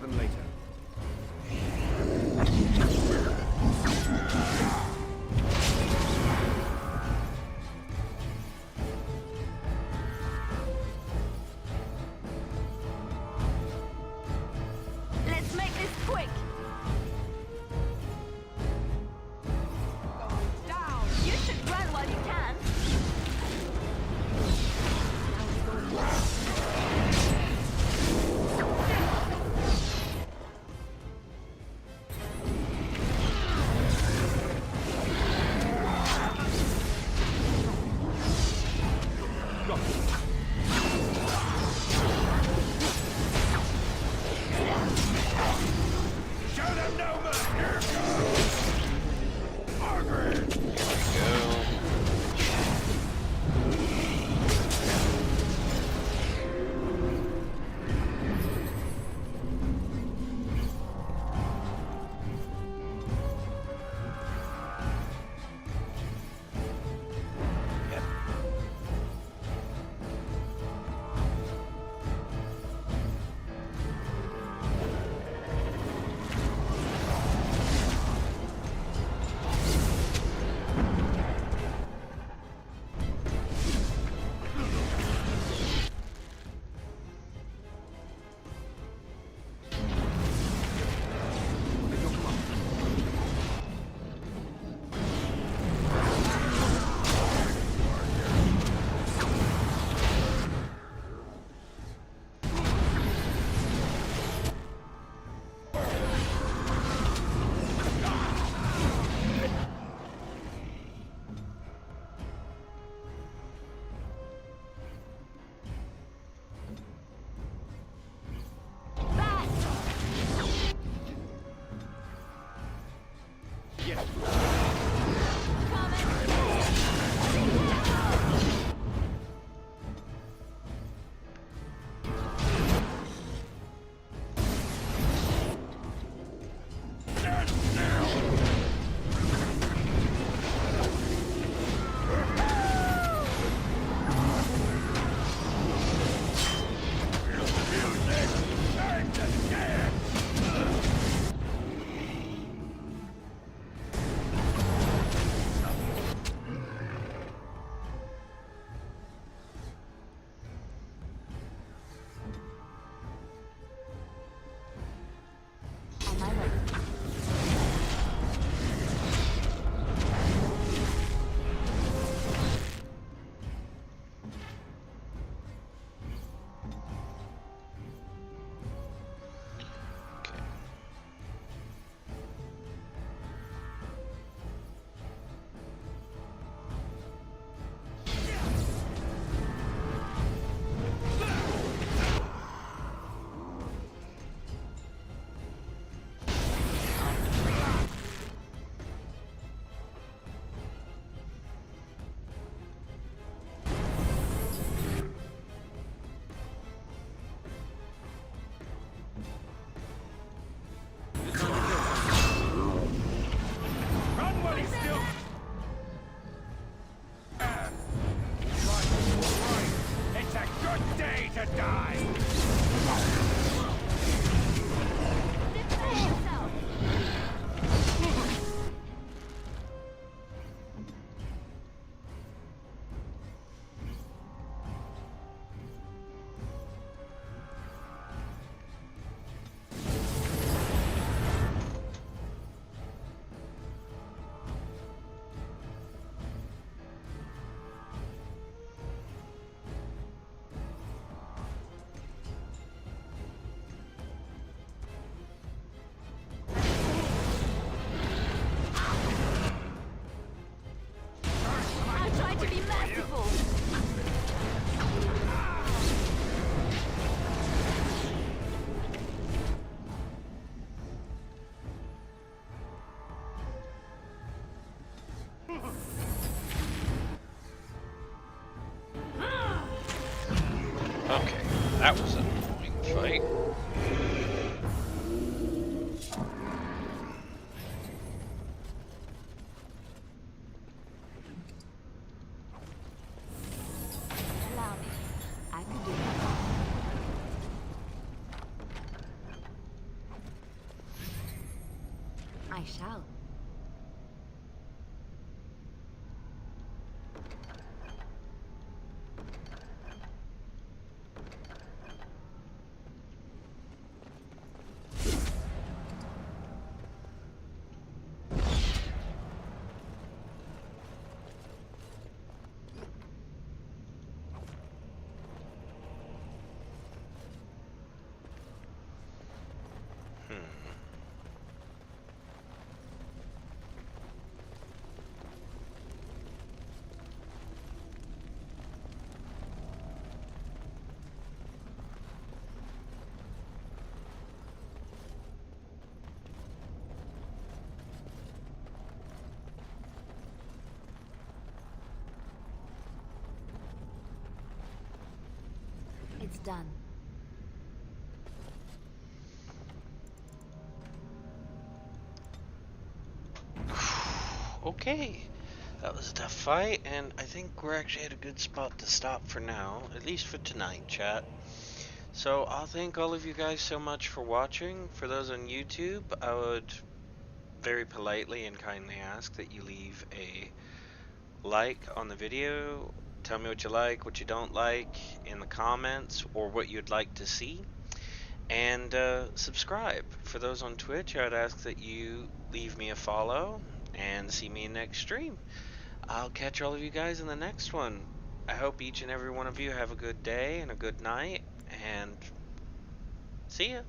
than later. Let's make this quick. Go down. You should run while you can. Okay, that was an annoying fight. Allow me. I could do that. I shall. It's done. Okay, that was a tough fight, and I think we're actually at a good spot to stop for now, at least for tonight, chat. So I'll thank all of you guys so much for watching. For those on YouTube, I would very politely and kindly ask that you leave a like on the video. Tell me what you like, what you don't like in the comments, or what you'd like to see. And subscribe. For those on Twitch, I'd ask that you leave me a follow and see me in next stream. I'll catch all of you guys in the next one. I hope each and every one of you have a good day and a good night, and see ya.